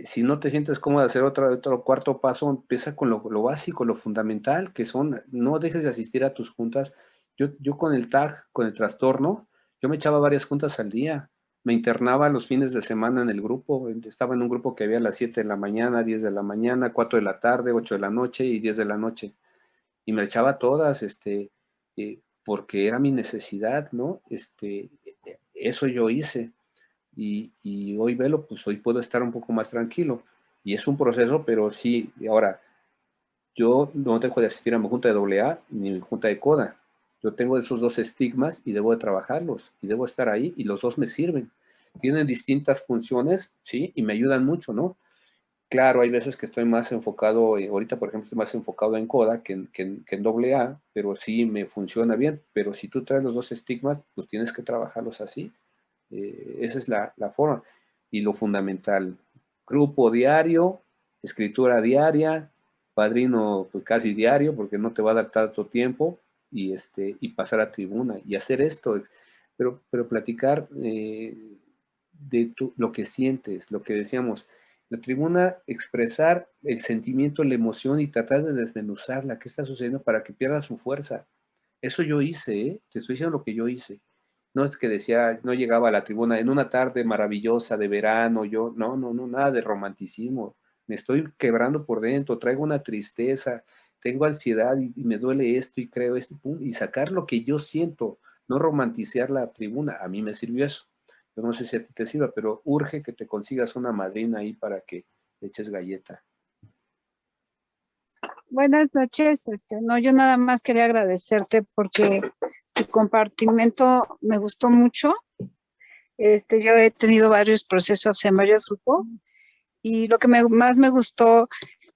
Si no te sientes cómodo hacer otro cuarto paso, empieza con lo básico, lo fundamental, que son, no dejes de asistir a tus juntas. Yo con el TAG, con el trastorno, yo me echaba varias juntas al día. Me internaba los fines de semana en el grupo. Estaba en un grupo que había a las 7 de la mañana, 10 de la mañana, 4 de la tarde, 8 de la noche y 10 de la noche. Y me echaba todas, porque era mi necesidad, ¿no? Eso yo hice. Y hoy velo, pues hoy puedo estar un poco más tranquilo. Y es un proceso, pero sí, ahora, yo no dejo de asistir a mi junta de AA ni mi junta de CODA. Yo tengo esos dos estigmas y debo de trabajarlos y debo estar ahí y los dos me sirven. Tienen distintas funciones, sí, y me ayudan mucho, ¿no? Claro, hay veces que estoy más enfocado, ahorita por ejemplo estoy más enfocado en CODA que en AA, pero sí me funciona bien. Pero si tú traes los dos estigmas, pues tienes que trabajarlos así. Esa es la forma. Y lo fundamental, grupo diario, escritura diaria, padrino pues casi diario, porque no te va a dar tanto tiempo, y pasar a tribuna, y hacer esto, pero platicar de lo que sientes, lo que decíamos, la tribuna, expresar el sentimiento, la emoción, y tratar de desmenuzarla, qué está sucediendo para que pierda su fuerza. Eso yo hice, ¿eh? Te estoy diciendo lo que yo hice. No es que decía, no llegaba a la tribuna en una tarde maravillosa de verano, no, nada de romanticismo. me estoy quebrando por dentro, traigo una tristeza, tengo ansiedad y me duele esto y creo esto, pum, y sacar lo que yo siento, no romantizar la tribuna. A mí me sirvió eso. Yo no sé si a ti te sirva, pero urge que te consigas una madrina ahí para que le eches galleta. Buenas noches. No, yo nada más quería agradecerte porque tu compartimento me gustó mucho. Yo he tenido varios procesos en varios grupos y lo que más me gustó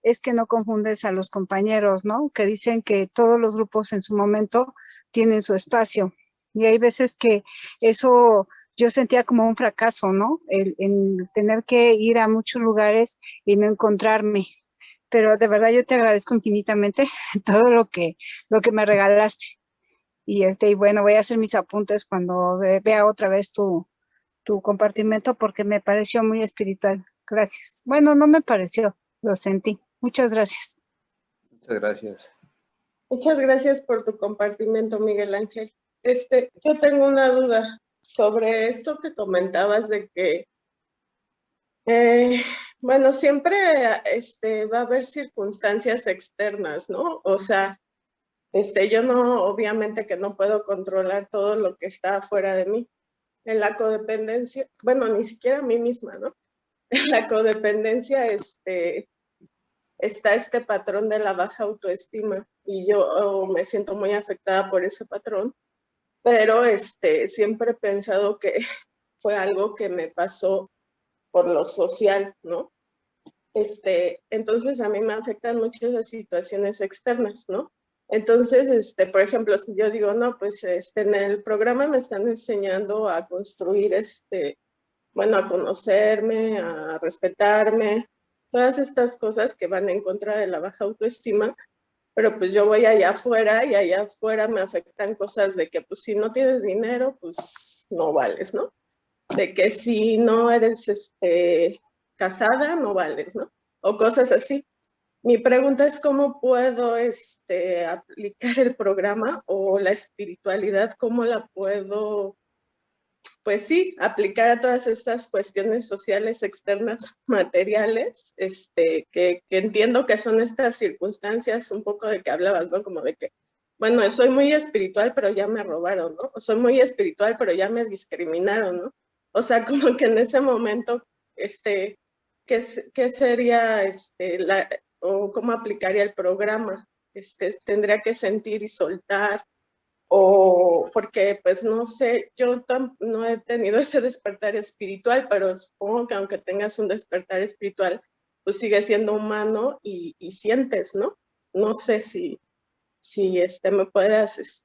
es que no confundes a los compañeros, ¿no? Que dicen que todos los grupos en su momento tienen su espacio y hay veces que eso yo sentía como un fracaso, ¿no? El tener que ir a muchos lugares y no encontrarme. Pero de verdad yo te agradezco infinitamente todo lo que me regalaste. Y bueno, voy a hacer mis apuntes cuando vea otra vez tu compartimento porque me pareció muy espiritual. Gracias. Bueno, no me pareció, lo sentí. Muchas gracias. Muchas gracias. Muchas gracias por tu compartimento, Miguel Ángel. Yo tengo una duda sobre esto que comentabas de que, bueno, siempre va a haber circunstancias externas, ¿no? O sea, yo no, obviamente que no puedo controlar todo lo que está afuera de mí. En la codependencia, bueno, ni siquiera a mí misma, ¿no? En la codependencia, está este patrón de la baja autoestima y yo me siento muy afectada por ese patrón, pero siempre he pensado que fue algo que me pasó por lo social, ¿no? Entonces a mí me afectan mucho esas situaciones externas, ¿no? Entonces, por ejemplo, si yo digo, no, pues en el programa me están enseñando a construir, bueno, a conocerme, a respetarme, todas estas cosas que van en contra de la baja autoestima, pero pues yo voy allá afuera y allá afuera me afectan cosas de que pues si no tienes dinero, pues no vales, ¿no? De que si no eres casada, no vales, ¿no? O cosas así. Mi pregunta es cómo puedo aplicar el programa o la espiritualidad, cómo la puedo, pues sí, aplicar a todas estas cuestiones sociales externas, materiales, que entiendo que son estas circunstancias un poco de que hablabas, ¿no? Como de que, bueno, soy muy espiritual, pero ya me robaron, ¿no? O soy muy espiritual, pero ya me discriminaron, ¿no? O sea, como que en ese momento, ¿qué sería o cómo aplicaría el programa? Tendría que sentir y soltar, o porque pues no sé, yo no he tenido ese despertar espiritual, pero supongo que aunque tengas un despertar espiritual, pues sigues siendo humano y sientes, ¿no? No sé si me puedas,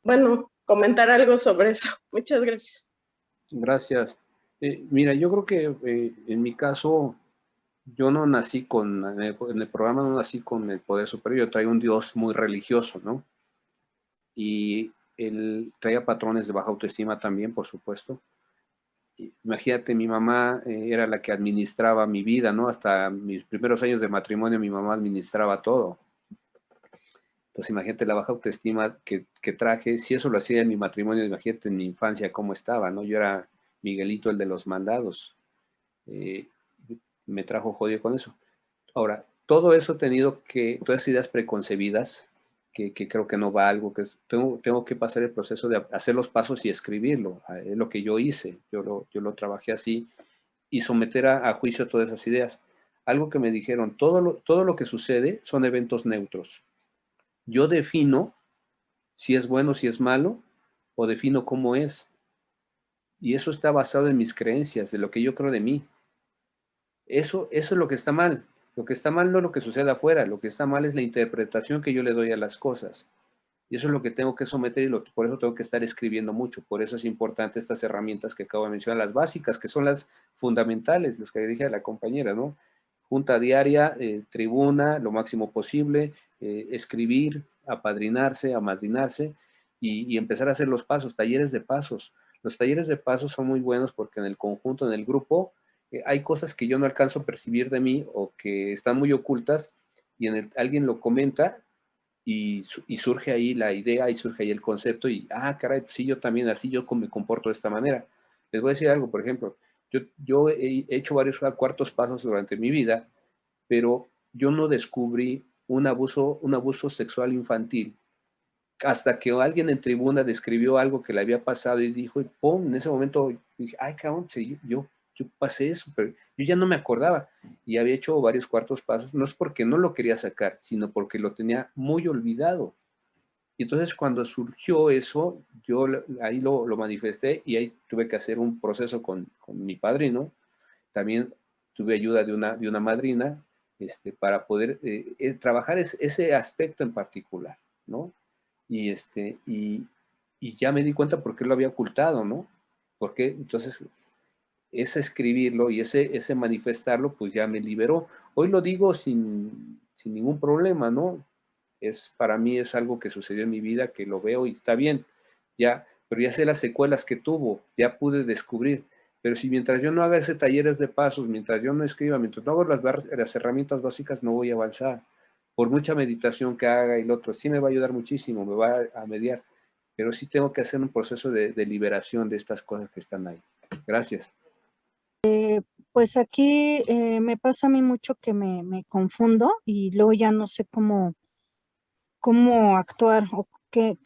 bueno, comentar algo sobre eso. Muchas gracias. Gracias. Mira, yo creo que en mi caso, yo no nací en el programa no nací con el poder superior, yo traigo un Dios muy religioso, ¿no? Y él traía patrones de baja autoestima también, por supuesto. Imagínate, mi mamá era la que administraba mi vida, ¿no? Hasta mis primeros años de matrimonio mi mamá administraba todo. Entonces imagínate la baja autoestima que traje. Si eso lo hacía en mi matrimonio, imagínate en mi infancia cómo estaba, ¿no? Yo era Miguelito, el de los mandados. Me trajo jodido con eso. Ahora, todo eso he tenido que, todas esas ideas preconcebidas, que creo que no va algo, que tengo que pasar el proceso de hacer los pasos y escribirlo. Es lo que yo hice, yo lo trabajé así, y someter a juicio todas esas ideas. Algo que me dijeron, todo lo que sucede son eventos neutros. Yo defino si es bueno, si es malo, o defino cómo es. Y eso está basado en mis creencias, de lo que yo creo de mí. Eso es lo que está mal. Lo que está mal no es lo que sucede afuera, lo que está mal es la interpretación que yo le doy a las cosas. Y eso es lo que tengo que someter y por eso tengo que estar escribiendo mucho. Por eso es importante estas herramientas que acabo de mencionar, las básicas, que son las fundamentales, las que dije a la compañera, ¿no? Junta diaria, tribuna, lo máximo posible, escribir, apadrinarse, amadrinarse y empezar a hacer los pasos, talleres de pasos. Los talleres de pasos son muy buenos porque en el conjunto, en el grupo, hay cosas que yo no alcanzo a percibir de mí o que están muy ocultas y alguien lo comenta y surge ahí la idea y surge ahí el concepto y, caray, pues sí, yo también así yo me comporto de esta manera. Les voy a decir algo, por ejemplo, Yo he hecho varios cuartos pasos durante mi vida, pero yo no descubrí un abuso sexual infantil hasta que alguien en tribuna describió algo que le había pasado y dijo, y ¡pum! En ese momento dije, ay, cabrón, sí, yo pasé eso, pero yo ya no me acordaba y había hecho varios cuartos pasos, no es porque no lo quería sacar, sino porque lo tenía muy olvidado. Y entonces cuando surgió eso, yo ahí lo manifesté y ahí tuve que hacer un proceso con mi padrino. También tuve ayuda de una madrina para poder trabajar ese aspecto en particular, ¿no? Y, y ya me di cuenta por qué lo había ocultado, ¿no? Porque entonces ese escribirlo y ese manifestarlo, pues ya me liberó. Hoy lo digo sin ningún problema, ¿no? Para mí es algo que sucedió en mi vida, que lo veo y está bien, ya, pero ya sé las secuelas que tuvo, ya pude descubrir. Pero si mientras yo no haga ese talleres de pasos, mientras yo no escriba, mientras no hago las herramientas básicas, no voy a avanzar. Por mucha meditación que haga y lo otro, sí me va a ayudar muchísimo, me va a mediar, pero sí tengo que hacer un proceso de liberación de estas cosas que están ahí. Gracias. Pues aquí me pasa a mí mucho que me confundo y luego ya no sé cómo actuar o qué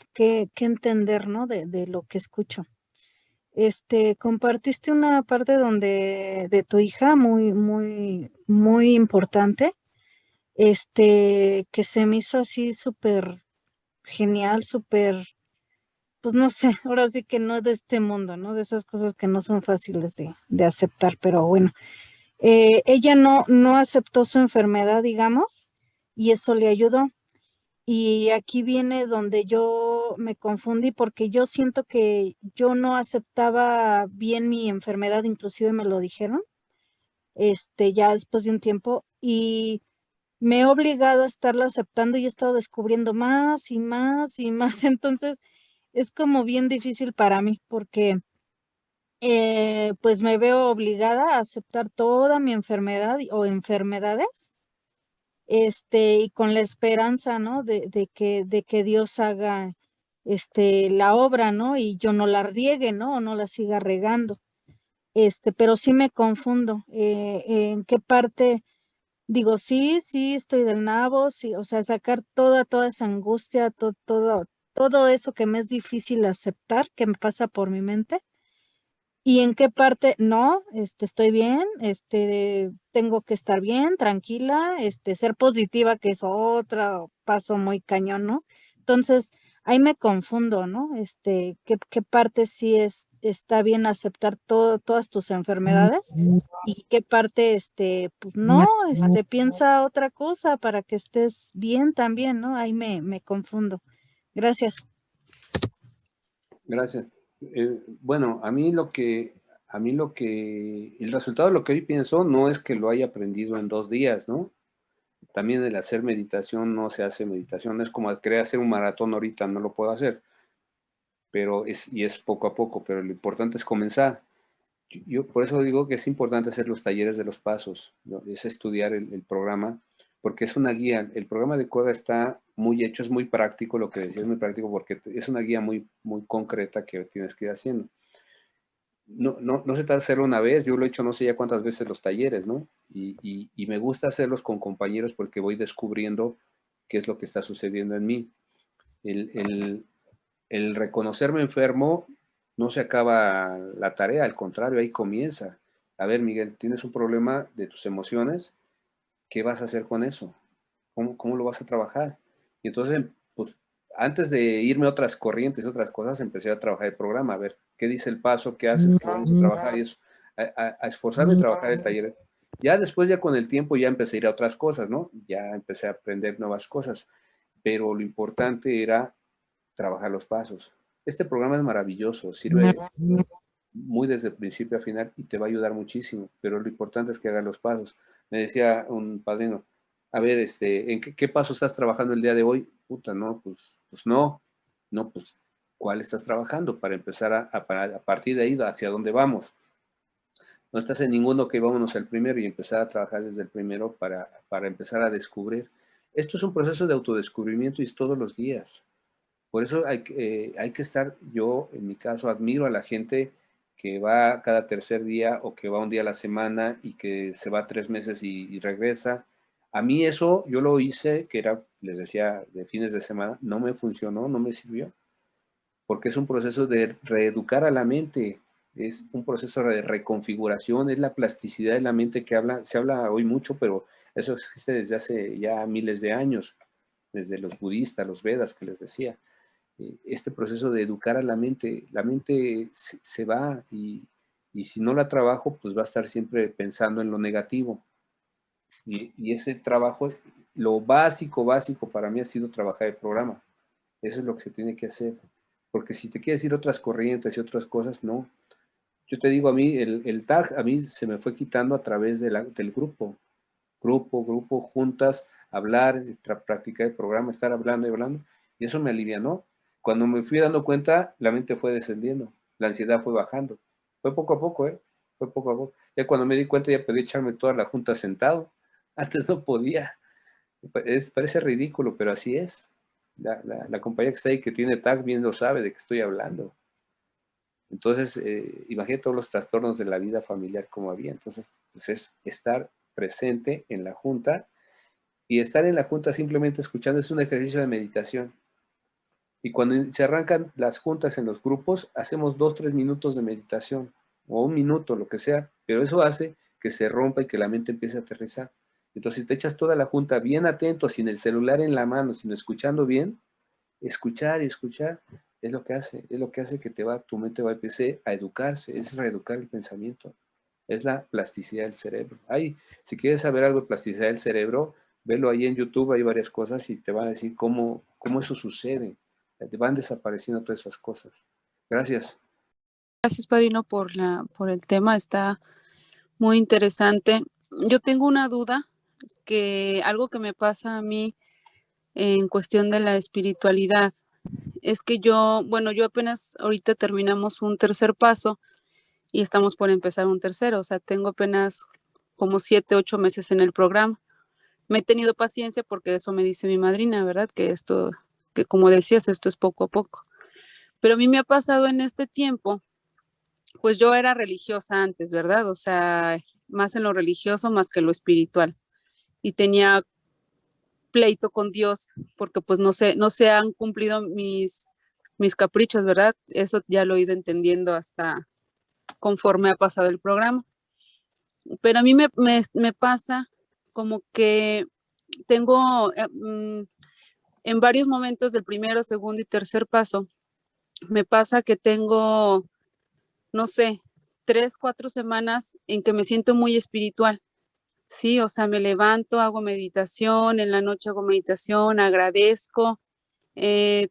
entender, ¿no? De lo que escucho. Compartiste una parte de tu hija muy importante, que se me hizo así súper genial, súper, pues no sé, ahora sí que no es de este mundo, ¿no? De esas cosas que no son fáciles de aceptar, pero bueno. Ella no aceptó su enfermedad, digamos, y eso le ayudó. Y aquí viene donde yo me confundí porque yo siento que yo no aceptaba bien mi enfermedad, inclusive me lo dijeron, ya después de un tiempo, y me he obligado a estarlo aceptando y he estado descubriendo más y más y más. Entonces, es como bien difícil para mí porque pues me veo obligada a aceptar toda mi enfermedad o enfermedades, y con la esperanza, ¿no? De que Dios haga, la obra, ¿no? Y yo no la riegue, ¿no? O no la siga regando. Pero sí me confundo. ¿En qué parte? Digo, sí, estoy del nabo, sí, o sea, sacar toda esa angustia, todo eso que me es difícil aceptar, que me pasa por mi mente. ¿Y en qué parte? No, estoy bien, tengo que estar bien, tranquila, ser positiva, que es otro paso muy cañón, ¿no? Entonces, ahí me confundo, ¿no? ¿Qué parte sí está bien aceptar todas tus enfermedades? ¿Y qué parte, pues no, piensa otra cosa para que estés bien también, ¿no? Ahí me confundo. Gracias. Gracias. Bueno, el resultado de lo que hoy pienso no es que lo haya aprendido en 2 días, ¿no? También el hacer meditación no se hace meditación, es como querer hacer un maratón ahorita, no lo puedo hacer, pero es poco a poco, pero lo importante es comenzar. Yo por eso digo que es importante hacer los talleres de los pasos, ¿no? Es estudiar el programa, porque es una guía. El programa de Koda está muy hecho, es muy práctico, lo que decía es muy práctico, porque es una guía muy concreta que tienes que ir haciendo. No se trata de hacerlo una vez, yo lo he hecho no sé ya cuántas veces los talleres, ¿no? Y me gusta hacerlos con compañeros porque voy descubriendo qué es lo que está sucediendo en mí. El reconocerme enfermo no se acaba la tarea, al contrario, ahí comienza. A ver, Miguel, tienes un problema de tus emociones, ¿qué vas a hacer con eso? ¿Cómo lo vas a trabajar? Y entonces, pues, antes de irme a otras corrientes, otras cosas, empecé a trabajar el programa, a ver, ¿qué dice el paso? ¿Qué haces? ¿Qué vamos a trabajar? Y eso, a esforzarme a trabajar el taller. Ya después, ya con el tiempo, ya empecé a ir a otras cosas, ¿no? Ya empecé a aprender nuevas cosas, pero lo importante era trabajar los pasos. Este programa es maravilloso, sirve muy desde el principio a final y te va a ayudar muchísimo, pero lo importante es que hagas los pasos. Me decía un padrino, a ver, ¿en qué paso estás trabajando el día de hoy? Puta, no, pues no, pues, ¿cuál estás trabajando? Para empezar a partir de ahí, ¿hacia dónde vamos? No estás en ninguno, que vámonos al primero y empezar a trabajar desde el primero para empezar a descubrir. Esto es un proceso de autodescubrimiento y es todos los días. Por eso hay que estar, yo en mi caso admiro a la gente que va cada tercer día o que va un día a la semana y que se va 3 meses y regresa. A mí eso, yo lo hice, que era, les decía, de fines de semana, no me funcionó, no me sirvió, porque es un proceso de reeducar a la mente, es un proceso de reconfiguración, es la plasticidad de la mente que se habla hoy mucho, pero eso existe desde hace ya miles de años, desde los budistas, los Vedas, que les decía. Este proceso de educar a la mente se va y si no la trabajo, pues va a estar siempre pensando en lo negativo. Y ese trabajo, lo básico para mí ha sido trabajar el programa. Eso es lo que se tiene que hacer. Porque si te quieres ir otras corrientes y otras cosas, no. Yo te digo, a mí el tag, a mí se me fue quitando a través del grupo. Grupo, juntas, hablar, practicar el programa, estar hablando y hablando. Y eso me alivianó. Cuando me fui dando cuenta, la mente fue descendiendo. La ansiedad fue bajando. Fue poco a poco, Fue poco a poco. Ya cuando me di cuenta, ya podía echarme toda la junta sentado. Antes no podía. Parece ridículo, pero así es. La compañía que está ahí, que tiene tag, bien lo sabe de qué estoy hablando. Entonces, imagínate todos los trastornos de la vida familiar como había. Entonces, pues es estar presente en la junta, y estar en la junta simplemente escuchando es un ejercicio de meditación. Y cuando se arrancan las juntas en los grupos, hacemos 2-3 minutos de meditación, o 1 minuto, lo que sea, pero eso hace que se rompa y que la mente empiece a aterrizar. Entonces, si te echas toda la junta bien atento, sin el celular en la mano, sino escuchando bien, escuchar y escuchar, es lo que hace que tu mente va a empezar a educarse, es reeducar el pensamiento, es la plasticidad del cerebro. Si quieres saber algo de plasticidad del cerebro, velo ahí en YouTube, hay varias cosas y te van a decir cómo eso sucede, te van desapareciendo todas esas cosas. Gracias. Gracias, padrino, por el tema, está muy interesante. Yo tengo una duda, que algo que me pasa a mí en cuestión de la espiritualidad, es que yo apenas ahorita terminamos un tercer paso y estamos por empezar un tercero, o sea, tengo apenas como 7, 8 meses en el programa. Me he tenido paciencia porque eso me dice mi madrina, ¿verdad? Que como decías, esto es poco a poco. Pero a mí me ha pasado en este tiempo, pues yo era religiosa antes, ¿verdad? O sea, más en lo religioso, más que en lo espiritual. Y tenía pleito con Dios porque pues no se han cumplido mis caprichos, ¿verdad? Eso ya lo he ido entendiendo hasta conforme ha pasado el programa. Pero a mí me pasa como que tengo en varios momentos del primero, segundo y tercer paso, me pasa que tengo, no sé, 3, 4 semanas en que me siento muy espiritual. Sí, o sea, me levanto, hago meditación, en la noche hago meditación, agradezco, me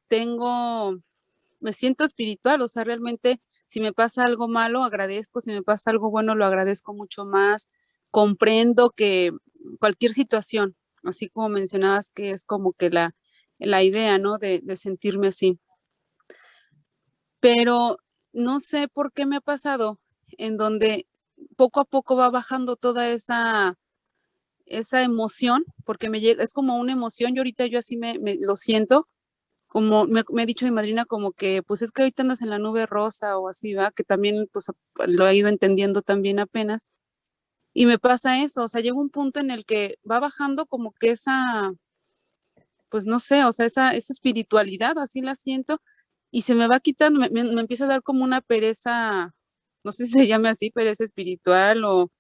siento espiritual, o sea, realmente si me pasa algo malo, agradezco, si me pasa algo bueno, lo agradezco mucho más, comprendo que cualquier situación, así como mencionabas que es como que la idea, ¿no? De sentirme así. Pero no sé por qué me ha pasado, en donde poco a poco va bajando toda esa emoción, porque me llega, es como una emoción, y ahorita yo así me lo siento, como me ha dicho mi madrina, como que pues es que ahorita andas en la nube rosa o así, va, que también pues lo he ido entendiendo también apenas, y me pasa eso, o sea, llega un punto en el que va bajando como que pues no sé, o sea, esa espiritualidad, así la siento, y se me va quitando, me empieza a dar como una pereza, no sé si se llame así, pereza espiritual o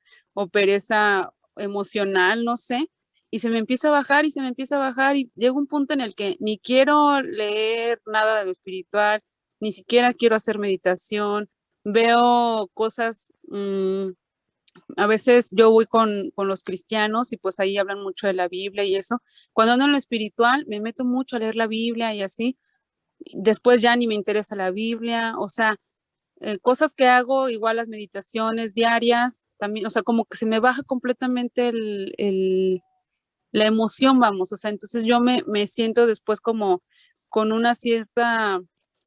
pereza emocional, no sé, y se me empieza a bajar y se me empieza a bajar y llega un punto en el que ni quiero leer nada de lo espiritual, ni siquiera quiero hacer meditación, veo cosas, a veces yo voy con los cristianos y pues ahí hablan mucho de la Biblia y eso. Cuando ando en lo espiritual, me meto mucho a leer la Biblia y así. Después ya ni me interesa la Biblia, o sea, cosas que hago, igual las meditaciones diarias, también, o sea, como que se me baja completamente la emoción, vamos, o sea, entonces yo me siento después como con una cierta,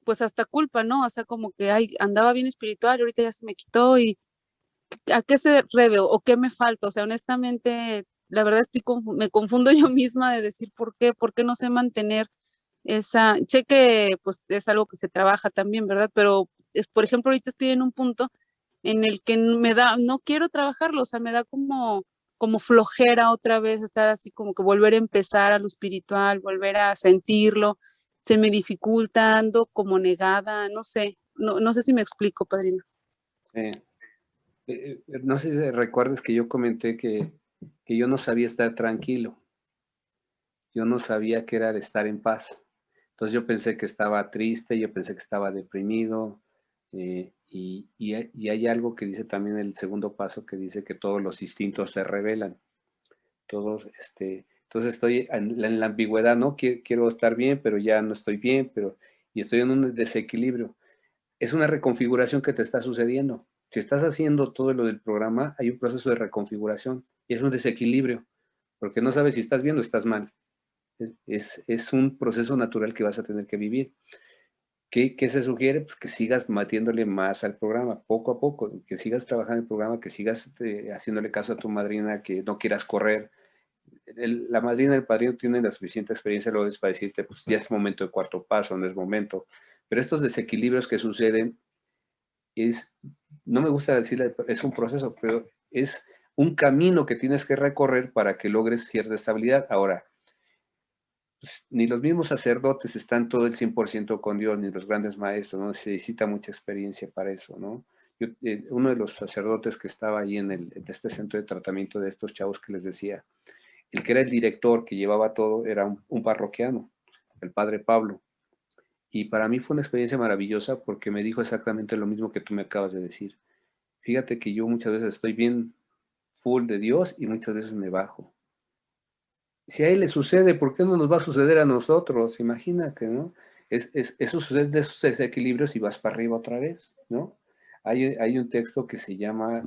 pues hasta culpa, ¿no? O sea, como que, ay, andaba bien espiritual, ahorita ya se me quitó y ¿a qué se debe o qué me falta? O sea, honestamente, la verdad me confundo yo misma de decir por qué no sé mantener sé que pues es algo que se trabaja también, ¿verdad? Pero, por ejemplo, ahorita estoy en un punto en el que no quiero trabajarlo, o sea, me da como flojera otra vez estar así, como que volver a empezar a lo espiritual, volver a sentirlo, se me dificulta, ando como negada, no sé si me explico, padrino. No sé si recuerdas que yo comenté que yo no sabía estar tranquilo, yo no sabía qué era el estar en paz. Entonces yo pensé que estaba triste, yo pensé que estaba deprimido, y hay algo que dice también el segundo paso, que dice que todos los instintos se revelan. Entonces estoy en la ambigüedad, ¿no? Quiero estar bien, pero ya no estoy bien, y estoy en un desequilibrio. Es una reconfiguración que te está sucediendo. Si estás haciendo todo lo del programa, hay un proceso de reconfiguración y es un desequilibrio, porque no sabes si estás bien o estás mal. Es un proceso natural que vas a tener que vivir. ¿Qué se sugiere? Pues que sigas metiéndole más al programa, poco a poco, que sigas trabajando en el programa, que sigas haciéndole caso a tu madrina, que no quieras correr. La madrina y el padrino tienen la suficiente experiencia luego para decirte, pues ya es momento de cuarto paso, no es momento. Pero estos desequilibrios que suceden, no me gusta decirle, es un proceso, pero es un camino que tienes que recorrer para que logres cierta estabilidad. Ahora, pues, ni los mismos sacerdotes están todo el 100% con Dios, ni los grandes maestros, ¿no? Se necesita mucha experiencia para eso, ¿no? Uno de los sacerdotes que estaba ahí en este centro de tratamiento de estos chavos que les decía, el que era el director, que llevaba todo, era un parroquiano, el padre Pablo. Y para mí fue una experiencia maravillosa porque me dijo exactamente lo mismo que tú me acabas de decir. Fíjate que yo muchas veces estoy bien full de Dios y muchas veces me bajo. Si a él le sucede, ¿por qué no nos va a suceder a nosotros? Imagínate, ¿no? Eso sucede de esos desequilibrios y vas para arriba otra vez, ¿no? Hay un texto que se llama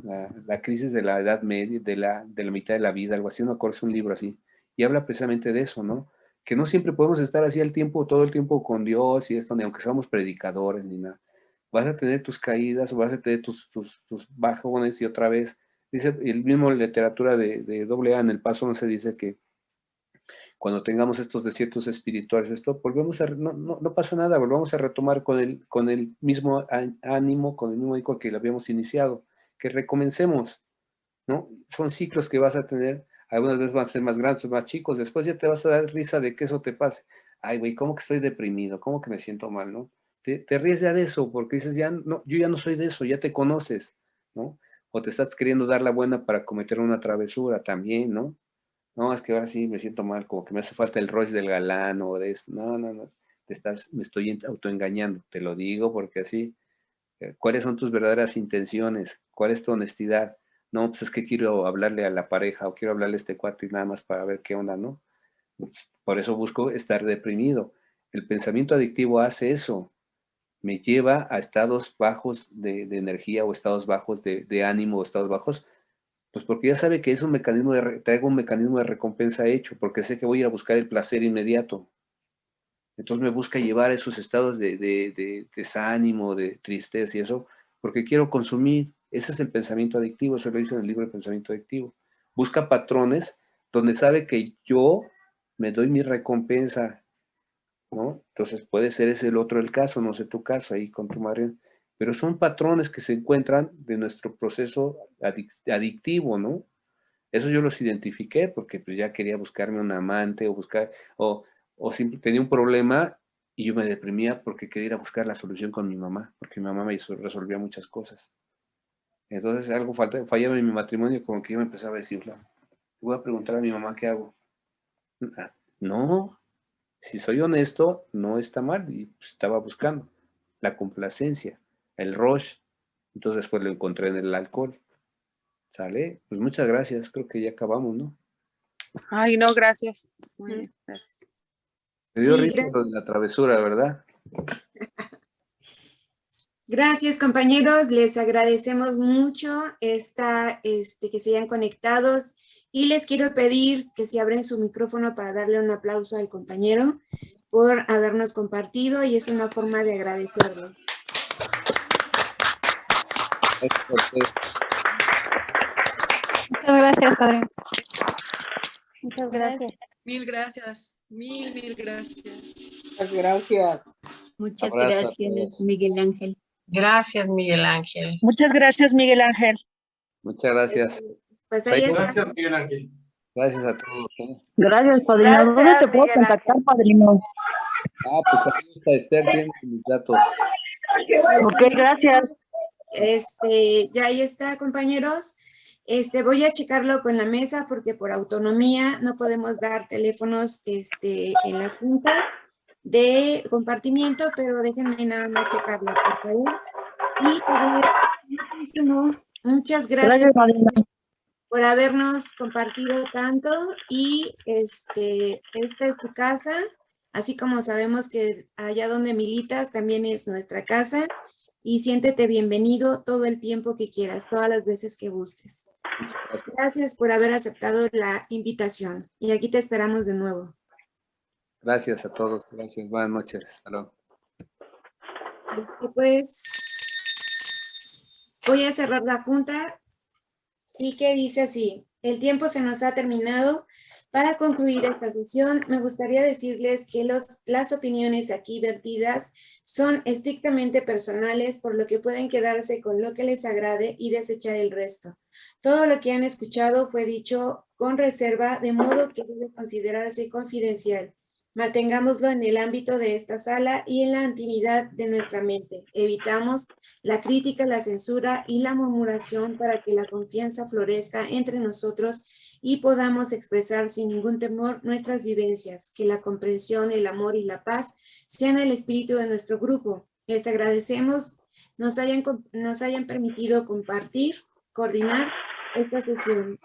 la crisis de la edad media, de la mitad de la vida, algo así, no me acuerdo, es un libro así, y habla precisamente de eso, ¿no? Que no siempre podemos estar así todo el tiempo con Dios y esto, ni aunque seamos predicadores ni nada. Vas a tener tus caídas, vas a tener tus bajones y otra vez. Dice, el mismo literatura de AA en el paso 11 dice que cuando tengamos estos desiertos espirituales, volvemos no pasa nada, volvemos a retomar con el mismo ánimo, con el mismo ánimo que lo habíamos iniciado, que recomencemos, ¿no? Son ciclos que vas a tener, algunas veces van a ser más grandes o más chicos, después ya te vas a dar risa de que eso te pase. Ay, güey, ¿cómo que estoy deprimido? ¿Cómo que me siento mal, no? Te ríes ya de eso, porque dices, yo ya no soy de eso, ya te conoces, ¿no? O te estás queriendo dar la buena para cometer una travesura también, ¿no? No, es que ahora sí me siento mal, como que me hace falta el Royce del galán o de eso. No, me estoy autoengañando, te lo digo porque así, ¿cuáles son tus verdaderas intenciones? ¿Cuál es tu honestidad? No, pues es que quiero hablarle a la pareja o quiero hablarle a este cuate y nada más para ver qué onda, ¿no? Por eso busco estar deprimido. El pensamiento adictivo hace eso, me lleva a estados bajos de energía o estados bajos de ánimo o estados bajos. Pues porque ya sabe que es un mecanismo traigo un mecanismo de recompensa hecho, porque sé que voy a ir a buscar el placer inmediato. Entonces me busca llevar a esos estados de desánimo, de tristeza y eso, porque quiero consumir. Ese es el pensamiento adictivo, eso lo dice en el libro de Pensamiento Adictivo. Busca patrones donde sabe que yo me doy mi recompensa, ¿no? Entonces puede ser ese el otro el caso, no sé tu caso ahí con tu madre, pero son patrones que se encuentran de nuestro proceso adictivo, ¿no? Eso yo los identifiqué porque pues ya quería buscarme un amante o siempre tenía un problema y yo me deprimía porque quería ir a buscar la solución con mi mamá, porque mi mamá me resolvía muchas cosas. Entonces algo fallaba en mi matrimonio, como que yo me empezaba a decir, voy a preguntar a mi mamá qué hago. No, si soy honesto, no está mal, y pues, estaba buscando la complacencia, el rush, entonces después lo encontré en el alcohol. ¿Sale? Pues muchas gracias, creo que ya acabamos, ¿no? Ay, no, gracias. Muy bien, gracias. Me dio Sí, risa la gracias. travesura, ¿verdad? Gracias, compañeros. Les agradecemos mucho que se hayan conectados y les quiero pedir que se abren su micrófono para darle un aplauso al compañero por habernos compartido y es una forma de agradecerlo. Muchas gracias, padre. Muchas gracias. Mil gracias. Mil gracias. Muchas gracias. Muchas Abrazo a gracias, todos. Miguel Ángel. Gracias, Miguel Ángel. Muchas gracias, Miguel Ángel. Muchas gracias. Pues ahí está. Gracias a todos. Gracias, padrino. ¿Dónde te puedo contactar, padrino? Pues aquí está Esther, tiene mis datos. Ok, gracias. Ya ahí está, compañeros. Voy a checarlo con la mesa porque por autonomía no podemos dar teléfonos en las juntas de compartimiento, pero déjenme nada más checarlo, por favor. Y muchísimo, muchas gracias, por habernos compartido tanto. Y esta es tu casa, así como sabemos que allá donde militas también es nuestra casa. Y siéntete bienvenido todo el tiempo que quieras, todas las veces que gustes. Gracias por haber aceptado la invitación. Y aquí te esperamos de nuevo. Gracias a todos. Gracias. Buenas noches. Hasta luego. Pues voy a cerrar la junta y que dice así: el tiempo se nos ha terminado. Para concluir esta sesión, me gustaría decirles que las opiniones aquí vertidas son estrictamente personales, por lo que pueden quedarse con lo que les agrade y desechar el resto. Todo lo que han escuchado fue dicho con reserva, de modo que debe considerarse confidencial. Mantengámoslo en el ámbito de esta sala y en la intimidad de nuestra mente. Evitamos la crítica, la censura y la murmuración para que la confianza florezca entre nosotros y podamos expresar sin ningún temor nuestras vivencias. Que la comprensión, el amor y la paz sean el espíritu de nuestro grupo. Les agradecemos nos hayan permitido compartir, coordinar esta sesión.